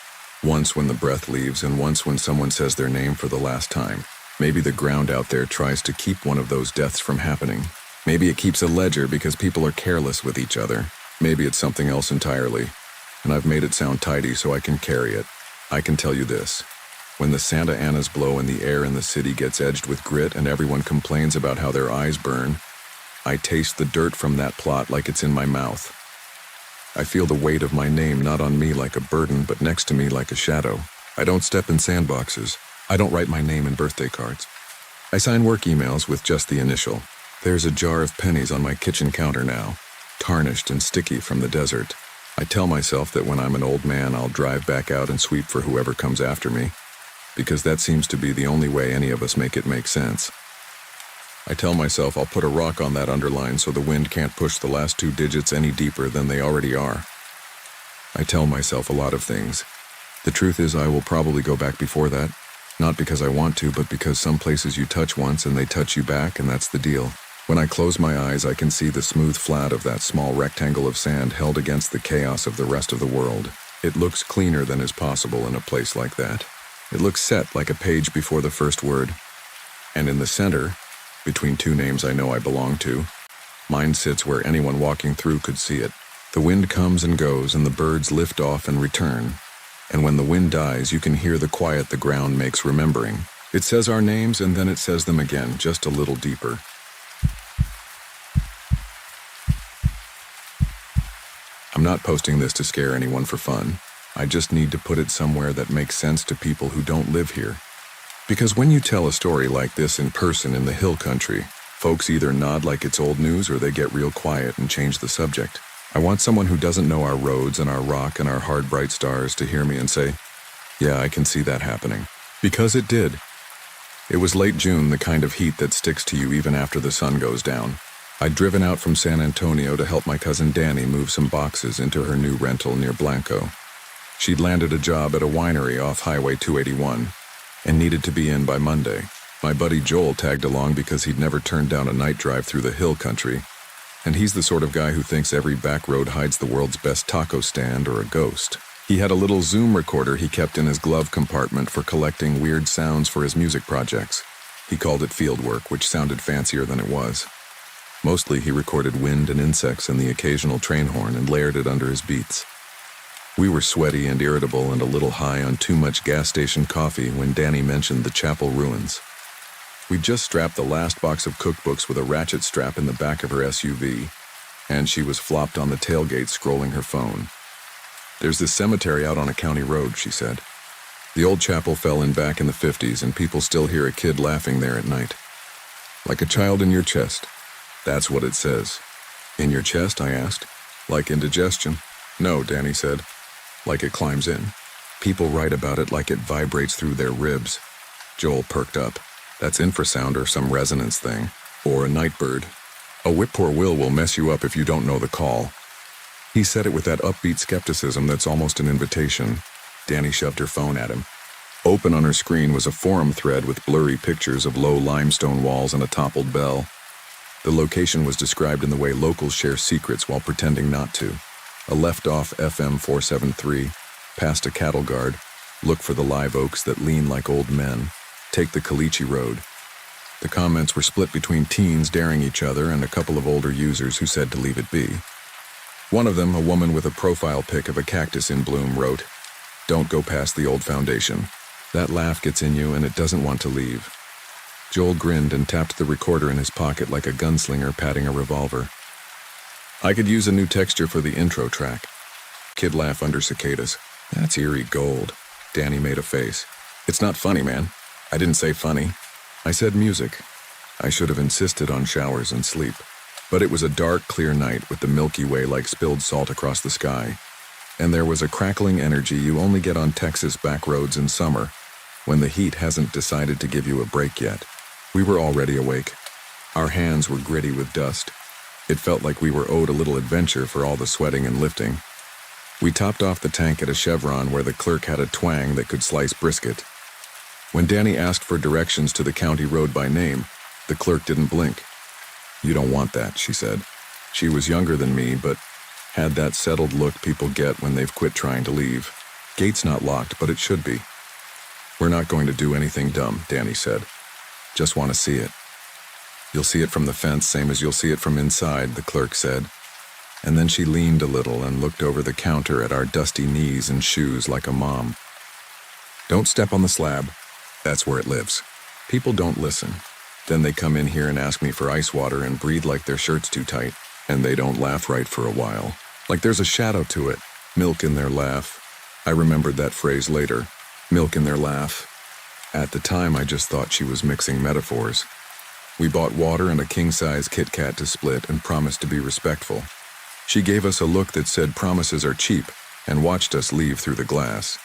Once when the breath leaves and once when someone says their name for the last time. Maybe the ground out there tries to keep one of those deaths from happening. Maybe it keeps a ledger because people are careless with each other. Maybe it's something else entirely. And I've made it sound tidy so I can carry it. I can tell you this. When the Santa Anas blow and the air in the city gets edged with grit and everyone complains about how their eyes burn, I taste the dirt from that plot like it's in my mouth. I feel the weight of my name not on me like a burden but next to me like a shadow. I don't step in sandboxes. I don't write my name in birthday cards. I sign work emails with just the initial. There's a jar of pennies on my kitchen counter now, tarnished and sticky from the desert. I tell myself that when I'm an old man, I'll drive back out and sweep for whoever comes after me, because that seems to be the only way any of us make it make sense. I tell myself I'll put a rock on that underline so the wind can't push the last two digits any deeper than they already are. I tell myself a lot of things. The truth is I will probably go back before that, not because I want to, but because some places you touch once and they touch you back, and that's the deal. When I close my eyes, I can see the smooth flat of that small rectangle of sand held against the chaos of the rest of the world. It looks cleaner than is possible in a place like that. It looks set like a page before the first word. And in the center, between two names I know I belong to, mine sits where anyone walking through could see it. The wind comes and goes and the birds lift off and return. And when the wind dies, you can hear the quiet the ground makes remembering. It says our names and then it says them again, just a little deeper. I'm not posting this to scare anyone for fun. I just need to put it somewhere that makes sense to people who don't live here. Because when you tell a story like this in person in the hill country, folks either nod like it's old news or they get real quiet and change the subject. I want someone who doesn't know our roads and our rock and our hard bright stars to hear me and say, yeah, I can see that happening. Because it did. It was late June, the kind of heat that sticks to you even after the sun goes down. I'd driven out from San Antonio to help my cousin Danny move some boxes into her new rental near Blanco. She'd landed a job at a winery off Highway 281 and needed to be in by Monday. My buddy Joel tagged along because he'd never turned down a night drive through the hill country, and he's the sort of guy who thinks every back road hides the world's best taco stand or a ghost. He had a little Zoom recorder he kept in his glove compartment for collecting weird sounds for his music projects. He called it fieldwork, which sounded fancier than it was. Mostly he recorded wind and insects and the occasional train horn and layered it under his beats. We were sweaty and irritable and a little high on too much gas station coffee when Danny mentioned the chapel ruins. We'd just strapped the last box of cookbooks with a ratchet strap in the back of her SUV, and she was flopped on the tailgate scrolling her phone. There's this cemetery out on a county road, she said. The old chapel fell in back in the 50s and people still hear a kid laughing there at night. Like a child in your chest. That's what it says. In your chest, I asked. Like indigestion? No, Danny said. Like it climbs in. People write about it like it vibrates through their ribs. Joel perked up. That's infrasound or some resonance thing. Or a nightbird. A whippoorwill will mess you up if you don't know the call. He said it with that upbeat skepticism that's almost an invitation. Danny shoved her phone at him. Open on her screen was a forum thread with blurry pictures of low limestone walls and a toppled bell. The location was described in the way locals share secrets while pretending not to. A left-off FM 473, past a cattle guard, look for the live oaks that lean like old men, take the Caliche Road. The comments were split between teens daring each other and a couple of older users who said to leave it be. One of them, a woman with a profile pic of a cactus in bloom, wrote, "Don't go past the old foundation. That laugh gets in you and it doesn't want to leave." Joel grinned and tapped the recorder in his pocket like a gunslinger patting a revolver. "I could use a new texture for the intro track." Kid laugh under cicadas. "That's eerie gold." Danny made a face. "It's not funny, man. I didn't say funny. I said music. I should have insisted on showers and sleep." But it was a dark, clear night with the Milky Way like spilled salt across the sky. And there was a crackling energy you only get on Texas back roads in summer, when the heat hasn't decided to give you a break yet. We were already awake. Our hands were gritty with dust. It felt like we were owed a little adventure for all the sweating and lifting. We topped off the tank at a chevron where the clerk had a twang that could slice brisket. When Danny asked for directions to the county road by name, the clerk didn't blink. "You don't want that," she said. She was younger than me, but had that settled look people get when they've quit trying to leave. "Gate's not locked, but it should be." "We're not going to do anything dumb," Danny said. "Just want to see it." "You'll see it from the fence, same as you'll see it from inside," the clerk said. And then she leaned a little and looked over the counter at our dusty knees and shoes like a mom. "Don't step on the slab. That's where it lives. People don't listen. Then they come in here and ask me for ice water and breathe like their shirt's too tight. And they don't laugh right for a while. Like there's a shadow to it. Milk in their laugh." I remembered that phrase later. Milk in their laugh. At the time, I just thought she was mixing metaphors. We bought water and a king-size Kit Kat to split and promised to be respectful. She gave us a look that said promises are cheap and watched us leave through the glass.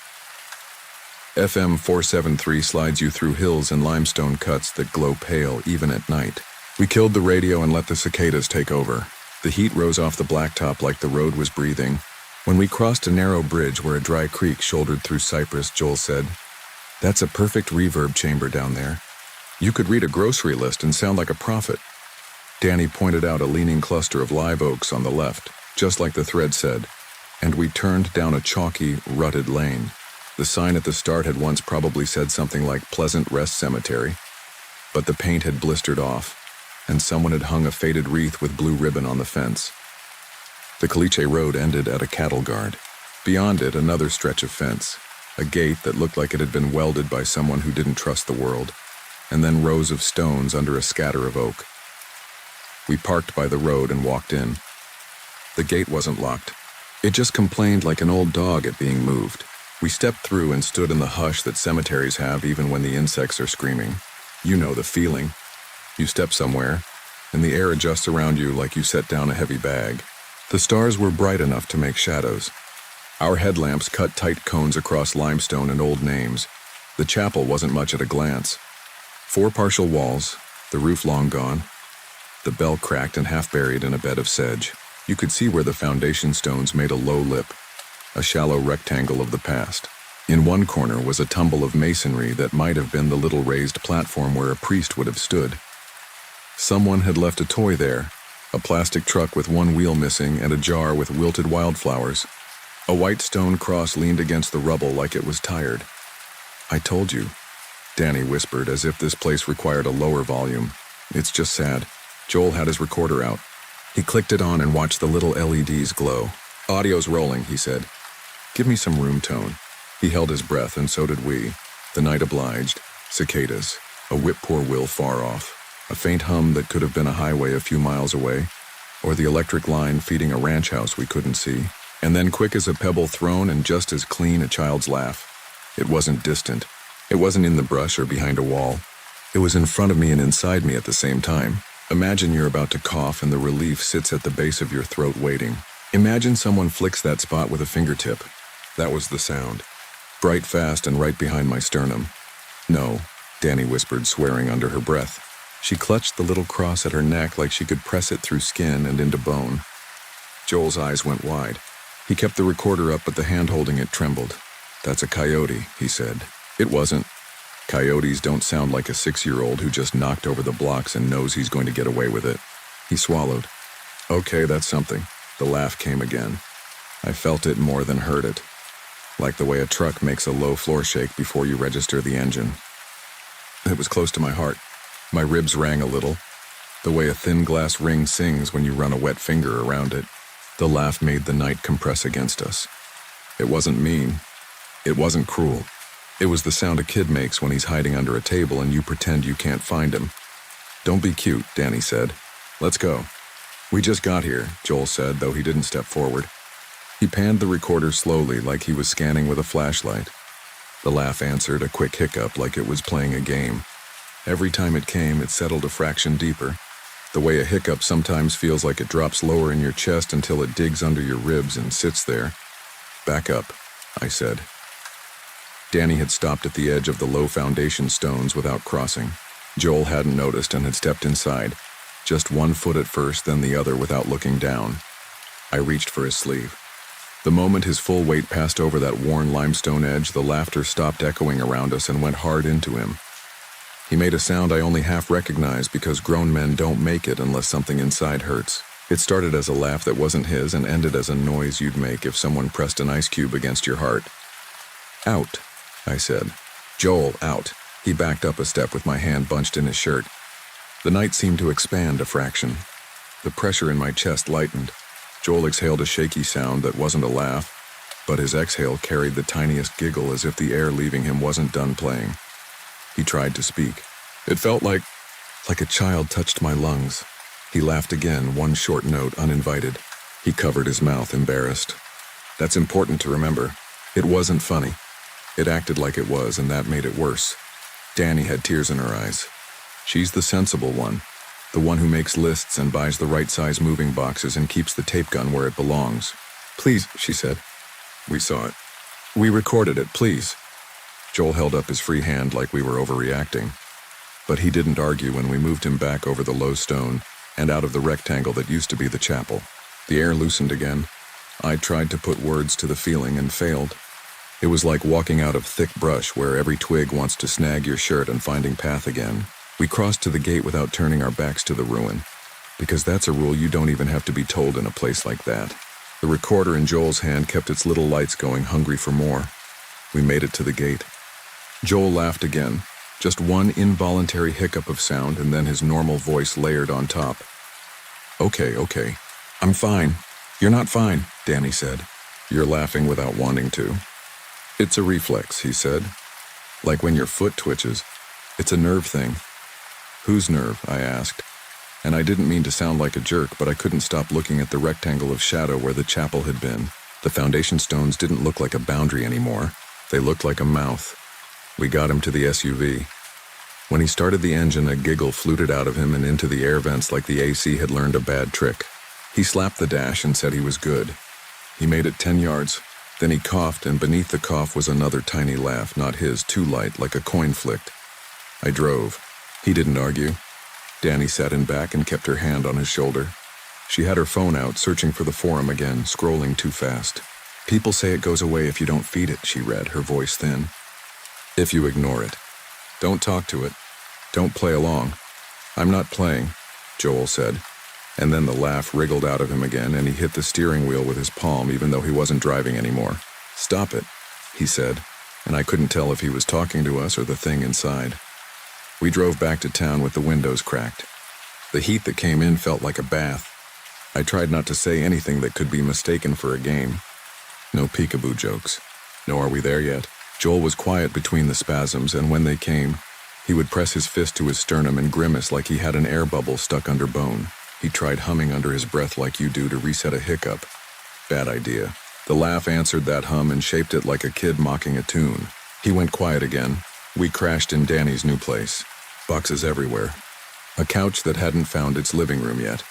FM 473 slides you through hills and limestone cuts that glow pale even at night. We killed the radio and let the cicadas take over. The heat rose off the blacktop like the road was breathing. When we crossed a narrow bridge where a dry creek shouldered through cypress, Joel said, "That's a perfect reverb chamber down there. You could read a grocery list and sound like a prophet." Danny pointed out a leaning cluster of live oaks on the left, just like the thread said, and we turned down a chalky, rutted lane. The sign at the start had once probably said something like Pleasant Rest Cemetery, but the paint had blistered off, and someone had hung a faded wreath with blue ribbon on the fence. The Caliche Road ended at a cattle guard. Beyond it, another stretch of fence, a gate that looked like it had been welded by someone who didn't trust the world, and then rows of stones under a scatter of oak. We parked by the road and walked in. The gate wasn't locked. It just complained like an old dog at being moved. We stepped through and stood in the hush that cemeteries have even when the insects are screaming. You know the feeling. You step somewhere, and the air adjusts around you like you set down a heavy bag. The stars were bright enough to make shadows. Our headlamps cut tight cones across limestone and old names. The chapel wasn't much at a glance. 4 partial walls, the roof long gone, the bell cracked and half buried in a bed of sedge. You could see where the foundation stones made a low lip, a shallow rectangle of the past. In one corner was a tumble of masonry that might have been the little raised platform where a priest would have stood. Someone had left a toy there, a plastic truck with one wheel missing and a jar with wilted wildflowers. A white stone cross leaned against the rubble like it was tired. "I told you," Danny whispered as if this place required a lower volume. "It's just sad." Joel had his recorder out. He clicked it on and watched the little LEDs glow. "Audio's rolling," he said. "Give me some room tone." He held his breath, and so did we. The night obliged. Cicadas. A whip-poor-will far off. A faint hum that could have been a highway a few miles away, or the electric line feeding a ranch house we couldn't see. And then quick as a pebble thrown and just as clean a child's laugh. It wasn't distant. It wasn't in the brush or behind a wall. It was in front of me and inside me at the same time. Imagine you're about to cough and the relief sits at the base of your throat waiting. Imagine someone flicks that spot with a fingertip. That was the sound. Bright fast and right behind my sternum. "No," Danny whispered, swearing under her breath. She clutched the little cross at her neck like she could press it through skin and into bone. Joel's eyes went wide. He kept the recorder up, but the hand holding it trembled. "That's a coyote," he said. It wasn't. Coyotes don't sound like a 6-year-old who just knocked over the blocks and knows he's going to get away with it. He swallowed. "Okay, that's something." The laugh came again. I felt it more than heard it. Like the way a truck makes a low floor shake before you register the engine. It was close to my heart. My ribs rang a little, the way a thin glass ring sings when you run a wet finger around it. The laugh made the night compress against us. It wasn't mean. It wasn't cruel. It was the sound a kid makes when he's hiding under a table and you pretend you can't find him. "Don't be cute," Danny said. "Let's go." "We just got here," Joel said, though he didn't step forward. He panned the recorder slowly, like he was scanning with a flashlight. The laugh answered, a quick hiccup like it was playing a game. Every time it came, it settled a fraction deeper, the way a hiccup sometimes feels like it drops lower in your chest until it digs under your ribs and sits there. "Back up," I said. Danny had stopped at the edge of the low foundation stones without crossing. Joel hadn't noticed and had stepped inside, just one foot at first, then the other without looking down. I reached for his sleeve. The moment his full weight passed over that worn limestone edge, the laughter stopped echoing around us and went hard into him. He made a sound I only half recognized because grown men don't make it unless something inside hurts. It started as a laugh that wasn't his and ended as a noise you'd make if someone pressed an ice cube against your heart. "Out," I said. "Joel, out." He backed up a step with my hand bunched in his shirt. The night seemed to expand a fraction. The pressure in my chest lightened. Joel exhaled a shaky sound that wasn't a laugh, but his exhale carried the tiniest giggle as if the air leaving him wasn't done playing. He tried to speak. It felt like a child touched my lungs. He laughed again, one short note, uninvited. He covered his mouth, embarrassed. That's important to remember. It wasn't funny. It acted like it was, and that made it worse. Danny had tears in her eyes. She's the sensible one, the one who makes lists and buys the right size moving boxes and keeps the tape gun where it belongs. "Please," she said. "We saw it. We recorded it, please." Joel held up his free hand like we were overreacting. But he didn't argue when we moved him back over the low stone and out of the rectangle that used to be the chapel. The air loosened again. I tried to put words to the feeling and failed. It was like walking out of thick brush where every twig wants to snag your shirt and finding path again. We crossed to the gate without turning our backs to the ruin, because that's a rule you don't even have to be told in a place like that. The recorder in Joel's hand kept its little lights going, hungry for more. We made it to the gate. Joel laughed again, just one involuntary hiccup of sound, and then his normal voice layered on top. Okay. I'm fine." "You're not fine," Danny said. "You're laughing without wanting to." "It's a reflex," he said. "Like when your foot twitches. It's a nerve thing." "Whose nerve?" I asked. And I didn't mean to sound like a jerk, but I couldn't stop looking at the rectangle of shadow where the chapel had been. The foundation stones didn't look like a boundary anymore. They looked like a mouth. We got him to the SUV. When he started the engine, a giggle fluted out of him and into the air vents like the AC had learned a bad trick. He slapped the dash and said he was good. He made it 10 yards. Then he coughed, and beneath the cough was another tiny laugh, not his, too light, like a coin flicked. I drove. He didn't argue. Danny sat in back and kept her hand on his shoulder. She had her phone out, searching for the forum again, scrolling too fast. "People say it goes away if you don't feed it," she read, her voice thin. "If you ignore it. Don't talk to it. Don't play along." "I'm not playing," Joel said. And then the laugh wriggled out of him again, and he hit the steering wheel with his palm even though he wasn't driving anymore. "Stop it," he said, and I couldn't tell if he was talking to us or the thing inside. We drove back to town with the windows cracked. The heat that came in felt like a bath. I tried not to say anything that could be mistaken for a game. No peekaboo jokes. No "are we there yet?" Joel was quiet between the spasms, and when they came, he would press his fist to his sternum and grimace like he had an air bubble stuck under bone. He tried humming under his breath like you do to reset a hiccup. Bad idea. The laugh answered that hum and shaped it like a kid mocking a tune. He went quiet again. We crashed in Danny's new place. Boxes everywhere. A couch that hadn't found its living room yet.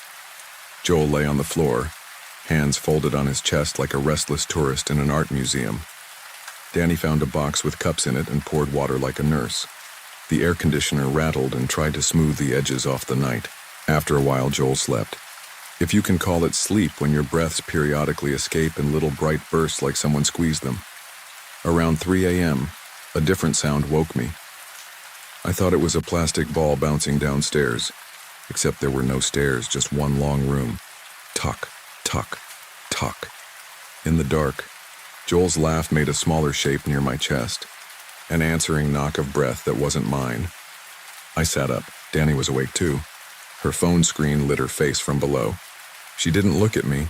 Joel lay on the floor, hands folded on his chest like a restless tourist in an art museum. Danny found a box with cups in it and poured water like a nurse. The air conditioner rattled and tried to smooth the edges off the night. After a while, Joel slept. If you can call it sleep when your breaths periodically escape in little bright bursts like someone squeezed them. Around 3 a.m., a different sound woke me. I thought it was a plastic ball bouncing downstairs, except there were no stairs, just one long room. Tuck, tuck, tuck. In the dark, Joel's laugh made a smaller shape near my chest, an answering knock of breath that wasn't mine. I sat up. Danny was awake too. Her phone screen lit her face from below. She didn't look at me.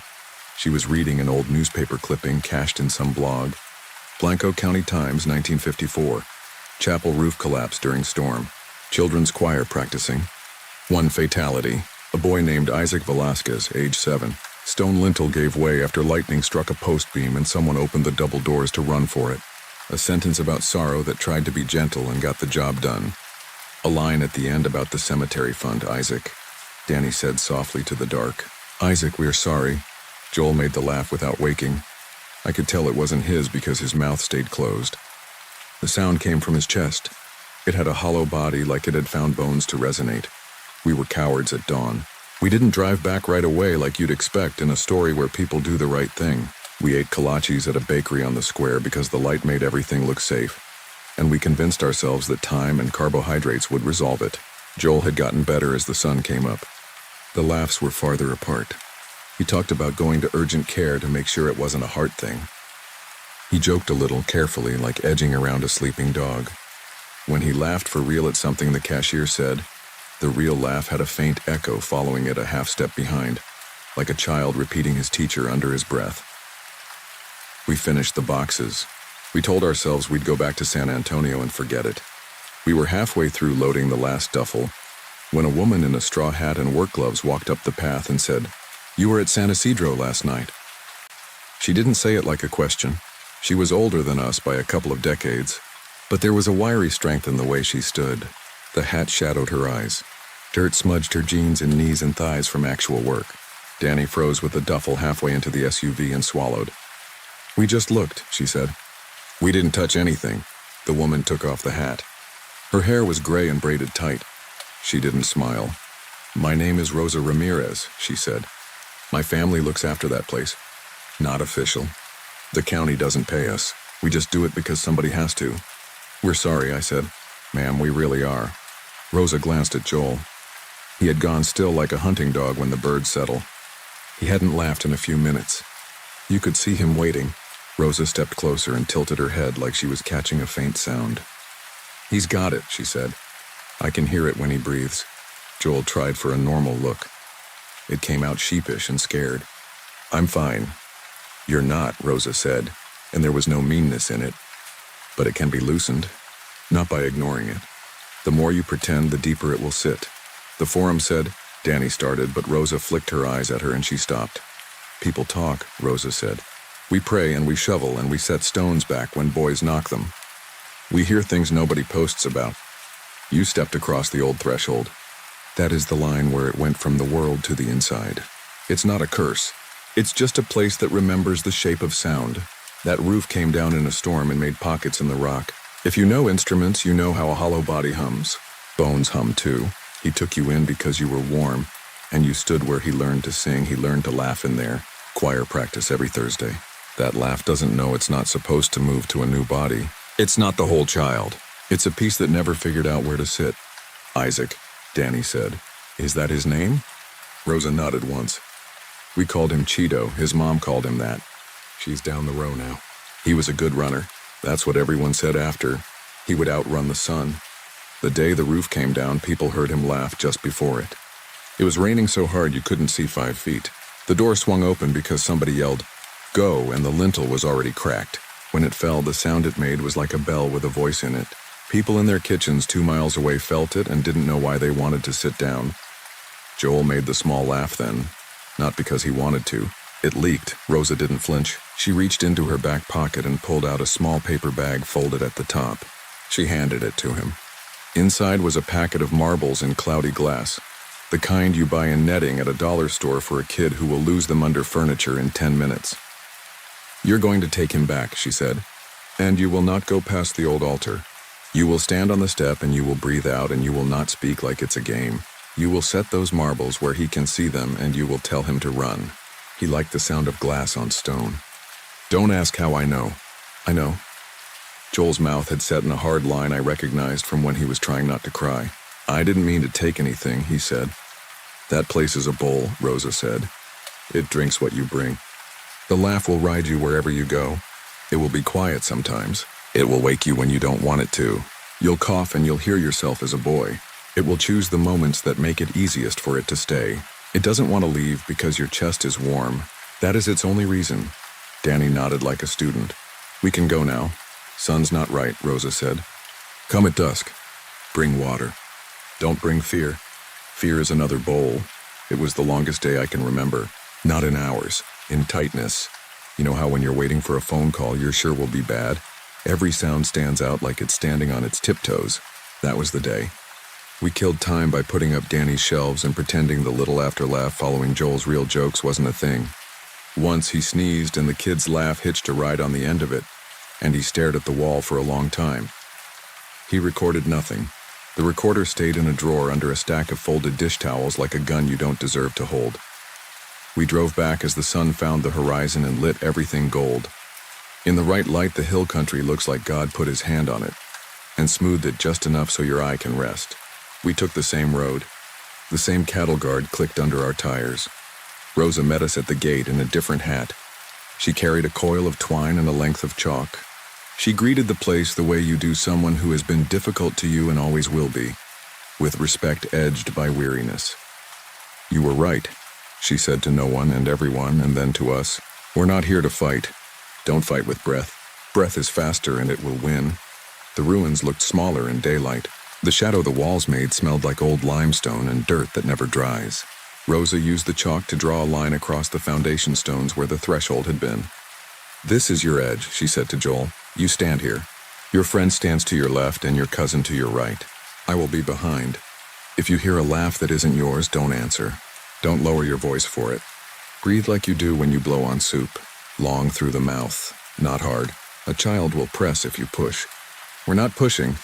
She was reading an old newspaper clipping cached in some blog. Blanco County Times, 1954. Chapel roof collapse during storm. Children's choir practicing. One fatality. A boy named Isaac Velasquez, age 7. Stone lintel gave way after lightning struck a post beam and someone opened the double doors to run for it. A sentence about sorrow that tried to be gentle and got the job done. A line at the end about the cemetery fund, Isaac. Danny said softly to the dark. Isaac, we're sorry. Joel made the laugh without waking. I could tell it wasn't his because his mouth stayed closed. The sound came from his chest. It had a hollow body like it had found bones to resonate. We were cowards at dawn. We didn't drive back right away like you'd expect in a story where people do the right thing. We ate kolaches at a bakery on the square because the light made everything look safe. And we convinced ourselves that time and carbohydrates would resolve it. Joel had gotten better as the sun came up. The laughs were farther apart. He talked about going to urgent care to make sure it wasn't a heart thing. He joked a little, carefully, like edging around a sleeping dog. When he laughed for real at something the cashier said, the real laugh had a faint echo following it a half step behind, like a child repeating his teacher under his breath. We finished the boxes. We told ourselves we'd go back to San Antonio and forget it. We were halfway through loading the last duffel when a woman in a straw hat and work gloves walked up the path and said, "You were at San Isidro last night." She didn't say it like a question. She was older than us by a couple of decades, but there was a wiry strength in the way she stood. The hat shadowed her eyes. Dirt smudged her jeans and knees and thighs from actual work. Danny froze with the duffel halfway into the SUV and swallowed. "We just looked," she said. "We didn't touch anything." The woman took off the hat. Her hair was gray and braided tight. She didn't smile. "My name is Rosa Ramirez," she said. "My family looks after that place. Not official. The county doesn't pay us. We just do it because somebody has to." "We're sorry," I said. "Ma'am, we really are." Rosa glanced at Joel. He had gone still like a hunting dog when the birds settle. He hadn't laughed in a few minutes. You could see him waiting. Rosa stepped closer and tilted her head like she was catching a faint sound. "He's got it," she said. "I can hear it when he breathes." Joel tried for a normal look. It came out sheepish and scared. "I'm fine." "You're not," Rosa said, and there was no meanness in it. "But it can be loosened. Not by ignoring it. The more you pretend, the deeper it will sit." The forum said, Danny started, but Rosa flicked her eyes at her and she stopped. "People talk," Rosa said. "We pray and we shovel and we set stones back when boys knock them. We hear things nobody posts about. You stepped across the old threshold. That is the line where it went from the world to the inside. It's not a curse. It's just a place that remembers the shape of sound. That roof came down in a storm and made pockets in the rock. If you know instruments, you know how a hollow body hums. Bones hum too. He took you in because you were warm, and you stood where he learned to sing. He learned to laugh in there. Choir practice every Thursday. That laugh doesn't know it's not supposed to move to a new body. It's not the whole child. It's a piece that never figured out where to sit." "Isaac," Danny said. "Is that his name?" Rosa nodded once. "We called him Cheeto. His mom called him that. She's down the row now. He was a good runner. That's what everyone said after. He would outrun the sun. The day the roof came down, people heard him laugh just before it. It was raining so hard you couldn't see 5 feet. The door swung open because somebody yelled, 'Go,' and the lintel was already cracked. When it fell, the sound it made was like a bell with a voice in it. People in their kitchens 2 miles away felt it and didn't know why they wanted to sit down." Joel made the small laugh then, not because he wanted to. It leaked. Rosa didn't flinch. She reached into her back pocket and pulled out a small paper bag folded at the top. She handed it to him. Inside was a packet of marbles in cloudy glass, the kind you buy in netting at a dollar store for a kid who will lose them under furniture in 10 minutes. "You're going to take him back," she said, "and you will not go past the old altar. You will stand on the step and you will breathe out and you will not speak like it's a game. You will set those marbles where he can see them and you will tell him to run." He liked the sound of glass on stone. "Don't ask how I know." "I know." Joel's mouth had set in a hard line I recognized from when he was trying not to cry. "I didn't mean to take anything," he said. "That place is a bowl," Rosa said. "It drinks what you bring. The laugh will ride you wherever you go. It will be quiet sometimes. It will wake you when you don't want it to. You'll cough and you'll hear yourself as a boy. It will choose the moments that make it easiest for it to stay. It doesn't want to leave because your chest is warm. That is its only reason. Danny nodded like a student. We can go now. Sun's not right, Rosa said. Come at dusk. Bring water. Don't bring fear. Fear is another bowl. It was the longest day I can remember. Not in hours, in tightness. You know how when you're waiting for a phone call, you're sure will be bad? Every sound stands out like it's standing on its tiptoes. That was the day. We killed time by putting up Danny's shelves and pretending the little after-laugh following Joel's real jokes wasn't a thing. Once he sneezed and the kid's laugh hitched a ride on the end of it, and he stared at the wall for a long time. He recorded nothing. The recorder stayed in a drawer under a stack of folded dish towels like a gun you don't deserve to hold. We drove back as the sun found the horizon and lit everything gold. In the right light, the hill country looks like God put his hand on it and smoothed it just enough so your eye can rest. We took the same road. The same cattle guard clicked under our tires. Rosa met us at the gate in a different hat. She carried a coil of twine and a length of chalk. She greeted the place the way you do someone who has been difficult to you and always will be, with respect edged by weariness. You were right, she said to no one and everyone, and then to us. We're not here to fight. Don't fight with breath. Breath is faster and it will win. The ruins looked smaller in daylight. The shadow the walls made smelled like old limestone and dirt that never dries. Rosa used the chalk to draw a line across the foundation stones where the threshold had been. This is your edge, she said to Joel. You stand here. Your friend stands to your left and your cousin to your right. I will be behind. If you hear a laugh that isn't yours, don't answer. Don't lower your voice for it. Breathe like you do when you blow on soup. Long through the mouth, not hard. A child will press if you push. We're not pushing.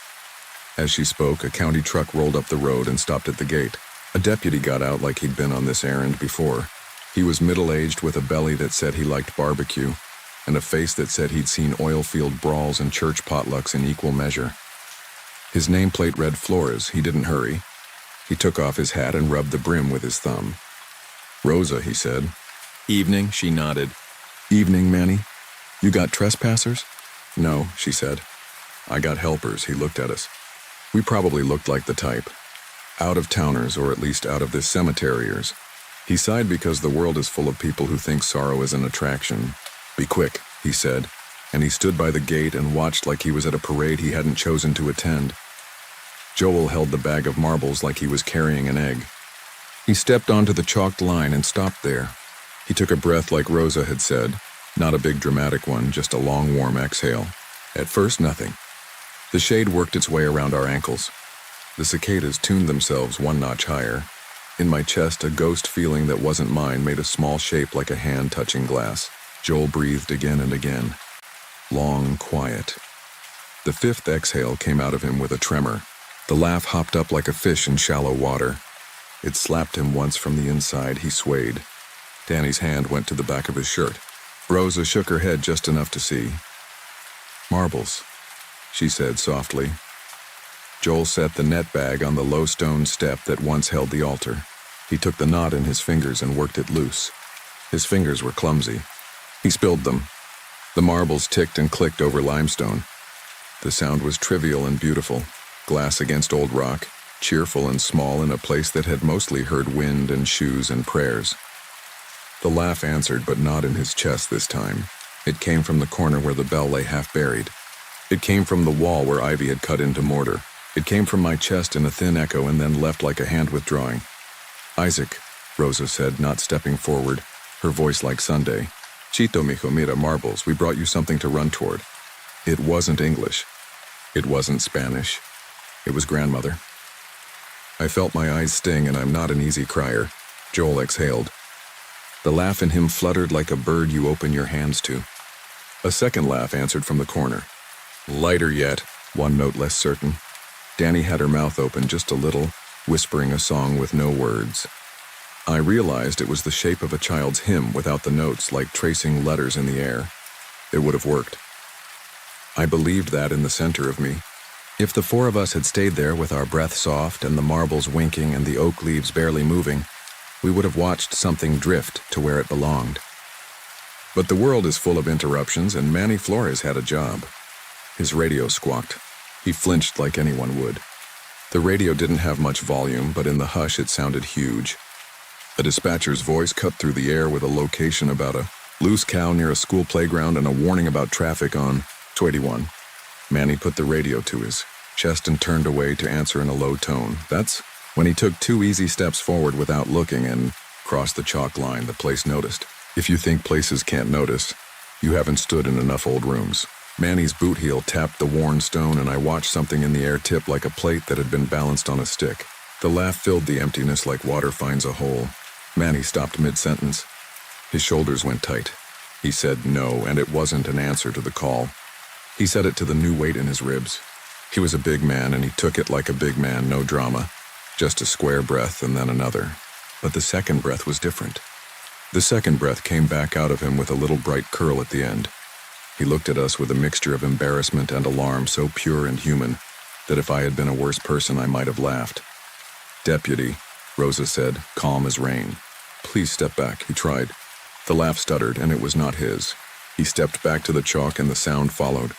As she spoke, a county truck rolled up the road and stopped at the gate. A deputy got out like he'd been on this errand before. He was middle-aged with a belly that said he liked barbecue, and a face that said he'd seen oil field brawls and church potlucks in equal measure. His nameplate read Flores. He didn't hurry. He took off his hat and rubbed the brim with his thumb. Rosa, he said. Evening, she nodded. Evening, Manny. You got trespassers? No, she said. I got helpers, he looked at us. We probably looked like the type. Out-of-towners, or at least out of this cemeteryers. He sighed because the world is full of people who think sorrow is an attraction. Be quick, he said, and he stood by the gate and watched like he was at a parade he hadn't chosen to attend. Joel held the bag of marbles like he was carrying an egg. He stepped onto the chalked line and stopped there. He took a breath like Rosa had said, not a big dramatic one, just a long warm exhale. At first, nothing. The shade worked its way around our ankles. The cicadas tuned themselves one notch higher. In my chest, a ghost feeling that wasn't mine made a small shape like a hand touching glass. Joel breathed again and again. Long, quiet. The fifth exhale came out of him with a tremor. The laugh hopped up like a fish in shallow water. It slapped him once from the inside. He swayed. Danny's hand went to the back of his shirt. Rosa shook her head just enough to see. Marbles, she said softly. Joel set the net bag on the low stone step that once held the altar. He took the knot in his fingers and worked it loose. His fingers were clumsy. He spilled them. The marbles ticked and clicked over limestone. The sound was trivial and beautiful. Glass against old rock, cheerful and small in a place that had mostly heard wind and shoes and prayers. The laugh answered, but not in his chest this time. It came from the corner where the bell lay half buried. It came from the wall where ivy had cut into mortar. It came from my chest in a thin echo and then left like a hand withdrawing. Isaac, Rosa said, not stepping forward, her voice like Sunday. Chito, mijo, mira, marbles, we brought you something to run toward. It wasn't English. It wasn't Spanish. It was grandmother. I felt my eyes sting, and I'm not an easy crier. Joel exhaled. The laugh in him fluttered like a bird you open your hands to. A second laugh answered from the corner. Lighter yet, one note less certain. Danny had her mouth open just a little, whispering a song with no words. I realized it was the shape of a child's hymn without the notes, like tracing letters in the air. It would have worked. I believed that in the center of me. If the four of us had stayed there with our breath soft and the marbles winking and the oak leaves barely moving, we would have watched something drift to where it belonged. But the world is full of interruptions, and Manny Flores had a job. His radio squawked. He flinched like anyone would. The radio didn't have much volume, but in the hush it sounded huge. A dispatcher's voice cut through the air with a location about a loose cow near a school playground and a warning about traffic on 281. Manny put the radio to his chest and turned away to answer in a low tone. That's when he took 2 easy steps forward without looking and crossed the chalk line. The place noticed. If you think places can't notice, you haven't stood in enough old rooms. Manny's boot heel tapped the worn stone, and I watched something in the air tip like a plate that had been balanced on a stick. The laugh filled the emptiness like water finds a hole. Manny stopped mid-sentence. His shoulders went tight. He said no, and it wasn't an answer to the call. He said it to the new weight in his ribs. He was a big man, and he took it like a big man, no drama. Just a square breath and then another. But the second breath was different. The second breath came back out of him with a little bright curl at the end. He looked at us with a mixture of embarrassment and alarm so pure and human that if I had been a worse person I might have laughed. "Deputy," Rosa said, calm as rain. "Please step back," he tried. The laugh stuttered, and it was not his. He stepped back to the chalk and the sound followed.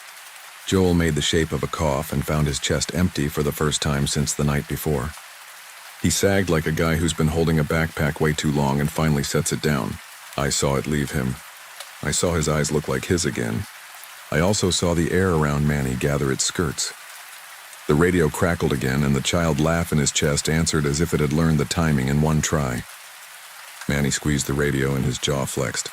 Joel made the shape of a cough and found his chest empty for the first time since the night before. He sagged like a guy who's been holding a backpack way too long and finally sets it down. I saw it leave him. I saw his eyes look like his again. I also saw the air around Manny gather its skirts. The radio crackled again, and the child laugh in his chest answered as if it had learned the timing in one try. Manny squeezed the radio and his jaw flexed.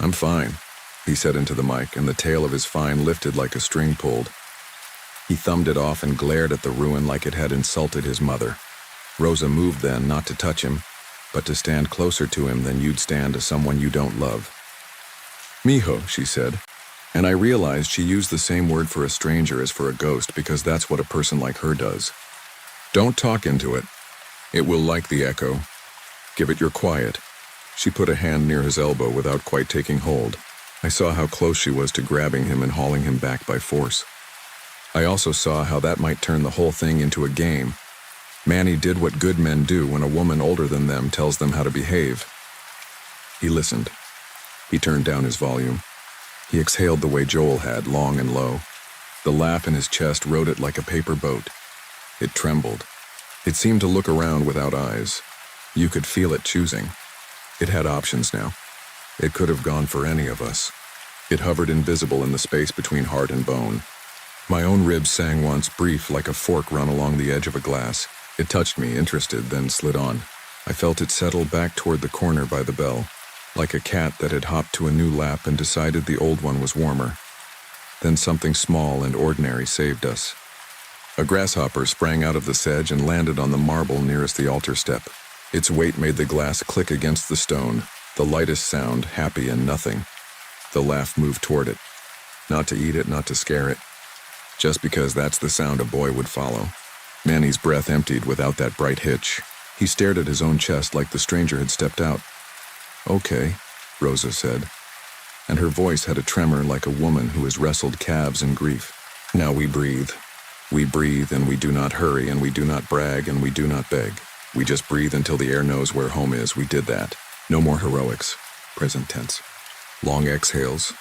"I'm fine," he said into the mic, and the tail of his fine lifted like a string pulled. He thumbed it off and glared at the ruin like it had insulted his mother. Rosa moved then, not to touch him, but to stand closer to him than you'd stand to someone you don't love. "Mijo," she said, and I realized she used the same word for a stranger as for a ghost because that's what a person like her does. "Don't talk into it. It will like the echo. Give it your quiet." She put a hand near his elbow without quite taking hold. I saw how close she was to grabbing him and hauling him back by force. I also saw how that might turn the whole thing into a game. Manny did what good men do when a woman older than them tells them how to behave. He listened. He turned down his volume. He exhaled the way Joel had, long and low. The laugh in his chest rode it like a paper boat. It trembled. It seemed to look around without eyes. You could feel it choosing. It had options now. It could have gone for any of us. It hovered invisible in the space between heart and bone. My own ribs sang once, brief like a fork run along the edge of a glass. It touched me, interested, then slid on. I felt it settle back toward the corner by the bell, like a cat that had hopped to a new lap and decided the old one was warmer. Then something small and ordinary saved us. A grasshopper sprang out of the sedge and landed on the marble nearest the altar step. Its weight made the glass click against the stone, the lightest sound, happy and nothing. The laugh moved toward it. Not to eat it, not to scare it. Just because that's the sound a boy would follow. Manny's breath emptied without that bright hitch. He stared at his own chest like the stranger had stepped out. "Okay," Rosa said, and her voice had a tremor like a woman who has wrestled calves in grief. "Now we breathe. We breathe, and we do not hurry, and we do not brag, and we do not beg. We just breathe until the air knows where home is. We did that. No more heroics." Present tense. Long exhales.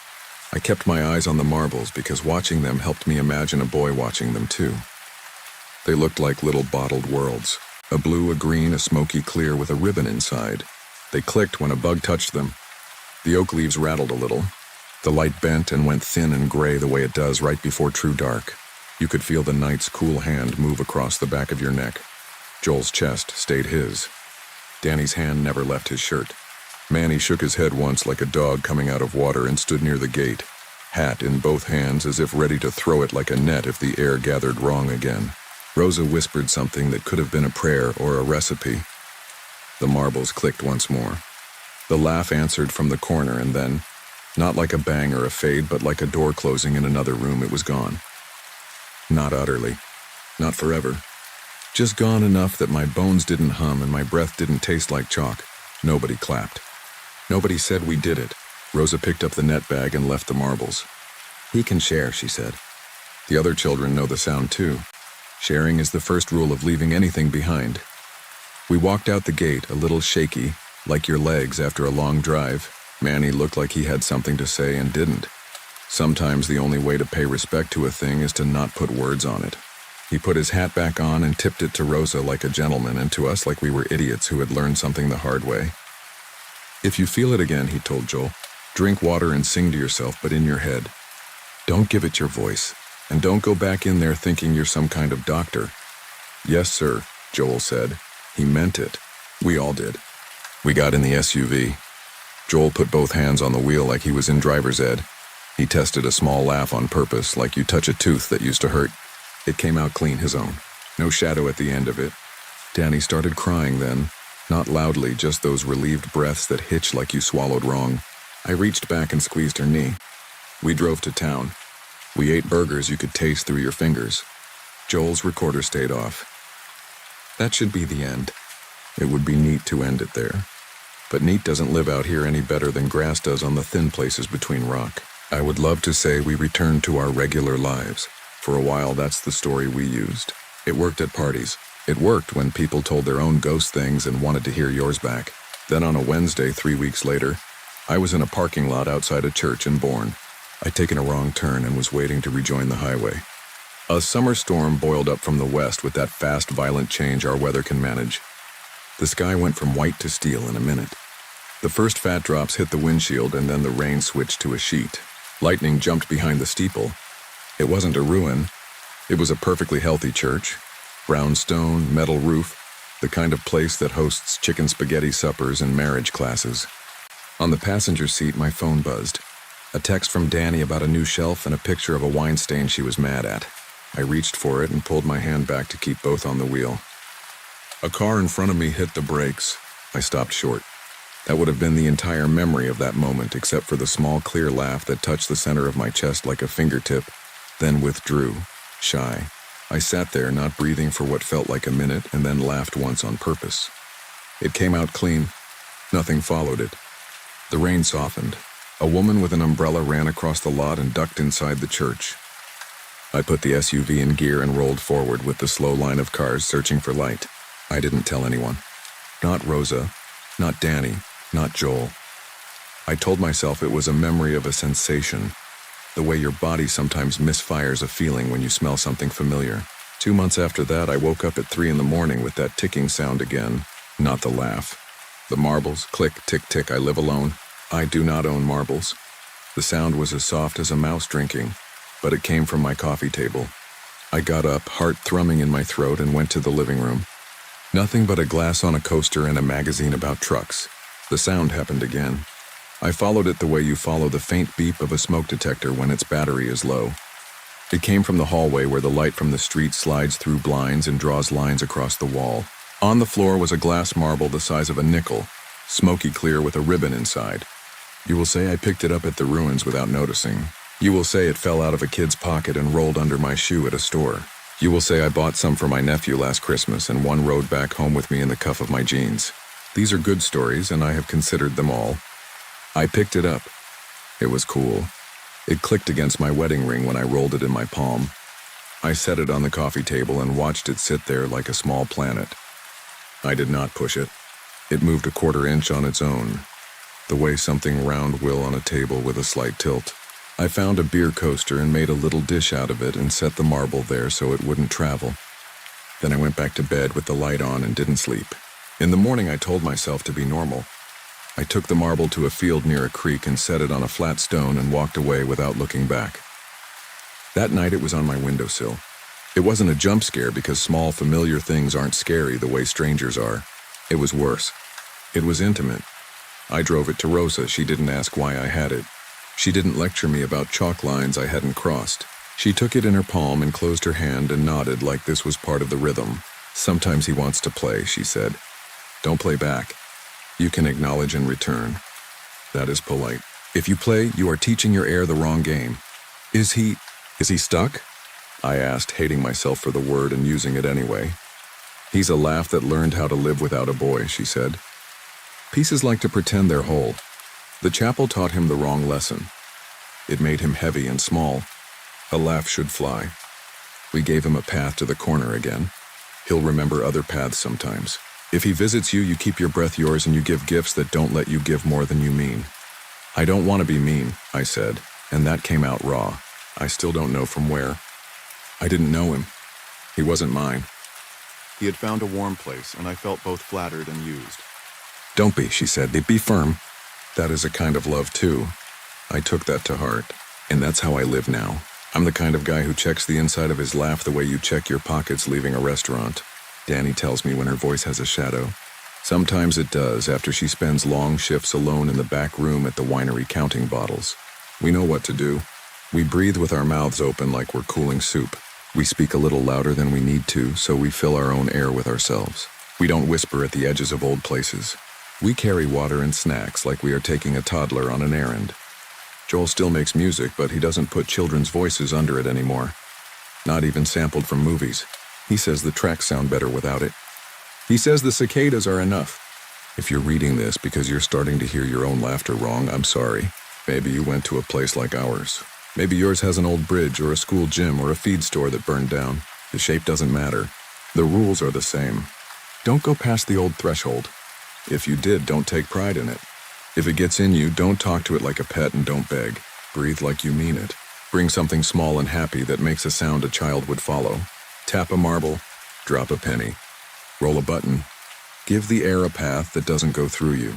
I kept my eyes on the marbles because watching them helped me imagine a boy watching them too. They looked like little bottled worlds. A blue, a green, a smoky clear with a ribbon inside. They clicked when a bug touched them. The oak leaves rattled a little. The light bent and went thin and gray the way it does right before true dark. You could feel the night's cool hand move across the back of your neck. Joel's chest stayed his. Danny's hand never left his shirt. Manny shook his head once like a dog coming out of water and stood near the gate, hat in both hands as if ready to throw it like a net if the air gathered wrong again. Rosa whispered something that could have been a prayer or a recipe. The marbles clicked once more. The laugh answered from the corner, and then, not like a bang or a fade, but like a door closing in another room, it was gone. Not utterly. Not forever. Just gone enough that my bones didn't hum and my breath didn't taste like chalk. Nobody clapped. Nobody said we did it. Rosa picked up the net bag and left the marbles. "He can share," she said. The other children know the sound too. Sharing is the first rule of leaving anything behind. We walked out the gate, a little shaky, like your legs after a long drive. Manny looked like he had something to say and didn't. Sometimes the only way to pay respect to a thing is to not put words on it. He put his hat back on and tipped it to Rosa like a gentleman and to us like we were idiots who had learned something the hard way. "If you feel it again," he told Joel, "drink water and sing to yourself, but in your head. Don't give it your voice, and don't go back in there thinking you're some kind of doctor." "Yes, sir," Joel said. He meant it. We all did. We got in the SUV. Joel put both hands on the wheel like he was in driver's ed. He tested a small laugh on purpose, like you touch a tooth that used to hurt. It came out clean, his own. No shadow at the end of it. Danny started crying then. Not loudly, just those relieved breaths that hitch like you swallowed wrong. I reached back and squeezed her knee. We drove to town. We ate burgers you could taste through your fingers. Joel's recorder stayed off. That should be the end. It would be neat to end it there. But neat doesn't live out here any better than grass does on the thin places between rock. I would love to say we returned to our regular lives. For a while, that's the story we used. It worked at parties. It worked when people told their own ghost things and wanted to hear yours back. Then on a Wednesday 3 weeks later, I was in a parking lot outside a church in Bourne. I'd taken a wrong turn and was waiting to rejoin the highway. A summer storm boiled up from the west with that fast, violent change our weather can manage. The sky went from white to steel in a minute. The first fat drops hit the windshield and then the rain switched to a sheet. Lightning jumped behind the steeple. It wasn't a ruin. It was a perfectly healthy church. Brown stone, metal roof, the kind of place that hosts chicken spaghetti suppers and marriage classes. On the passenger seat, my phone buzzed. A text from Danny about a new shelf and a picture of a wine stain she was mad at. I reached for it and pulled my hand back to keep both on the wheel. A car in front of me hit the brakes. I stopped short. That would have been the entire memory of that moment, except for the small, clear laugh that touched the center of my chest like a fingertip, then withdrew, shy. I sat there, not breathing for what felt like a minute, and then laughed once on purpose. It came out clean. Nothing followed it. The rain softened. A woman with an umbrella ran across the lot and ducked inside the church. I put the SUV in gear and rolled forward with the slow line of cars searching for light. I didn't tell anyone. Not Rosa, not Danny, not Joel. I told myself it was a memory of a sensation, the way your body sometimes misfires a feeling when you smell something familiar. 2 months after that, I woke up at 3 a.m. with that ticking sound again, not the laugh. The marbles, click, tick, tick, I live alone. I do not own marbles. The sound was as soft as a mouse drinking, but it came from my coffee table. I got up, heart thrumming in my throat, and went to the living room. Nothing but a glass on a coaster and a magazine about trucks. The sound happened again. I followed it the way you follow the faint beep of a smoke detector when its battery is low. It came from the hallway where the light from the street slides through blinds and draws lines across the wall. On the floor was a glass marble the size of a nickel, smoky clear with a ribbon inside. You will say I picked it up at the ruins without noticing. You will say it fell out of a kid's pocket and rolled under my shoe at a store. You will say I bought some for my nephew last Christmas and one rode back home with me in the cuff of my jeans. These are good stories, and I have considered them all. I picked it up. It was cool. It clicked against my wedding ring when I rolled it in my palm. I set it on the coffee table and watched it sit there like a small planet. I did not push it. It moved a 1/4 inch on its own, the way something round will on a table with a slight tilt. I found a beer coaster and made a little dish out of it and set the marble there so it wouldn't travel. Then I went back to bed with the light on and didn't sleep. In the morning, I told myself to be normal. I took the marble to a field near a creek and set it on a flat stone and walked away without looking back. That night, it was on my windowsill. It wasn't a jump scare because small, familiar things aren't scary the way strangers are. It was worse. It was intimate. I drove it to Rosa. She didn't ask why I had it. She didn't lecture me about chalk lines I hadn't crossed. She took it in her palm and closed her hand and nodded like this was part of the rhythm. Sometimes he wants to play, she said. Don't play back. You can acknowledge and return. That is polite. If you play, you are teaching your heir the wrong game. Is he stuck? I asked, hating myself for the word and using it anyway. He's a laugh that learned how to live without a boy, she said. Pieces like to pretend they're whole. The chapel taught him the wrong lesson. It made him heavy and small. A laugh should fly. We gave him a path to the corner again. He'll remember other paths sometimes. If he visits you, you keep your breath yours and you give gifts that don't let you give more than you mean. I don't want to be mean, I said, and that came out raw. I still don't know from where. I didn't know him. He wasn't mine. He had found a warm place, and I felt both flattered and used. Don't be, she said. Be firm. That is a kind of love, too. I took that to heart, and that's how I live now. I'm the kind of guy who checks the inside of his laugh the way you check your pockets leaving a restaurant. Danny tells me when her voice has a shadow. Sometimes it does after she spends long shifts alone in the back room at the winery counting bottles. We know what to do. We breathe with our mouths open like we're cooling soup. We speak a little louder than we need to, so we fill our own air with ourselves. We don't whisper at the edges of old places. We carry water and snacks like we are taking a toddler on an errand. Joel still makes music, but he doesn't put children's voices under it anymore. Not even sampled from movies. He says the tracks sound better without it. He says the cicadas are enough. If you're reading this because you're starting to hear your own laughter wrong, I'm sorry. Maybe you went to a place like ours. Maybe yours has an old bridge or a school gym or a feed store that burned down. The shape doesn't matter. The rules are the same. Don't go past the old threshold. If you did, don't take pride in it. If it gets in you, don't talk to it like a pet and don't beg. Breathe like you mean it. Bring something small and happy that makes a sound a child would follow. Tap a marble, drop a penny. Roll a button. Give the air a path that doesn't go through you.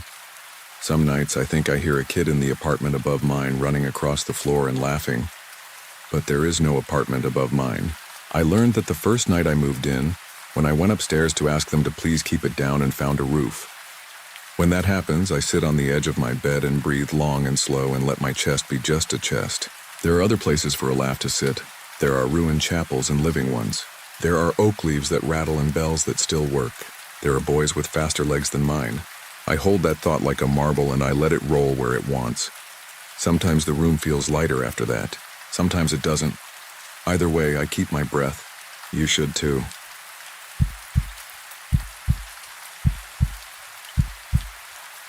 Some nights I think I hear a kid in the apartment above mine running across the floor and laughing. But there is no apartment above mine. I learned that the first night I moved in, when I went upstairs to ask them to please keep it down and found a roof. When that happens, I sit on the edge of my bed and breathe long and slow and let my chest be just a chest. There are other places for a laugh to sit. There are ruined chapels and living ones. There are oak leaves that rattle and bells that still work. There are boys with faster legs than mine. I hold that thought like a marble and I let it roll where it wants. Sometimes the room feels lighter after that. Sometimes it doesn't. Either way, I keep my breath. You should too.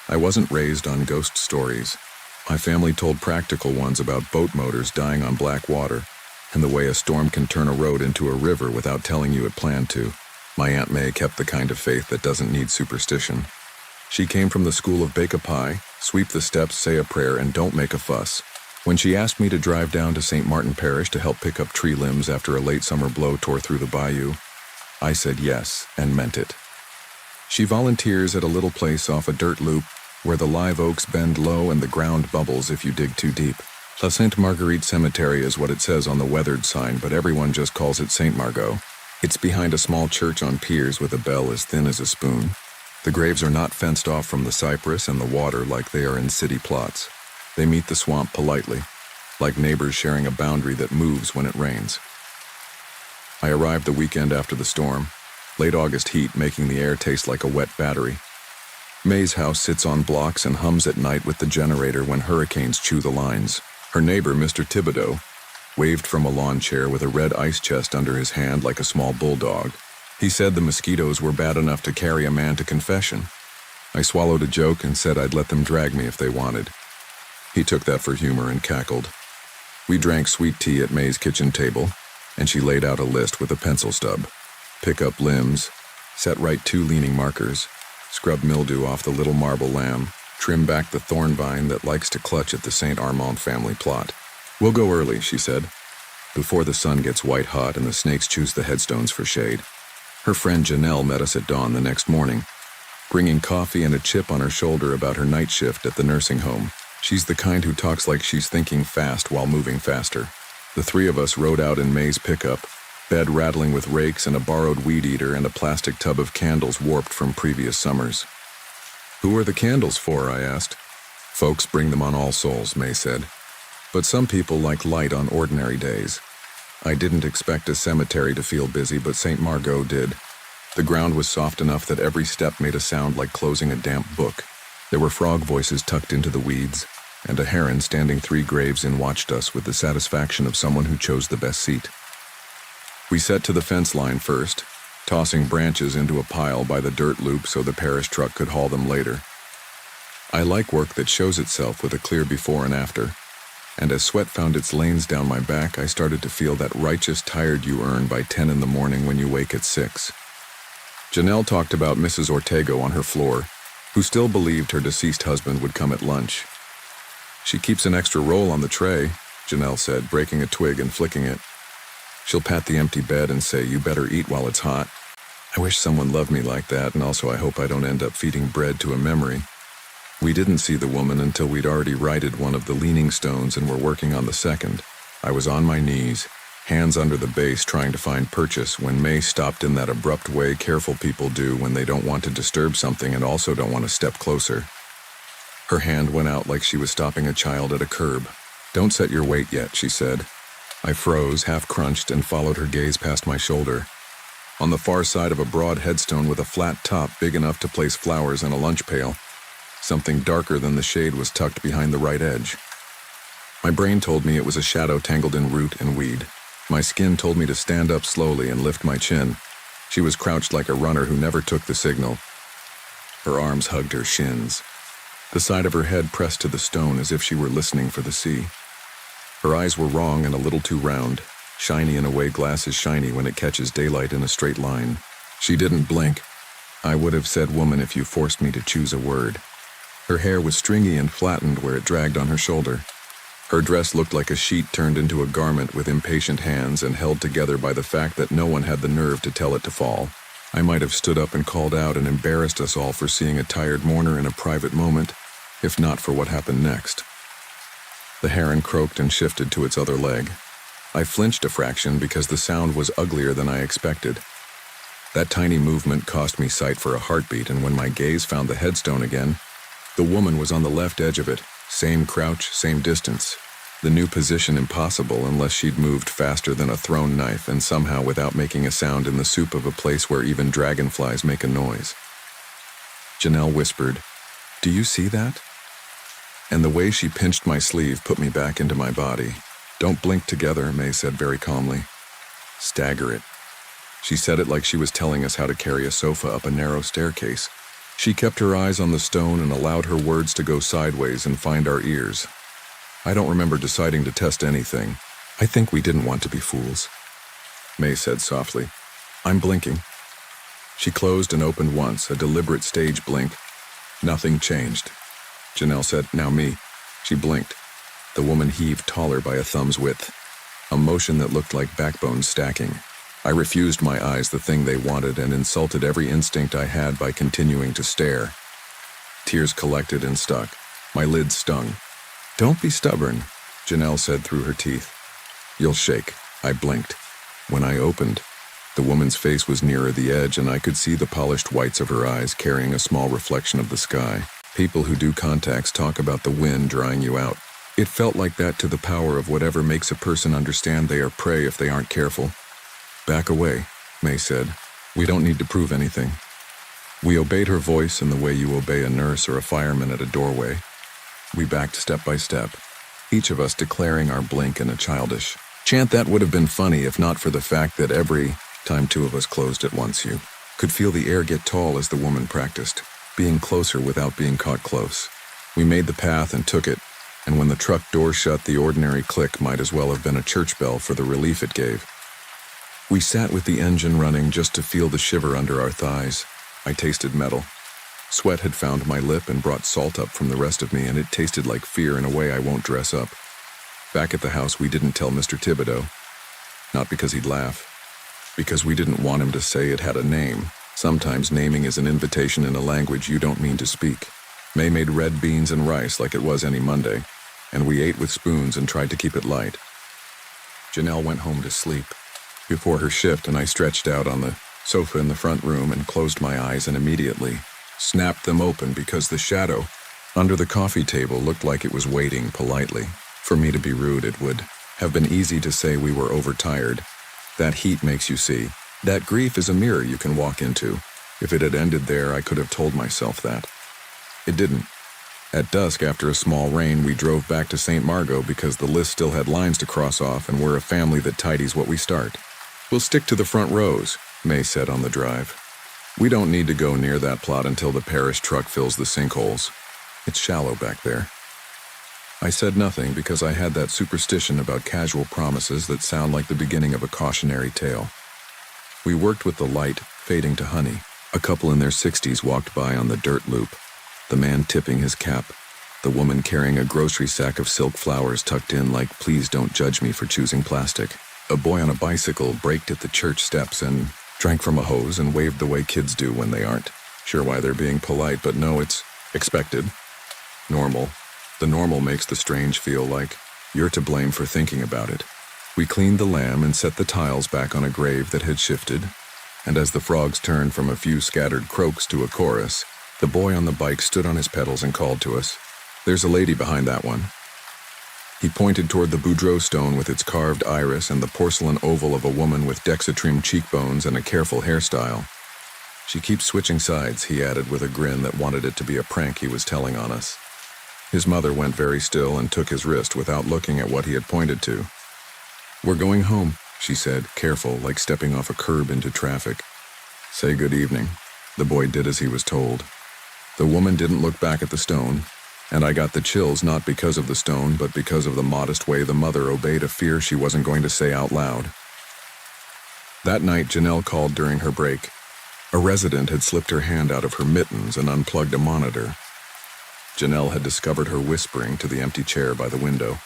I wasn't raised on ghost stories. My family told practical ones about boat motors dying on black water, and the way a storm can turn a road into a river without telling you it planned to. My Aunt May kept the kind of faith that doesn't need superstition. She came from the school of bake a pie, sweep the steps, say a prayer, and don't make a fuss. When she asked me to drive down to St. Martin Parish to help pick up tree limbs after a late summer blow tore through the bayou, I said yes and meant it. She volunteers at a little place off a dirt loop where the live oaks bend low and the ground bubbles if you dig too deep. La Sainte Marguerite Cemetery is what it says on the weathered sign, but everyone just calls it Saint Margot. It's behind a small church on piers with a bell as thin as a spoon. The graves are not fenced off from the cypress and the water like they are in city plots. They meet the swamp politely, like neighbors sharing a boundary that moves when it rains. I arrived the weekend after the storm, late August heat making the air taste like a wet battery. May's house sits on blocks and hums at night with the generator when hurricanes chew the lines. Her neighbor, Mr. Thibodeau, waved from a lawn chair with a red ice chest under his hand like a small bulldog. He said the mosquitoes were bad enough to carry a man to confession. I swallowed a joke and said I'd let them drag me if they wanted. He took that for humor and cackled. We drank sweet tea at May's kitchen table, and she laid out a list with a pencil stub. Pick up limbs, set right 2 leaning markers, scrub mildew off the little marble lamb, trim back the thorn vine that likes to clutch at the St. Armand family plot. We'll go early, she said, before the sun gets white hot and the snakes choose the headstones for shade. Her friend Janelle met us at dawn the next morning, bringing coffee and a chip on her shoulder about her night shift at the nursing home. She's the kind who talks like she's thinking fast while moving faster. The 3 of us rode out in May's pickup, bed rattling with rakes and a borrowed weed eater and a plastic tub of candles warped from previous summers. Who are the candles for? I asked. Folks bring them on All Souls, May said. But some people like light on ordinary days. I didn't expect a cemetery to feel busy, but St. Margot did. The ground was soft enough that every step made a sound like closing a damp book. There were frog voices tucked into the weeds, and a heron standing 3 graves in watched us with the satisfaction of someone who chose the best seat. We set to the fence line first, tossing branches into a pile by the dirt loop so the parish truck could haul them later. I like work that shows itself with a clear before and after, and as sweat found its lanes down my back, I started to feel that righteous tired you earn by 10 in the morning when you wake at 6. Janelle talked about Mrs. Ortego on her floor, who still believed her deceased husband would come at lunch. She keeps an extra roll on the tray, Janelle said, breaking a twig and flicking it. She'll pat the empty bed and say, "You better eat while it's hot." I wish someone loved me like that, and also I hope I don't end up feeding bread to a memory. We didn't see the woman until we'd already righted one of the leaning stones and were working on the second. I was on my knees, hands under the base trying to find purchase, when May stopped in that abrupt way careful people do when they don't want to disturb something and also don't want to step closer. Her hand went out like she was stopping a child at a curb. "Don't set your weight yet," she said. I froze, half crunched, and followed her gaze past my shoulder. On the far side of a broad headstone with a flat top big enough to place flowers and a lunch pail, something darker than the shade was tucked behind the right edge. My brain told me it was a shadow tangled in root and weed. My skin told me to stand up slowly and lift my chin. She was crouched like a runner who never took the signal. Her arms hugged her shins. The side of her head pressed to the stone as if she were listening for the sea. Her eyes were wrong and a little too round, shiny in a way glass is shiny when it catches daylight in a straight line. She didn't blink. I would have said woman if you forced me to choose a word. Her hair was stringy and flattened where it dragged on her shoulder. Her dress looked like a sheet turned into a garment with impatient hands and held together by the fact that no one had the nerve to tell it to fall. I might have stood up and called out and embarrassed us all for seeing a tired mourner in a private moment, if not for what happened next. The heron croaked and shifted to its other leg. I flinched a fraction because the sound was uglier than I expected. That tiny movement cost me sight for a heartbeat, and when my gaze found the headstone again, the woman was on the left edge of it, same crouch, same distance. The new position impossible unless she'd moved faster than a thrown knife and somehow without making a sound in the soup of a place where even dragonflies make a noise. Janelle whispered, "Do you see that?" And the way she pinched my sleeve put me back into my body. "Don't blink together," May said very calmly. "Stagger it." She said it like she was telling us how to carry a sofa up a narrow staircase. She kept her eyes on the stone and allowed her words to go sideways and find our ears. I don't remember deciding to test anything. I think we didn't want to be fools. May said softly, "I'm blinking." She closed and opened once, a deliberate stage blink. Nothing changed. Janelle said, "Now me." She blinked. The woman heaved taller by a thumb's width, a motion that looked like backbone stacking. I refused my eyes the thing they wanted and insulted every instinct I had by continuing to stare. Tears collected and stuck. My lids stung. "Don't be stubborn," Janelle said through her teeth. "You'll shake." I blinked. When I opened, the woman's face was nearer the edge and I could see the polished whites of her eyes carrying a small reflection of the sky. People who do contacts talk about the wind drying you out. It felt like that to the power of whatever makes a person understand they are prey if they aren't careful. "Back away," May said. "We don't need to prove anything." We obeyed her voice in the way you obey a nurse or a fireman at a doorway. We backed step by step, each of us declaring our blink in a childish chant that would have been funny if not for the fact that every time two of us closed at once you could feel the air get tall as the woman practiced, being closer without being caught close. We made the path and took it, and when the truck door shut, the ordinary click might as well have been a church bell for the relief it gave. We sat with the engine running just to feel the shiver under our thighs. I tasted metal. Sweat had found my lip and brought salt up from the rest of me, and it tasted like fear in a way I won't dress up. Back at the house, we didn't tell Mr. Thibodeau. Not because he'd laugh. Because we didn't want him to say it had a name. Sometimes naming is an invitation in a language you don't mean to speak. May made red beans and rice like it was any Monday, and we ate with spoons and tried to keep it light. Janelle went home to sleep before her shift, and I stretched out on the sofa in the front room and closed my eyes and immediately snapped them open because the shadow under the coffee table looked like it was waiting politely. For me to be rude, it would have been easy to say we were overtired. That heat makes you see. That grief is a mirror you can walk into. If it had ended there, I could have told myself that. It didn't. At dusk, after a small rain, we drove back to St. Margot because the list still had lines to cross off and we're a family that tidies what we start. "We'll stick to the front rows," May said on the drive. "We don't need to go near that plot until the parish truck fills the sinkholes. It's shallow back there." I said nothing because I had that superstition about casual promises that sound like the beginning of a cautionary tale. We worked with the light fading to honey. A couple in their 60s walked by on the dirt loop, the man tipping his cap, the woman carrying a grocery sack of silk flowers tucked in like "please don't judge me for choosing plastic." A boy on a bicycle braked at the church steps and drank from a hose and waved the way kids do when they aren't sure why they're being polite, but no, it's expected. Normal. The normal makes the strange feel like you're to blame for thinking about it. We cleaned the lamb and set the tiles back on a grave that had shifted, and as the frogs turned from a few scattered croaks to a chorus, the boy on the bike stood on his pedals and called to us, "There's a lady behind that one." He pointed toward the Boudreaux stone with its carved iris and the porcelain oval of a woman with Dexatrim cheekbones and a careful hairstyle. "She keeps switching sides," he added with a grin that wanted it to be a prank he was telling on us. His mother went very still and took his wrist without looking at what he had pointed to. "We're going home," she said, careful, like stepping off a curb into traffic. "Say good evening." The boy did as he was told. The woman didn't look back at the stone, and I got the chills not because of the stone, but because of the modest way the mother obeyed a fear she wasn't going to say out loud. That night, Janelle called during her break. A resident had slipped her hand out of her mittens and unplugged a monitor. Janelle had discovered her whispering to the empty chair by the window.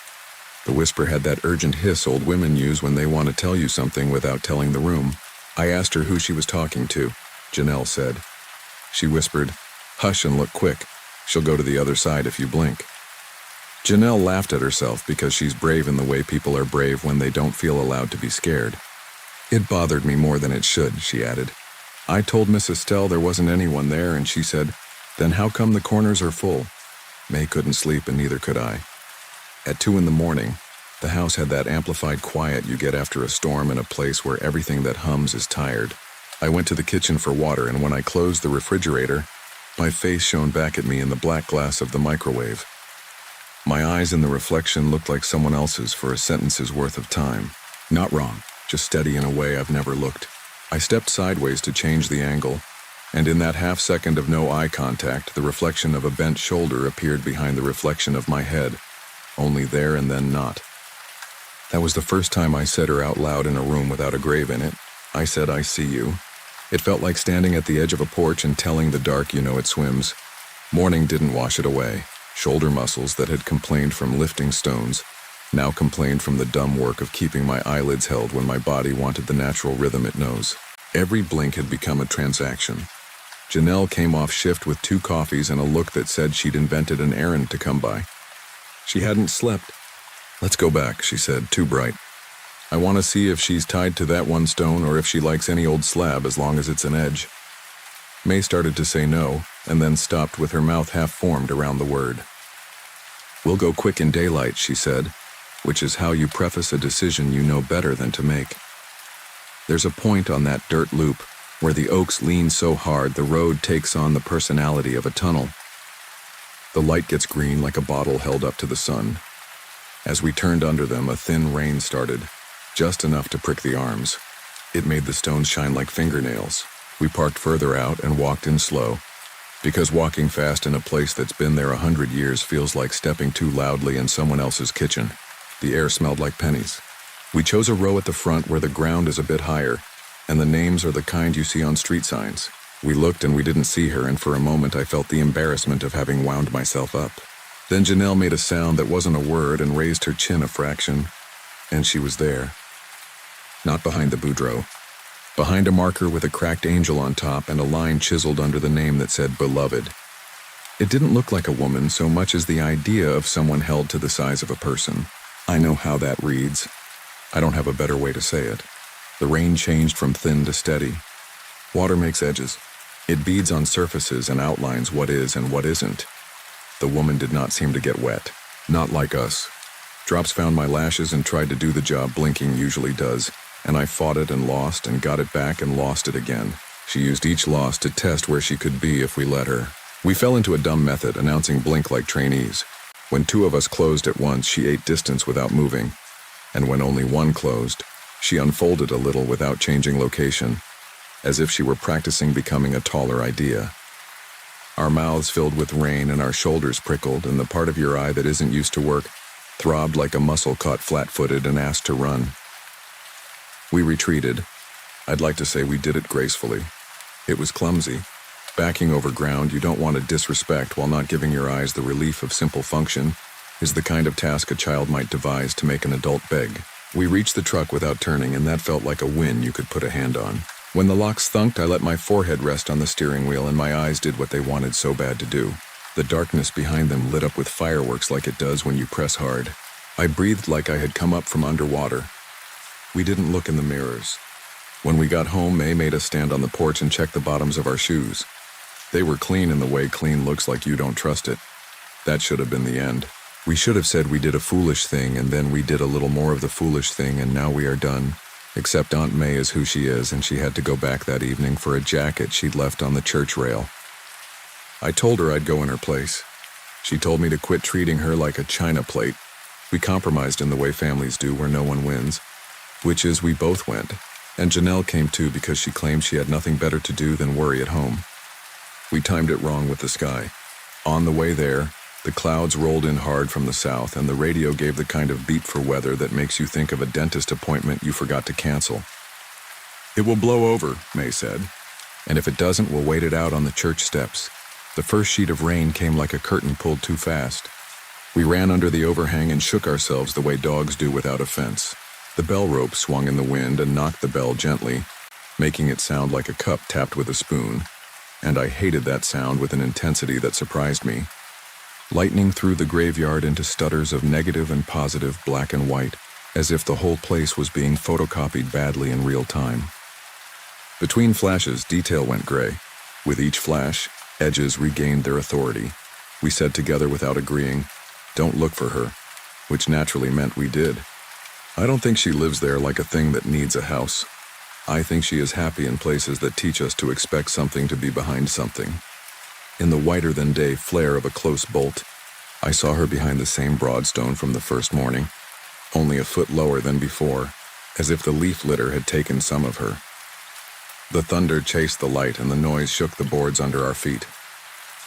The whisper had that urgent hiss old women use when they want to tell you something without telling the room. I asked her who she was talking to. Janelle said. She whispered, "Hush and look quick. She'll go to the other side if you blink." Janelle laughed at herself because she's brave in the way people are brave when they don't feel allowed to be scared. "It bothered me more than it should," she added. "I told Miss Estelle there wasn't anyone there, and she said, 'Then how come the corners are full?' May couldn't sleep, and neither could I." At 2 a.m, the house had that amplified quiet you get after a storm in a place where everything that hums is tired. I went to the kitchen for water, and when I closed the refrigerator, my face shone back at me in the black glass of the microwave. My eyes in the reflection looked like someone else's for a sentence's worth of time. Not wrong, just steady in a way I've never looked. I stepped sideways to change the angle, and in that half second of no eye contact, the reflection of a bent shoulder appeared behind the reflection of my head, only there and then not. That was the first time I said her out loud in a room without a grave in it. I said, "I see you." It felt like standing at the edge of a porch and telling the dark you know it swims. Morning didn't wash it away. Shoulder muscles that had complained from lifting stones now complained from the dumb work of keeping my eyelids held when my body wanted the natural rhythm it knows. Every blink had become a transaction. Janelle came off shift with 2 coffees and a look that said she'd invented an errand to come by. She hadn't slept. "Let's go back," she said, too bright. "I want to see if she's tied to that one stone or if she likes any old slab as long as it's an edge." May started to say no, and then stopped with her mouth half-formed around the word. "We'll go quick in daylight," she said, which is how you preface a decision you know better than to make. There's a point on that dirt loop where the oaks lean so hard the road takes on the personality of a tunnel. The light gets green like a bottle held up to the sun. As we turned under them, a thin rain started, just enough to prick the arms. It made the stones shine like fingernails. We parked further out and walked in slow, because walking fast in a place that's been there 100 years feels like stepping too loudly in someone else's kitchen. The air smelled like pennies. We chose a row at the front where the ground is a bit higher, and the names are the kind you see on street signs. We looked and we didn't see her, and for a moment I felt the embarrassment of having wound myself up. Then Janelle made a sound that wasn't a word and raised her chin a fraction, and she was there. Not behind the Boudreaux. Behind a marker with a cracked angel on top and a line chiseled under the name that said Beloved. It didn't look like a woman so much as the idea of someone held to the size of a person. I know how that reads. I don't have a better way to say it. The rain changed from thin to steady. Water makes edges. It beads on surfaces and outlines what is and what isn't. The woman did not seem to get wet. Not like us. Drops found my lashes and tried to do the job blinking usually does, and I fought it and lost and got it back and lost it again. She used each loss to test where she could be if we let her. We fell into a dumb method, announcing blink like trainees. When 2 of us closed at once, she ate distance without moving, and when only 1 closed, she unfolded a little without changing location, as if she were practicing becoming a taller idea. Our mouths filled with rain and our shoulders prickled, and the part of your eye that isn't used to work throbbed like a muscle caught flat-footed and asked to run. We retreated. I'd like to say we did it gracefully. It was clumsy. Backing over ground you don't want to disrespect while not giving your eyes the relief of simple function is the kind of task a child might devise to make an adult beg. We reached the truck without turning, and that felt like a win you could put a hand on. When the locks thunked, I let my forehead rest on the steering wheel, and my eyes did what they wanted so bad to do. The darkness behind them lit up with fireworks like it does when you press hard. I breathed like I had come up from underwater. We didn't look in the mirrors. When we got home, May made us stand on the porch and check the bottoms of our shoes. They were clean in the way clean looks like you don't trust it. That should have been the end. We should have said we did a foolish thing, and then we did a little more of the foolish thing, and now we are done. Except Aunt May is who she is, and she had to go back that evening for a jacket she'd left on the church rail. I told her I'd go in her place. She told me to quit treating her like a china plate. We compromised in the way families do, where no one wins. Which is, we both went. And Janelle came too, because she claimed she had nothing better to do than worry at home. We timed it wrong with the sky. On the way there, the clouds rolled in hard from the south, and the radio gave the kind of beep for weather that makes you think of a dentist appointment you forgot to cancel. "It will blow over," May said. "And if it doesn't, we'll wait it out on the church steps." The first sheet of rain came like a curtain pulled too fast. We ran under the overhang and shook ourselves the way dogs do without offense. The bell rope swung in the wind and knocked the bell gently, making it sound like a cup tapped with a spoon, and I hated that sound with an intensity that surprised me. Lightning threw the graveyard into stutters of negative and positive, black and white, as if the whole place was being photocopied badly in real time. Between flashes, detail went gray. With each flash, edges regained their authority. We said together without agreeing, "Don't look for her," which naturally meant we did. I don't think she lives there like a thing that needs a house. I think she is happy in places that teach us to expect something to be behind something. In the whiter-than-day flare of a close bolt, I saw her behind the same broadstone from the first morning, only a foot lower than before, as if the leaf litter had taken some of her. The thunder chased the light, and the noise shook the boards under our feet.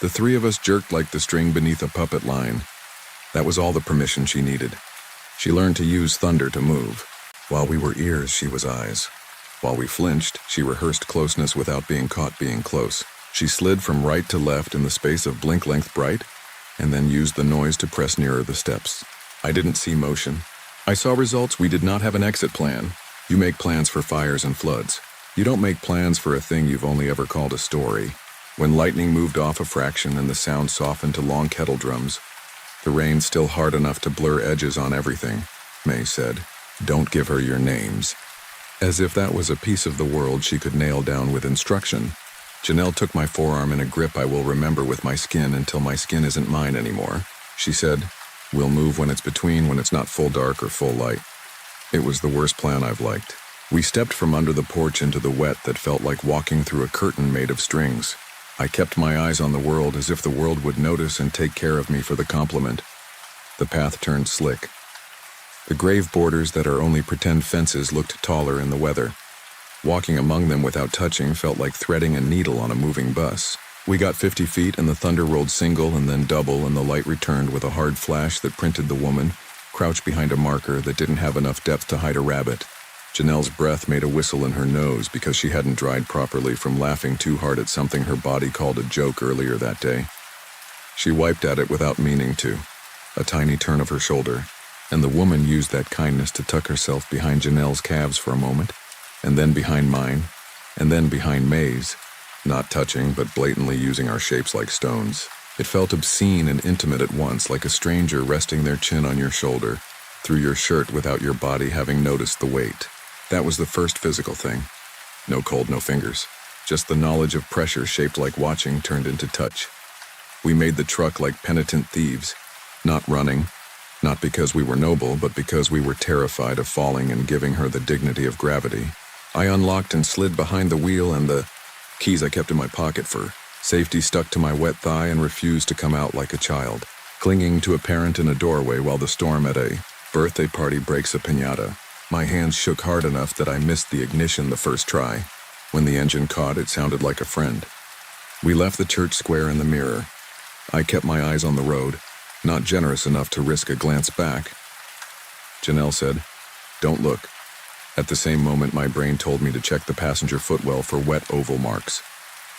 The three of us jerked like the string beneath a puppet line. That was all the permission she needed. She learned to use thunder to move. While we were ears, she was eyes. While we flinched, she rehearsed closeness without being caught being close. She slid from right to left in the space of blink-length bright, and then used the noise to press nearer the steps. I didn't see motion. I saw results. We did not have an exit plan. You make plans for fires and floods. You don't make plans for a thing you've only ever called a story. When lightning moved off a fraction and the sound softened to long kettle drums, the rain still hard enough to blur edges on everything, May said, "Don't give her your names." As if that was a piece of the world she could nail down with instruction. Janelle took my forearm in a grip I will remember with my skin until my skin isn't mine anymore. She said, "We'll move when it's between, when it's not full dark or full light." It was the worst plan I've liked. We stepped from under the porch into the wet that felt like walking through a curtain made of strings. I kept my eyes on the world as if the world would notice and take care of me for the compliment. The path turned slick. The grave borders that are only pretend fences looked taller in the weather. Walking among them without touching felt like threading a needle on a moving bus. We got 50 feet and the thunder rolled single and then double, and the light returned with a hard flash that printed the woman, crouched behind a marker that didn't have enough depth to hide a rabbit. Janelle's breath made a whistle in her nose because she hadn't dried properly from laughing too hard at something her body called a joke earlier that day. She wiped at it without meaning to, a tiny turn of her shoulder, and the woman used that kindness to tuck herself behind Janelle's calves for a moment, and then behind mine, and then behind May's, not touching but blatantly using our shapes like stones. It felt obscene and intimate at once, like a stranger resting their chin on your shoulder, through your shirt without your body having noticed the weight. That was the first physical thing. No cold, no fingers. Just the knowledge of pressure shaped like watching turned into touch. We made the truck like penitent thieves, not running, not because we were noble, but because we were terrified of falling and giving her the dignity of gravity. I unlocked and slid behind the wheel, and the keys I kept in my pocket for safety stuck to my wet thigh and refused to come out like a child, clinging to a parent in a doorway while the storm at a birthday party breaks a piñata. My hands shook hard enough that I missed the ignition the first try. When the engine caught, it sounded like a friend. We left the church square in the mirror. I kept my eyes on the road, not generous enough to risk a glance back. Janelle said, "Don't look." At the same moment, my brain told me to check the passenger footwell for wet oval marks.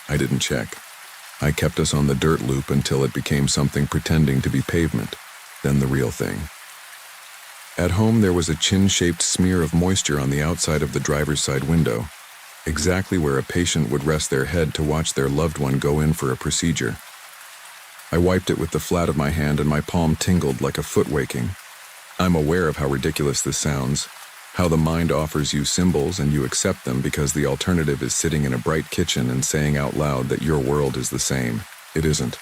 I didn't check. I kept us on the dirt loop until it became something pretending to be pavement, then the real thing. At home, there was a chin-shaped smear of moisture on the outside of the driver's side window, exactly where a patient would rest their head to watch their loved one go in for a procedure. I wiped it with the flat of my hand and my palm tingled like a foot waking. I'm aware of how ridiculous this sounds, how the mind offers you symbols and you accept them because the alternative is sitting in a bright kitchen and saying out loud that your world is the same. It isn't.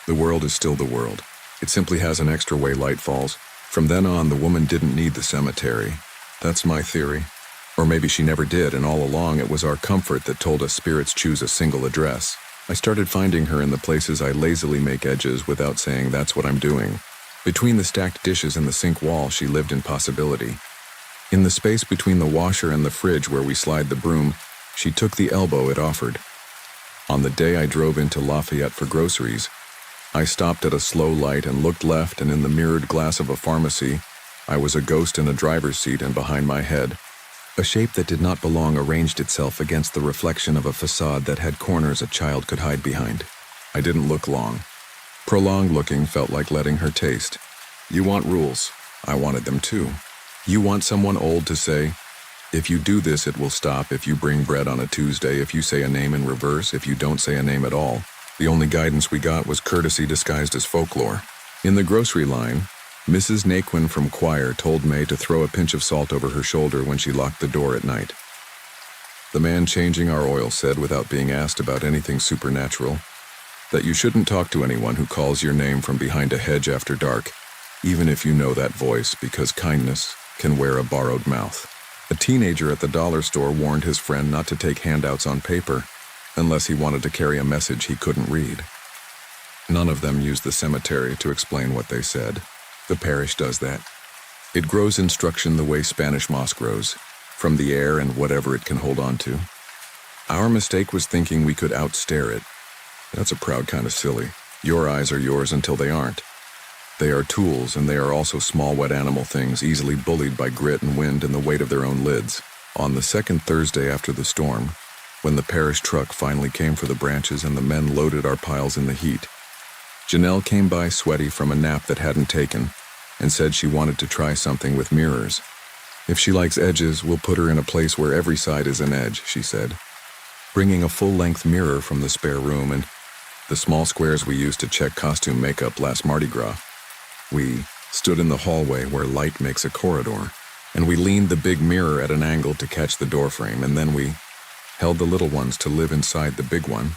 The world is still the world. It simply has an extra way light falls. From then on, the woman didn't need the cemetery. That's my theory. Or maybe she never did, and all along it was our comfort that told us spirits choose a single address. I started finding her in the places I lazily make edges without saying that's what I'm doing. Between the stacked dishes and the sink wall, she lived in possibility. In the space between the washer and the fridge where we slide the broom, she took the elbow it offered. On the day I drove into Lafayette for groceries, I stopped at a slow light and looked left, and in the mirrored glass of a pharmacy, I was a ghost in a driver's seat, and behind my head, a shape that did not belong arranged itself against the reflection of a facade that had corners a child could hide behind. I didn't look long. Prolonged looking felt like letting her taste. You want rules. I wanted them too. You want someone old to say, if you do this, it will stop. If you bring bread on a Tuesday, if you say a name in reverse, if you don't say a name at all. The only guidance we got was courtesy disguised as folklore. In the grocery line, Mrs. Naquin from choir told May to throw a pinch of salt over her shoulder when she locked the door at night. The man changing our oil said, without being asked about anything supernatural, that you shouldn't talk to anyone who calls your name from behind a hedge after dark, even if you know that voice, because kindness can wear a borrowed mouth. A teenager at the dollar store warned his friend not to take handouts on paper unless he wanted to carry a message he couldn't read. None of them used the cemetery to explain what they said. The parish does that. It grows instruction the way Spanish moss grows, from the air and whatever it can hold on to. Our mistake was thinking we could outstare it. That's a proud kind of silly. Your eyes are yours until they aren't. They are tools, and they are also small wet animal things easily bullied by grit and wind and the weight of their own lids. On the second Thursday after the storm, when the parish truck finally came for the branches and the men loaded our piles in the heat, Janelle came by sweaty from a nap that hadn't taken and said she wanted to try something with mirrors. If she likes edges, we'll put her in a place where every side is an edge, she said, bringing a full-length mirror from the spare room and the small squares we used to check costume makeup last Mardi Gras. We stood in the hallway where light makes a corridor, and we leaned the big mirror at an angle to catch the doorframe, and then we held the little ones to live inside the big one,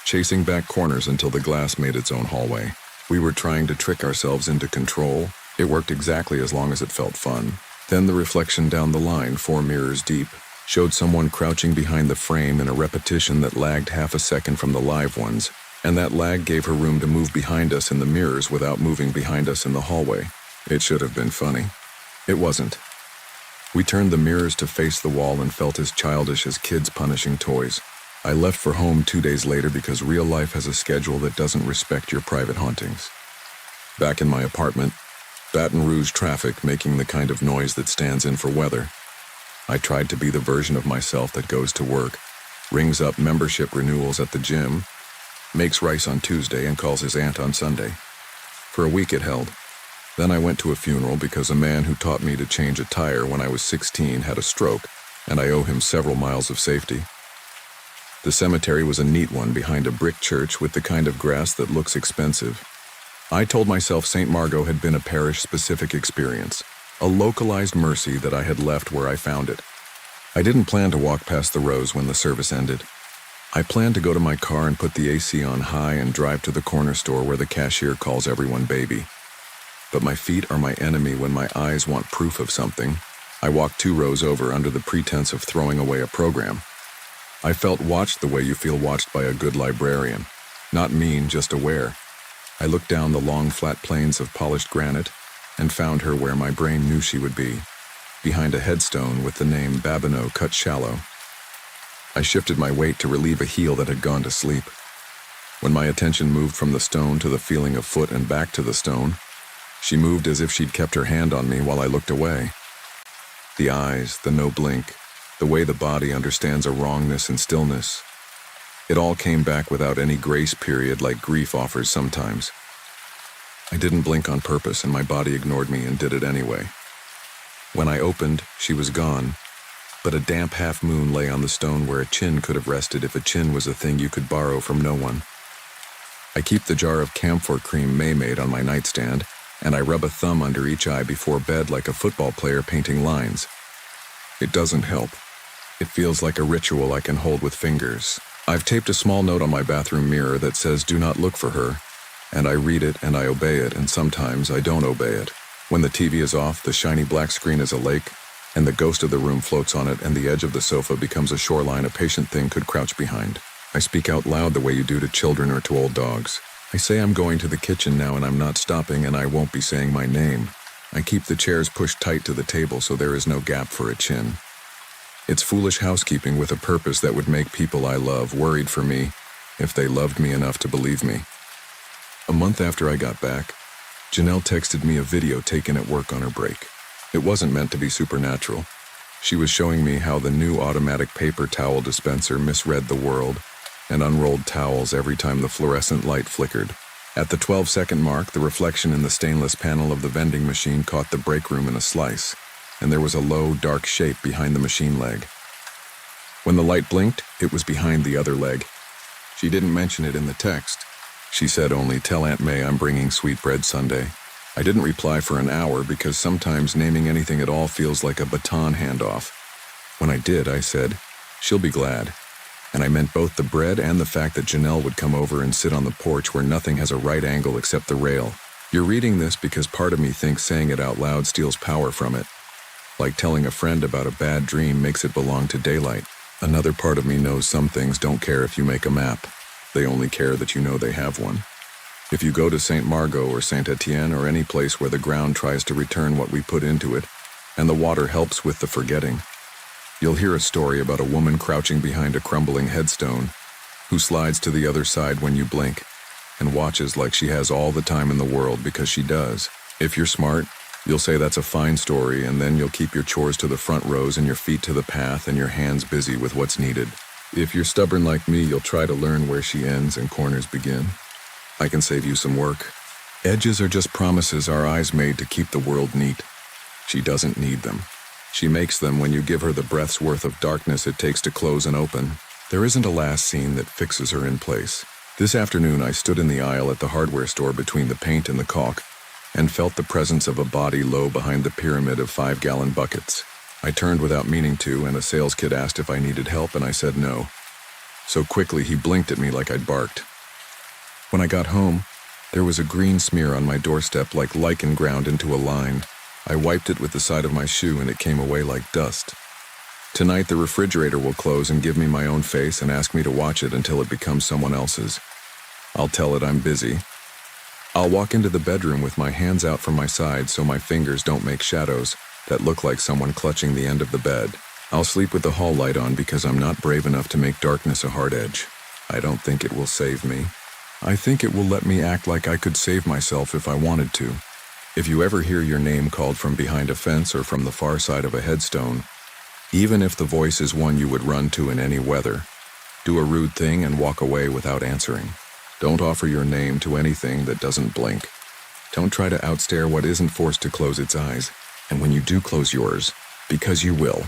chasing back corners until the glass made its own hallway. We were trying to trick ourselves into control. It worked exactly as long as it felt fun. Then the reflection down the line, 4 mirrors deep, showed someone crouching behind the frame in a repetition that lagged half a second from the live ones, and that lag gave her room to move behind us in the mirrors without moving behind us in the hallway. It should have been funny. It wasn't. We turned the mirrors to face the wall and felt as childish as kids punishing toys. I left for home 2 days later because real life has a schedule that doesn't respect your private hauntings. Back in my apartment, Baton Rouge traffic making the kind of noise that stands in for weather. I tried to be the version of myself that goes to work, rings up membership renewals at the gym, makes rice on Tuesday and calls his aunt on Sunday. For a week it held. Then I went to a funeral because a man who taught me to change a tire when I was 16 had a stroke, and I owe him several miles of safety. The cemetery was a neat one behind a brick church with the kind of grass that looks expensive. I told myself St. Margot had been a parish-specific experience, a localized mercy that I had left where I found it. I didn't plan to walk past the rows when the service ended. I planned to go to my car and put the AC on high and drive to the corner store where the cashier calls everyone baby. But my feet are my enemy when my eyes want proof of something. I walked 2 rows over under the pretense of throwing away a program. I felt watched the way you feel watched by a good librarian. Not mean, just aware. I looked down the long flat plains of polished granite and found her where my brain knew she would be, behind a headstone with the name Babineau cut shallow. I shifted my weight to relieve a heel that had gone to sleep. When my attention moved from the stone to the feeling of foot and back to the stone, she moved as if she'd kept her hand on me while I looked away. The eyes, the no blink, the way the body understands a wrongness and stillness. It all came back without any grace period like grief offers sometimes. I didn't blink on purpose and my body ignored me and did it anyway. When I opened, she was gone, but a damp half-moon lay on the stone where a chin could have rested if a chin was a thing you could borrow from no one. I keep the jar of camphor cream May made on my nightstand, and I rub a thumb under each eye before bed like a football player painting lines. It doesn't help. It feels like a ritual I can hold with fingers. I've taped a small note on my bathroom mirror that says, "Do not look for her," and I read it and I obey it, and sometimes I don't obey it. When the TV is off, the shiny black screen is a lake, and the ghost of the room floats on it, and the edge of the sofa becomes a shoreline a patient thing could crouch behind. I speak out loud the way you do to children or to old dogs. I say I'm going to the kitchen now and I'm not stopping, and I won't be saying my name. I keep the chairs pushed tight to the table so there is no gap for a chin. It's foolish housekeeping with a purpose that would make people I love worried for me if they loved me enough to believe me. A month after I got back, Janelle texted me a video taken at work on her break. It wasn't meant to be supernatural. She was showing me how the new automatic paper towel dispenser misread the world and unrolled towels every time the fluorescent light flickered. At the 12-second mark, the reflection in the stainless panel of the vending machine caught the break room in a slice, and there was a low, dark shape behind the machine leg. When the light blinked, it was behind the other leg. She didn't mention it in the text. She said only, "Tell Aunt May I'm bringing sweetbread Sunday." I didn't reply for an hour because sometimes naming anything at all feels like a baton handoff. When I did, I said, "She'll be glad." And I meant both the bread and the fact that Janelle would come over and sit on the porch where nothing has a right angle except the rail. You're reading this because part of me thinks saying it out loud steals power from it. Like telling a friend about a bad dream makes it belong to daylight. Another part of me knows some things don't care if you make a map. They only care that you know they have one. If you go to St. Margot or St. Etienne or any place where the ground tries to return what we put into it, and the water helps with the forgetting, you'll hear a story about a woman crouching behind a crumbling headstone who slides to the other side when you blink and watches like she has all the time in the world because she does. If you're smart, you'll say that's a fine story, and then you'll keep your chores to the front rows and your feet to the path and your hands busy with what's needed. If you're stubborn like me, you'll try to learn where she ends and corners begin. I can save you some work. Edges are just promises our eyes made to keep the world neat. She doesn't need them. She makes them when you give her the breath's worth of darkness it takes to close and open. There isn't a last scene that fixes her in place. This afternoon I stood in the aisle at the hardware store between the paint and the caulk and felt the presence of a body low behind the pyramid of 5-gallon buckets. I turned without meaning to, and a sales kid asked if I needed help, and I said no. So quickly he blinked at me like I'd barked. When I got home, there was a green smear on my doorstep like lichen ground into a line. I wiped it with the side of my shoe and it came away like dust. Tonight the refrigerator will close and give me my own face and ask me to watch it until it becomes someone else's. I'll tell it I'm busy. I'll walk into the bedroom with my hands out from my sides so my fingers don't make shadows that look like someone clutching the end of the bed. I'll sleep with the hall light on because I'm not brave enough to make darkness a hard edge. I don't think it will save me. I think it will let me act like I could save myself if I wanted to. If you ever hear your name called from behind a fence or from the far side of a headstone, even if the voice is one you would run to in any weather, do a rude thing and walk away without answering. Don't offer your name to anything that doesn't blink. Don't try to outstare what isn't forced to close its eyes. And when you do close yours, because you will,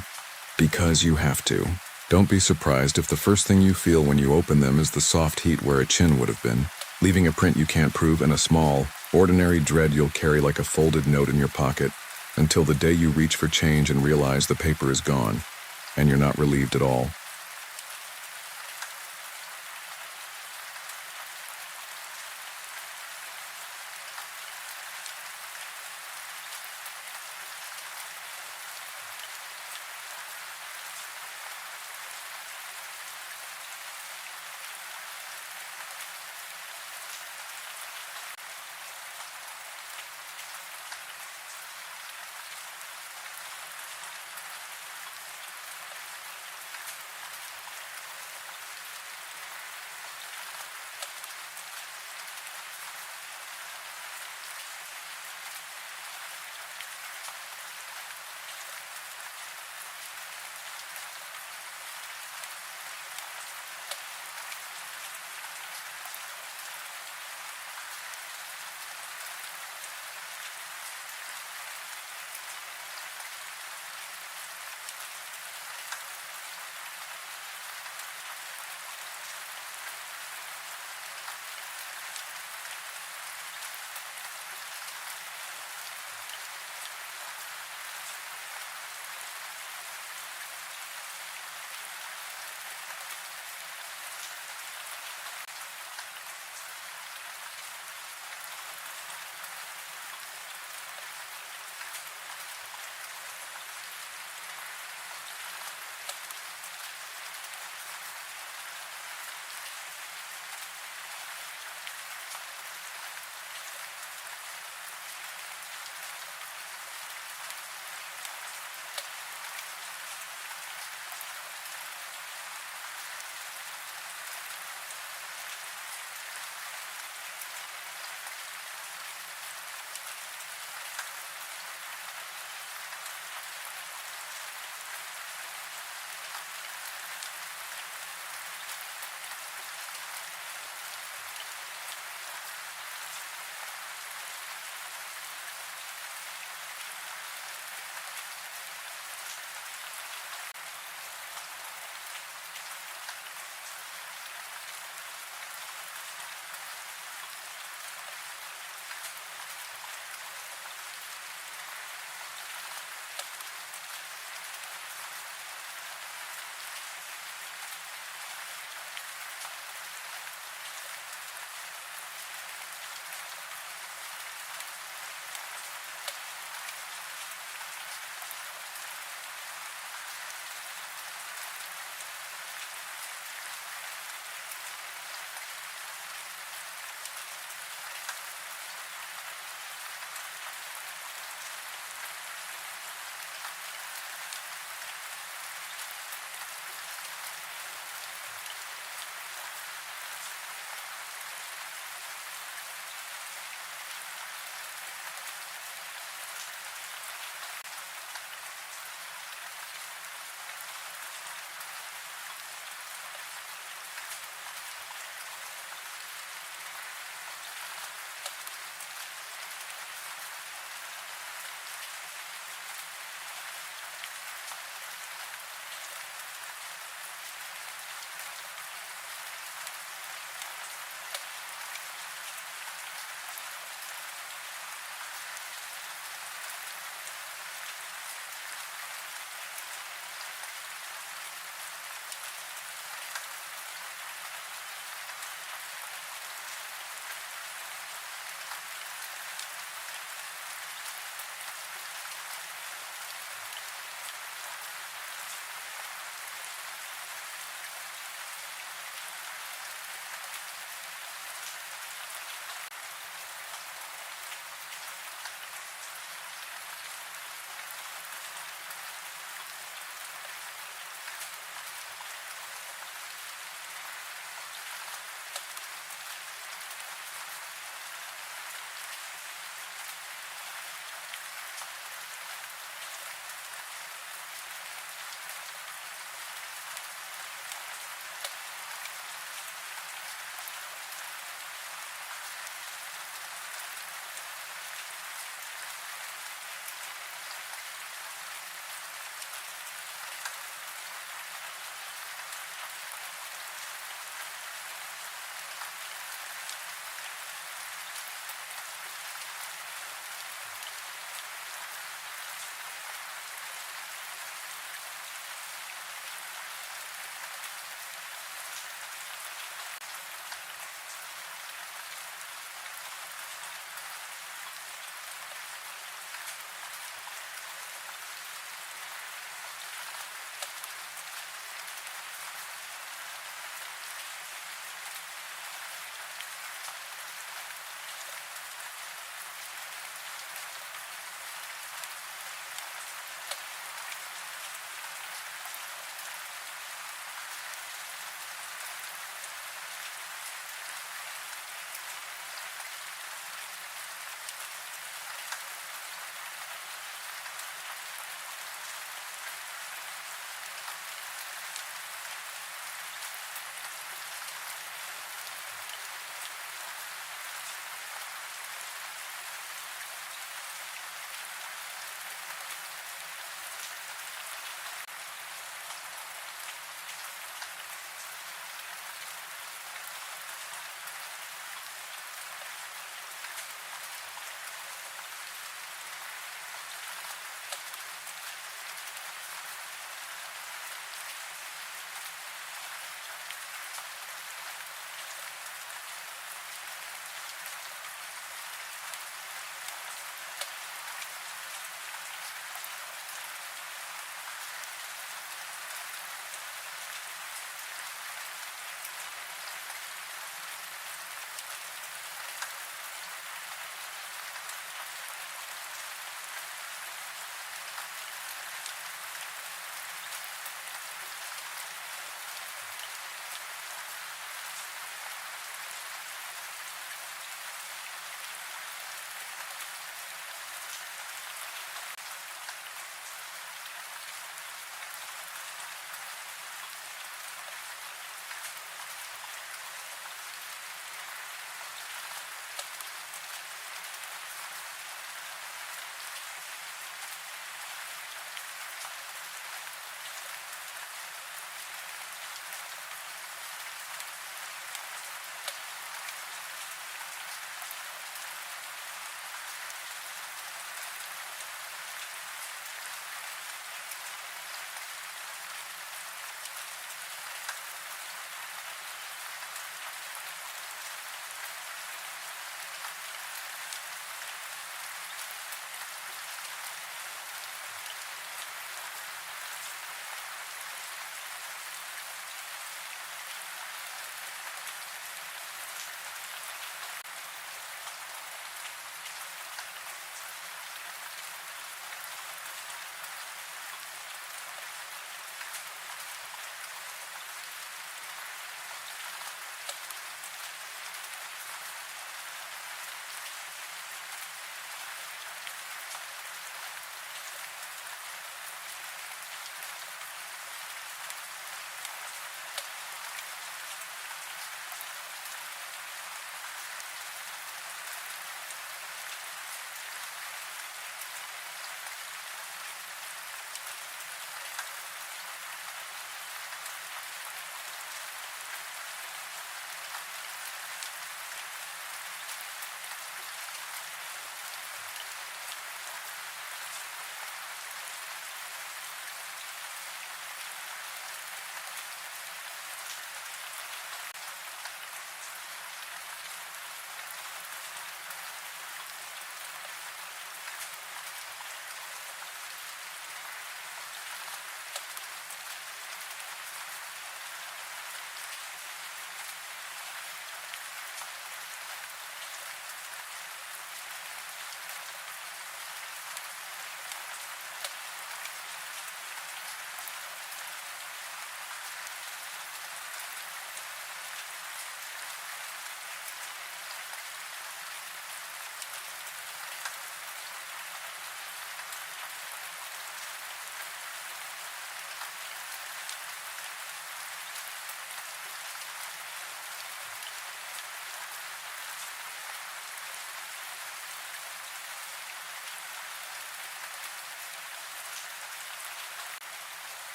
because you have to, don't be surprised if the first thing you feel when you open them is the soft heat where a chin would have been, leaving a print you can't prove and a small, ordinary dread you'll carry like a folded note in your pocket until the day you reach for change and realize the paper is gone, and you're not relieved at all.